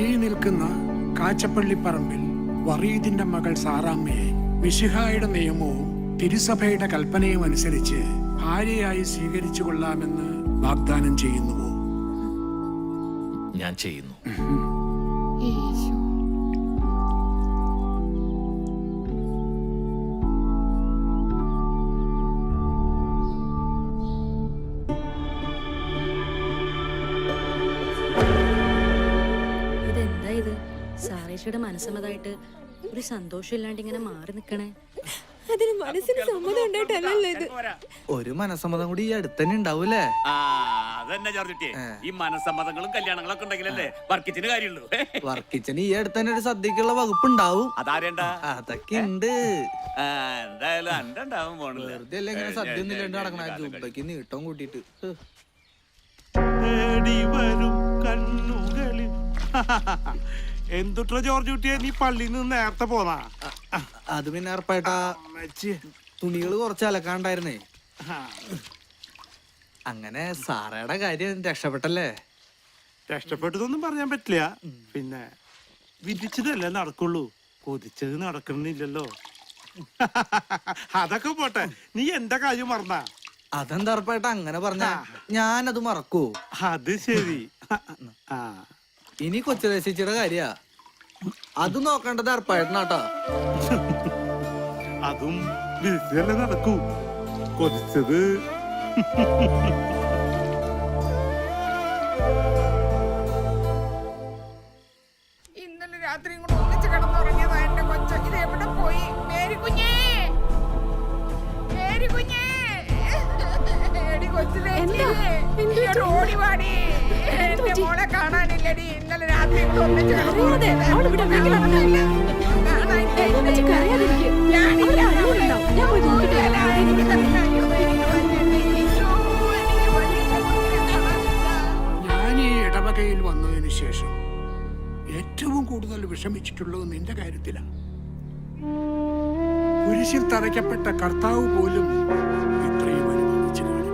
Speaker 5: ഈ നിൽക്കുന്ന കാച്ചപ്പള്ളിപ്പറമ്പിൽ വറീദിന്റെ മകൾ സാറാമ്മയെ മിശിഹായുടെ നിയമവും തിരുസഭയുടെ കൽപ്പനയും അനുസരിച്ച് ഭാര്യയായി സ്വീകരിച്ചു കൊള്ളാമെന്ന് വാഗ്ദാനം ചെയ്യുന്നുവോ?
Speaker 13: ഞാൻ ചെയ്യുന്നു.
Speaker 4: ഇതെന്താ ഇത്? സാറേച്ചിയുടെ മനസ്സമ്മതായിട്ട് ഒരു സന്തോഷം ഇല്ലാണ്ട് ഇങ്ങനെ മാറി നിക്കണേ.
Speaker 15: അതിന് മനസ്സിന് സമ്മതം ഉണ്ടായിട്ടല്ലല്ലോ ഇത്.
Speaker 7: ഒരു മനസ്സമ്മതം കൂടി ഈ അടുത്തന്നെ ഉണ്ടാവൂലേ?
Speaker 12: അതന്നെ ജോർജുട്ടിയെ, ഈ മനസ്സമ്മതങ്ങളും കല്യാണങ്ങളൊക്കെ ഉണ്ടെങ്കിലല്ലേ വർക്കിച്ചിന് കാര്യമുള്ളൂ.
Speaker 7: വർക്കിച്ചന് ഈ അടുത്തന്നെ ഒരു സദ്യക്കുള്ള വകുപ്പ് ഉണ്ടാവും.
Speaker 12: അതാരേണ്ട?
Speaker 7: അതൊക്കെ ഉണ്ട്.
Speaker 12: എന്തായാലും എന്റെ ഉണ്ടാവും പോണില്ല.
Speaker 7: വെറുതെ അല്ലേ ഇങ്ങനെ സദ്യ ഒന്നും ഇല്ലാണ്ട് നടക്കണ ജുബയ്ക്ക് നീട്ടം കൂട്ടിട്ട്.
Speaker 1: തേടി വരും കണ്ണുകളിൽ. എന്തുട്ര ജോർജ് കുട്ടിയെ, നീ പള്ളിയിൽ നിന്ന് നേരത്തെ പോന്നാ?
Speaker 7: അത് പിന്നെ ഉറപ്പായിട്ടാ തുണികള് കുറച്ച് അലക്കാണ്ടായിരുന്നേ. അങ്ങനെ സാറയുടെ കാര്യം രക്ഷപ്പെട്ടല്ലേ?
Speaker 1: രക്ഷപ്പെട്ടതൊന്നും പറയാൻ പറ്റില്ല. പിന്നെ വിധിച്ചതല്ലേ നടക്കുള്ളൂ, കൊതിച്ചത് നടക്കണില്ലല്ലോ. അതൊക്കെ പോട്ടെ, നീ എന്റെ കാര്യം മറന്ന?
Speaker 7: അതെന്താ ഉറപ്പായിട്ടാ അങ്ങനെ പറഞ്ഞ? ഞാനത് മറക്കൂ?
Speaker 1: അത് ശരി.
Speaker 7: ഇനി കൊച്ചുരസിച്ചിയുടെ കാര്യ അത് നോക്കേണ്ടത് ഉറപ്പായിട്ടാ.
Speaker 1: അതും വിധിച്ചതല്ലേ നടക്കൂ, കൊതിച്ചത്.
Speaker 9: ഇന്നലെ രാത്രി കൂടെ ഒന്നിച്ച് കിടന്നുറങ്ങിയതാ എന്റെ കൊച്ചു. ഇത് എവിടെ പോയി? മേരി കുഞ്ഞേ, മേരി കുഞ്ഞേ, എടി കൊച്ചിലേ, ഓടി വാടി. എന്റെ മോളെ കാണാനില്ലടി. ഇന്നലെ രാത്രി കൂടെ ഒന്നിച്ച്
Speaker 5: ഞാൻ ഈ ഇടവകയിൽ വന്നതിന് ശേഷം ഏറ്റവും കൂടുതൽ വിഷമിച്ചിട്ടുള്ളത് നിന്റെ കാര്യത്തിലാണ്. കുരിശിൽ തറയ്ക്കപ്പെട്ട കർത്താവ് പോലും ഇത്രയും അനുഭവിച്ചു കാണില്ല.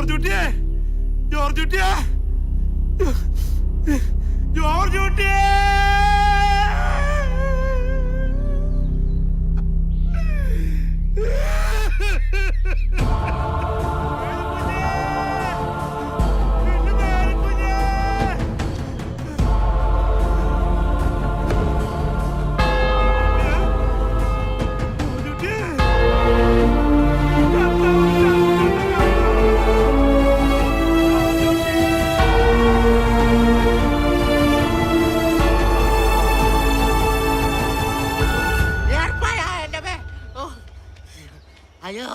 Speaker 1: ജോർജ് കുട്ടിയെ, ജോർജ് കുട്ടിയെ, ജോർജ് കുട്ടിയെ.
Speaker 6: അയ്യോ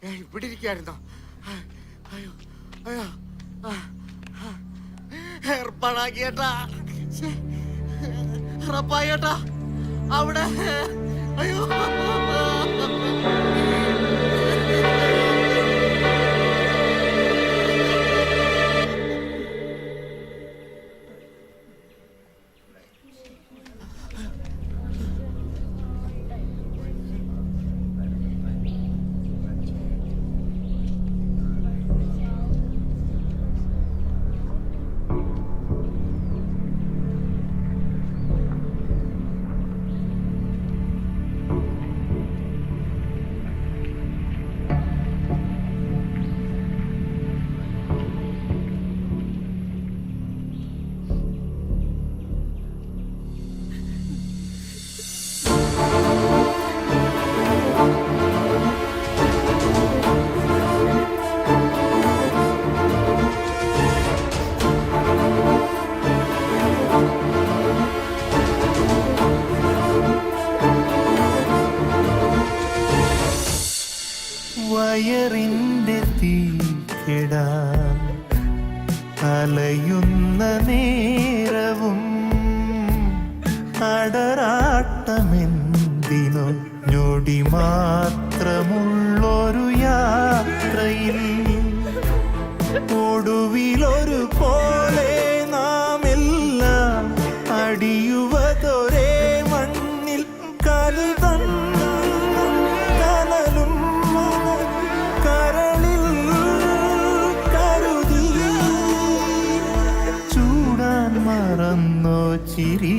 Speaker 6: ഞാൻ ഇവിടെ ഇരിക്കായിരുന്നോ? അയ്യോ അയ്യോ ഏർപ്പാടാക്കിയേട്ടാ, ഉറപ്പായേട്ടാ അവിടെ. അയ്യോ
Speaker 2: വയറിന്റെ തീക്കിടാൻ അലയുന്ന നേരവും അടരാട്ടമെന്തിനോ ഞൊടി മാത്രമുള്ളൊരു യാത്രയിൽ ഒടുവിലൊരു പോലെ നാം എല്ലാം അടിയുവതൊരേ മണ്ണിൽ കരുതൻ കനലും കരളിൽ കരുതി ചൂടാൻ മറന്നോ ചിരി.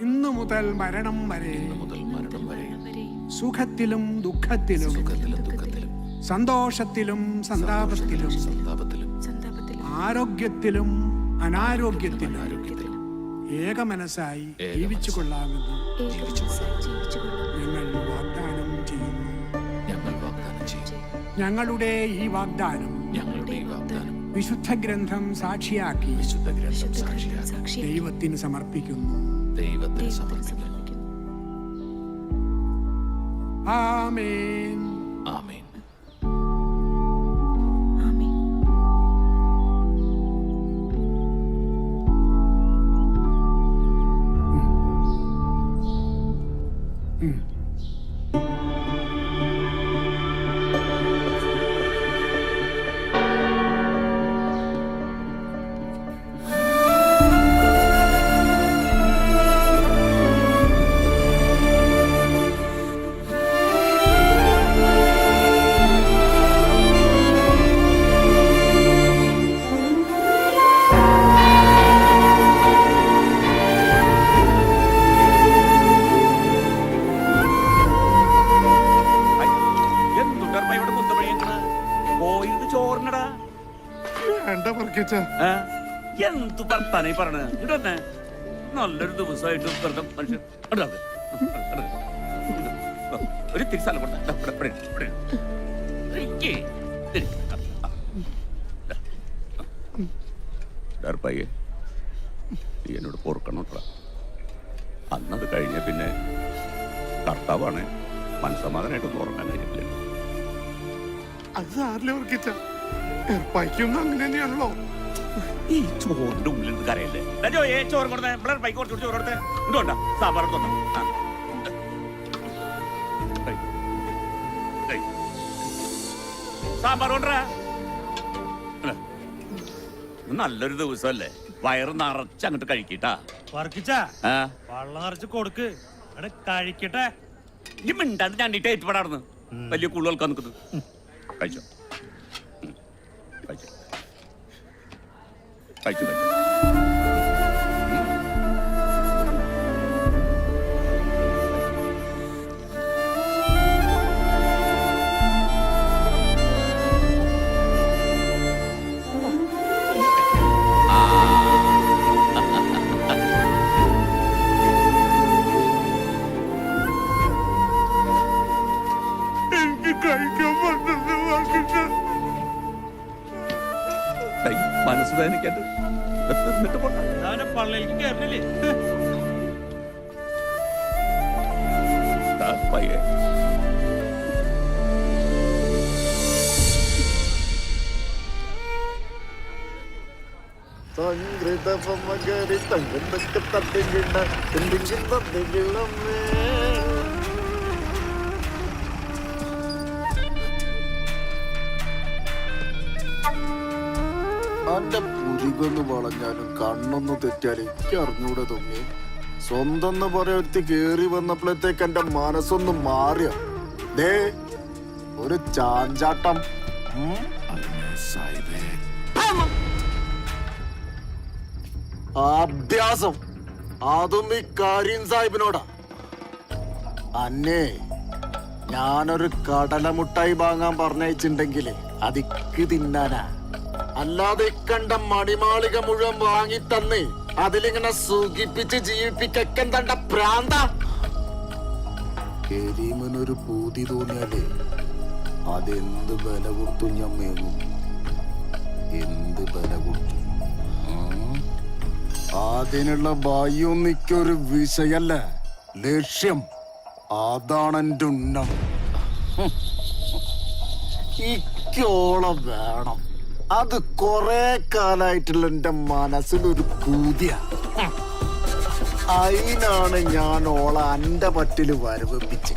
Speaker 5: ഇന്നു മുതൽ മരണം വരെ സുഖത്തിലും ദുഃഖത്തിലും സന്തോഷത്തിലും സന്താപത്തിലും ആരോഗ്യത്തിലും അനാരോഗ്യത്തിലും ഏകമനസ്സായി ജീവിച്ചു കൊള്ളാമെന്ന് ഞങ്ങൾ വാഗ്ദാനം ചെയ്യുന്നു. ഞങ്ങളുടെ ഈ വാഗ്ദാനം വിശുദ്ധ ഗ്രന്ഥം സാക്ഷിയാക്കി ദൈവത്തിന് സമർപ്പിക്കുന്നു. ആമേൻ.
Speaker 13: ആമേൻ. എന്തു വർത്താനായി പറഞ്ഞ ഇടന്നെ നല്ലൊരു ദിവസമായിട്ട് വെറുതെ മനുഷ്യൻ ഒരു തിരിച്ചാലും പയ്യെ നീ എന്നോട് പൊറുക്കണോട്ടാ. അന്നത് കഴിഞ്ഞ പിന്നെ കർത്താവാണ് മനസ്സമാധാനായിട്ടൊന്നും ഉറങ്ങാൻ കഴിഞ്ഞില്ല.
Speaker 1: അത് സാറിലെ ഉറക്കിച്ച ഏർപ്പായിക്കൊന്നും അങ്ങനെ തന്നെയാണല്ലോ.
Speaker 13: ഈ ചോറിന്റെ ഉള്ളിൽ കരയല്ലേ ചോറ് കൊടുത്തേ പൈക്ക് കുറച്ച് ചോറ് കൊടുത്തേ ഇതുകൊണ്ടാ സാമ്പാർ സാമ്പാർ കൊണ്ടുവരാ. നല്ലൊരു ദിവസമല്ലേ, വയറ് നിറച്ച് അങ്ങോട്ട് കഴിക്കട്ടാ.
Speaker 12: വെള്ളം നിറച്ച് കൊടുക്ക്, കഴിക്കട്ടെ.
Speaker 13: ഈ മിണ്ടാണ്ട് ഞണ്ടിട്ട് ഏറ്റുപെടാർന്ന് വലിയ കൂടുതൽ കേൾക്കാൻ നിൽക്കുന്നത്. കഴിച്ചോ കഴിച്ചോ കഴിച്ചു കഴിച്ചു. മനസ്സ് വേദനിക്കട്ടെ.
Speaker 12: പള്ളിയിലേക്ക് കയറില്ലേ?
Speaker 13: പയ്യെ
Speaker 6: അന്റെ പുരികൊന്ന് വളഞ്ഞാലും കണ്ണൊന്ന് തെറ്റാലും എനിക്ക് അറിഞ്ഞൂടെ തൊമ്മി. സ്വന്തം പറയത്തി കേറി വന്നപ്പോഴത്തേക്ക് എന്റെ മനസ്സൊന്ന് മാറിയ ദേ ഒരു ചാഞ്ചാട്ടം. അഭ്യാസം അതും ഈ കരീം സാഹിബിനോടാ. അന്നേ ഞാനൊരു കടലമുട്ടായി വാങ്ങാൻ പറഞ്ഞയച്ചിണ്ടെങ്കിലേ അതിക്ക് തിന്നാനാ. അല്ലാതെ കണ്ട മണിമാളിക മുഴുവൻ വാങ്ങി തന്ന് അതിലിങ്ങനെ സുഖിപ്പിച്ച് ജീവിപ്പിക്കാൻ തണ്ട പ്രാന്ത. കരീമനൊരു പൂതി തോന്നിയാലേ അതെന്ത് വില കൊടുത്തു ഞാൻ മേങ്ങും. എന്ത് വില കൊടുത്തു. അതിനുള്ള ഭയൊന്നിക്കൊരു വിഷയല്ല, ലക്ഷ്യം. അതാണ് എന്റെ ഉന്നം. ഇക്കോളം വേണം. അത് കൊറേ കാലായിട്ടുള്ള എന്റെ മനസ്സിലൊരു പൂതിയ. അതിനാണ് ഞാൻ ഓള എന്റെ പറ്റില് വരവിപ്പിച്ച്.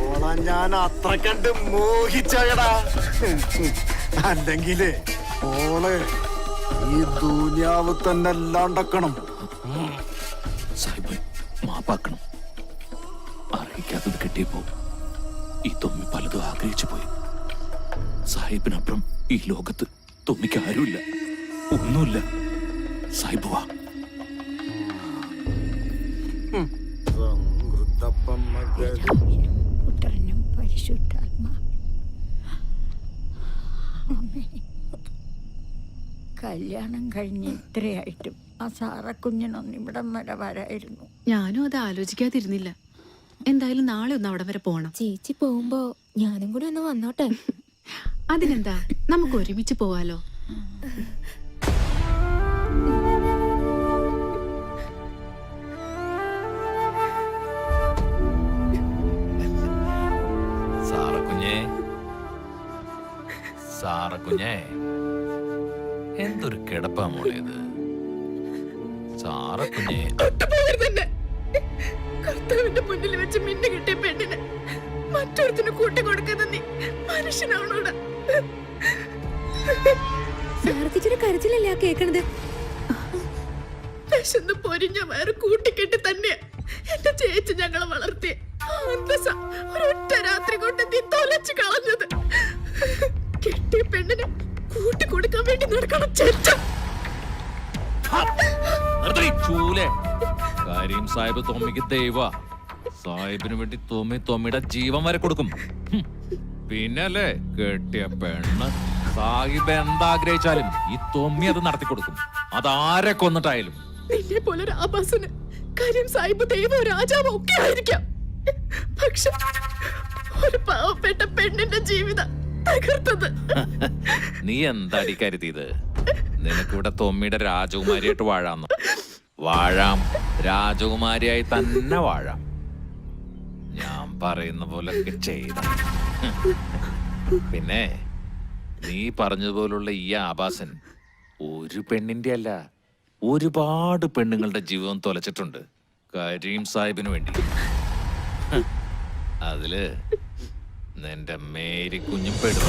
Speaker 6: ഓള ഞാൻ അത്ര കണ്ട് മോഹിച്ചടാ. അല്ലെങ്കില് ഓള് ഈ ദുനിയാവ് തന്നെ അല്ലാണ്ടക്കണം.
Speaker 13: സാഹിബ് മാപ്പാക്കണം. അറിയിക്കാത്തത് കിട്ടിയപ്പോ ഈ തൊമ്മി പലതും ആഗ്രഹിച്ചു പോയി. സാഹിബിനപ്പുറം ഈ ലോകത്ത് തൊമ്മിക്ക് ആരുമില്ല, ഒന്നുമില്ല. സാഹിബ് വാ.
Speaker 4: കല്യാണം കഴിഞ്ഞ് ഇത്രയായിട്ടും ആ സാറക്കുഞ്ഞിനൊന്നും ഇവിടം വരെ വരായിരുന്നു.
Speaker 8: ഞാനും അത് ആലോചിക്കാതിരുന്നില്ല. എന്തായാലും നാളെ ഒന്ന് അവിടെ വരെ പോണം.
Speaker 15: ചേച്ചി പോകുമ്പോ ഞാനും കൂടി ഒന്ന് വന്നോട്ടെ.
Speaker 8: അതിനെന്താ, നമുക്ക് ഒരുമിച്ച് പോവാലോ.
Speaker 13: സാറക്കുഞ്ഞേ, എന്തൊരു കിടപ്പാ മോളേത്. സാറക്കുഞ്ഞേ,
Speaker 8: കർത്താവിന്റെ മുന്നിൽ വെച്ച് മിന്നു കിട്ടിയ പെണ്ണിന് മറ്റൊരുത്തിന് കൂട്ടിക്കൊടുക്കുന്ന നീ മനുഷ്യനാണോടാ?
Speaker 15: സാരഥിച്ചൊരു കരച്ചിലല്ലേ ആ കേക്കണത്?
Speaker 8: വിശന്ന് പൊരിഞ്ഞ വയറ് കൂട്ടിക്കെട്ടി തന്നെയാ എന്റെ ചേച്ചി ഞങ്ങളെ വളർത്തിയ. ഒരൊറ്റ രാത്രി കൊണ്ട് നീ തൊലച്ചു കളഞ്ഞത്. കെട്ടിയ പെണ്ണിന് കൂട്ടിക്കൊടുക്കാൻ വേണ്ടി നടക്കണം ചേച്ച.
Speaker 13: കരീം സാഹിബ് തൊമ്മിക്ക് ദൈവ. സാഹിബിന് വേണ്ടി തൊമ്മിയുടെ ജീവൻ വരെ കൊടുക്കും. പിന്നല്ലേ കെട്ടിയ പെണ്ണ്. സാഹിബ് എന്താഗ്രഹിച്ചാലും ഈ തൊമ്മി അത് നടത്തി കൊടുക്കും. അതാരെ കൊന്നിട്ടായാലും.
Speaker 8: നിന്നെ പോലെ ഒരു ആഭാസന് കരീം സാഹിബ് ദൈവോ രാജാവോ ഒക്കെ ആയിരിക്കാം. പക്ഷെ ഒരു പാവപ്പെട്ട പെണ്ണിന്റെ ജീവിതം തകർത്തത്.
Speaker 13: നീ എന്താടി കരുതിയത്? നിനക്കിവിടെ തൊമ്മിയുടെ രാജകുമാരിയായിട്ട് വാഴാന്ന്. വാഴാം, രാജകുമാരിയായി തന്നെ വാഴാം. ഞാൻ പറയുന്ന പോലൊക്കെ ചെയ്ത. പിന്നെ നീ പറഞ്ഞതുപോലുള്ള ഈ ആഭാസൻ ഒരു പെണ്ണിന്റെ അല്ല, ഒരുപാട് പെണ്ണുങ്ങളുടെ ജീവിതം നിന്റെ മേരി കുഞ്ഞും പെടും.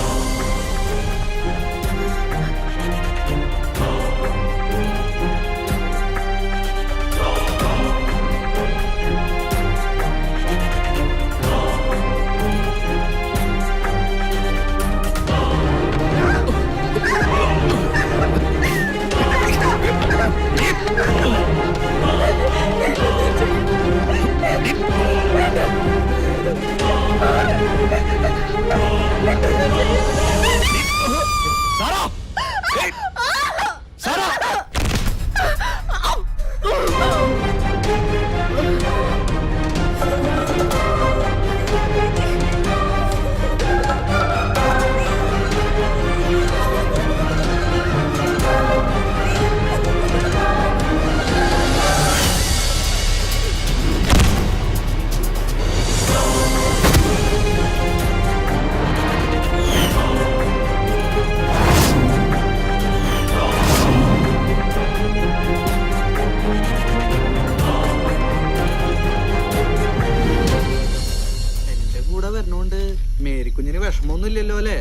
Speaker 7: എന്റെ കൂടെ വരണോണ്ട് മേരിക്കുഞ്ഞിന് വിഷമമൊന്നുമില്ലല്ലോ അല്ലേ?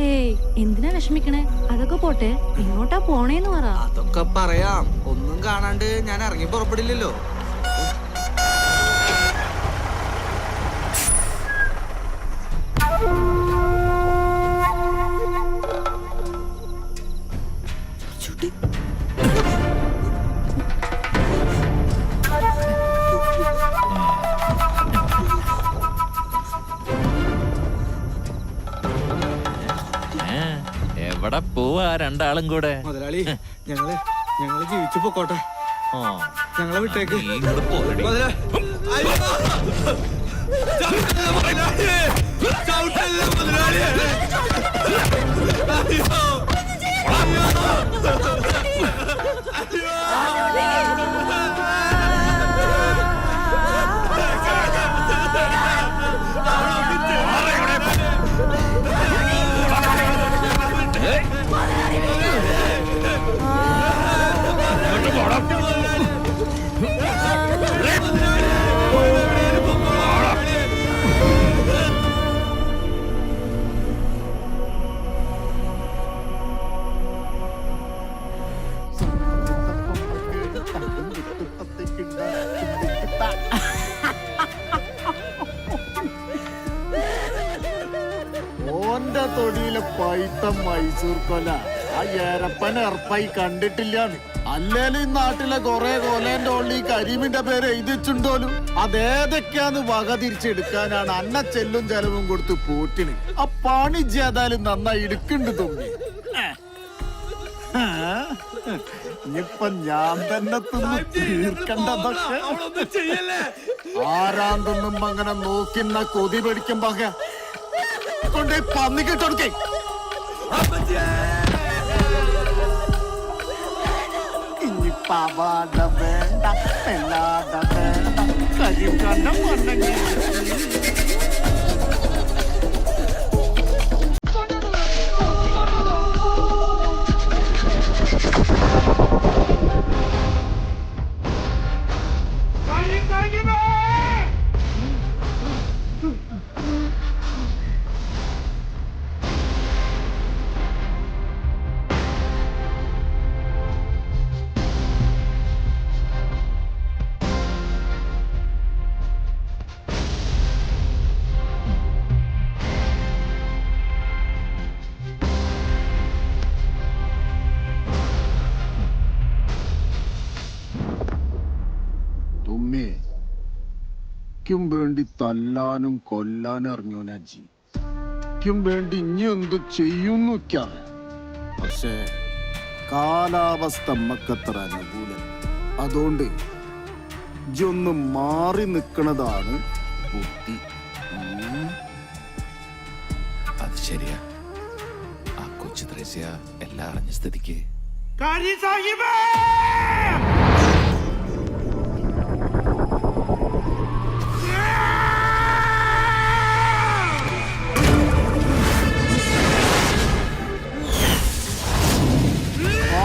Speaker 15: ഏയ് എന്തിനാ വിഷമിക്കണേ? അതൊക്കെ പോട്ടെ, എങ്ങോട്ടാ പോണേന്ന് പറ.
Speaker 7: അതൊക്കെ പറയാം. ഒന്നും കാണാണ്ട് ഞാൻ ഇറങ്ങി പുറപ്പെടില്ലല്ലോ.
Speaker 13: എവിടെ പോവാ രണ്ടാളും കൂടെ?
Speaker 7: മുതലാളി, ഞങ്ങള് ജീവിച്ചു പൊക്കോട്ടെ. ഞങ്ങളെ വിട്ടേക്ക്.
Speaker 13: നീ ഇങ്ങോട്ട് പോരടി.
Speaker 6: ഓന്റെ തൊടിയിലെ പൈത്ത മൈസൂർ കൊല ആ ഏരപ്പൻ എറപ്പായി കണ്ടിട്ടില്ലാന്ന്. അല്ലേലും ഈ നാട്ടിലെ കൊറേ കൊലേന്റെ ഉള്ളിൽ ഈ കരീമിന്റെ പേര് എഴുതിച്ചുണ്ടോലും അതേതൊക്കെയാന്ന് വക തിരിച്ചെടുക്കാനാണ് അന്ന ചെല്ലും ചെലവും കൊടുത്ത് പോറ്റിന്. ആ പണി ചെയ്താലും നന്നായി എടുക്കുന്നുണ്ട് തോന്നി. ഇനിയിപ്പൊ ഞാൻ തന്നെ തിന്ന് തീർക്കണ്ടതൊക്കെ. ആരാന്തൊന്നും അങ്ങനെ നോക്കുന്ന കൊതി പിടിക്കുമ്പോ കൊണ്ടേ പന്നിക്കിട്ടൊടുക്കേ. ഇനിയിപ്പ അവാട വേണ്ട, പെല്ലാട വേണ്ട, കരിക്കണ്ണം വന്നെങ്കിൽ ും വേണ്ടി തല്ലാനും കൊല്ലാനും ഇറങ്ങിയോനാ ജി. ക്കും വേണ്ടി ഇനി എന്ത് ചെയ്യുന്നൊക്കെയാണ്. പക്ഷേ കാലാവസ്ഥ നമ്മക്കത്ര അനുകൂലം. അതുകൊണ്ട് ഇജൊന്ന് മാറി നിൽക്കണതാണ് ബുദ്ധി.
Speaker 13: അത് ശരിയാ. ആ കൊച്ചു ത്രേസ്യ എല്ലാം അറിഞ്ഞ സ്ഥിതിക്ക്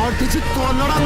Speaker 6: അടിച്ച് കൊല്ലണം.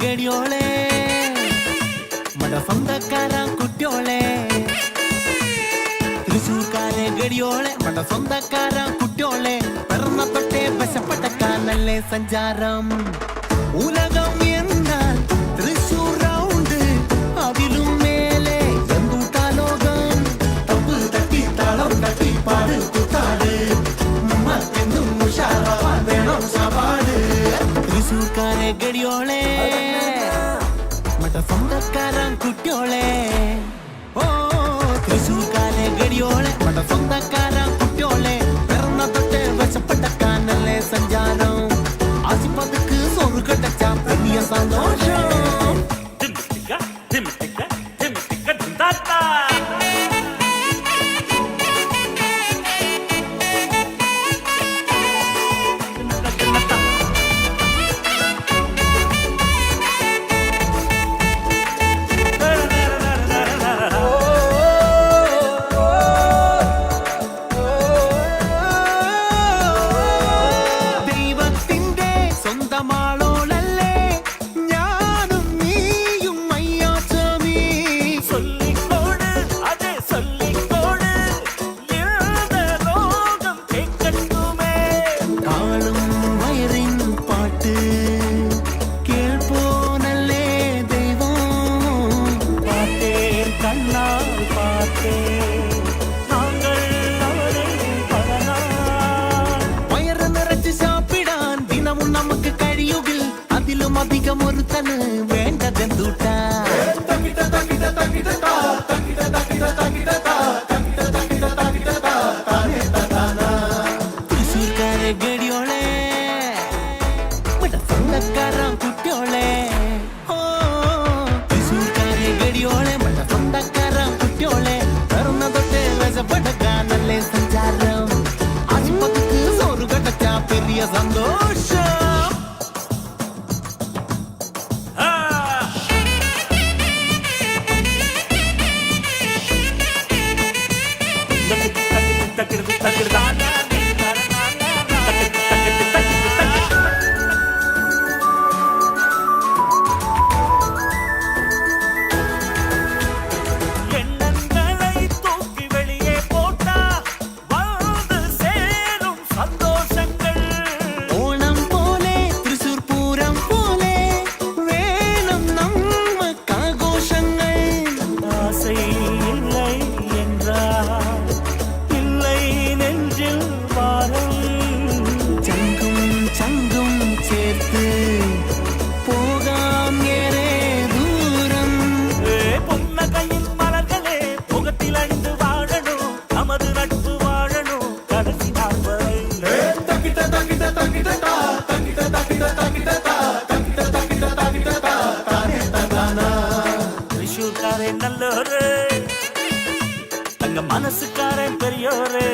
Speaker 12: ഗടിയോളെ മട സ്വന്തക്കാരാം കുട്ടിയോളെ തൃശൂർക്കാരെ ഗടിയോളെ മട സ്വന്തക്കാരാം കുട്ടിയോളെ പിറന്ന തൊട്ടേ വശപ്പെട്ടക്കാനല്ലേ സഞ്ചാരം ഉലകം എന്നാൽ തൃശൂർ റൗണ്ട് അതിലും മേലെ എന്തുട്ടാ ലോകം തപ്പ് തട്ടി താളം തട്ടി പാട് കുത്താട് മറ്റെന്തും ഉഷാറാവാൻ വേണം സവാട് തൃശൂർക്കാരെ ഗടിയോളെ മട സ്വന്തക്കാരാം കുട്ടിയോളെ ഓ തൃശൂർക്കാരെ ഗടിയോളെ മട സ്വന്തക്കാരാം കുട്ടിയോളെ പിറന്ന തൊട്ട് വശപ്പെട്ടക്കാനല്ലേ സഞ്ചാരം ആസിപ്പതുക്ക് സോറ് കടച്ചാ വലിയ സന്തോഷം അധികമൊരുത്തന് വേണ്ടതെന്തൂട്ടാ തൃശൂർക്കാരെ ഗടിയോളെ സ്വന്തക്കാരാം കുട്ടിയോളെ ഓ തൃശൂർക്കാരെ ഗടിയോളെ സ്വന്തക്കാരാം കുട്ടിയോളെ പിറന്ന തൊട്ട് വശപ്പെടുക്കാനല്ലേ സഞ്ചാരം ആശുപത്രിക്ക് സോറ് കടച്ചാ പെരിയ സന്തോഷം തൃശ്ശൂർക്കാരൻ നല്ലോര് തങ്ക മനസ്സുകാരൻ പെരിയോരേ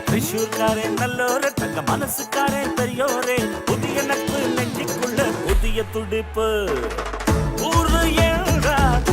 Speaker 12: തൃശ്ശൂർക്കാരൻ നല്ലോര് തങ്ക മനസ്സുകാരൻ പെരിയോരേ പുതിയ നட்பு நெஞ்சுக்குள்ள புதிய துடிப்பு ஊரு என்றால்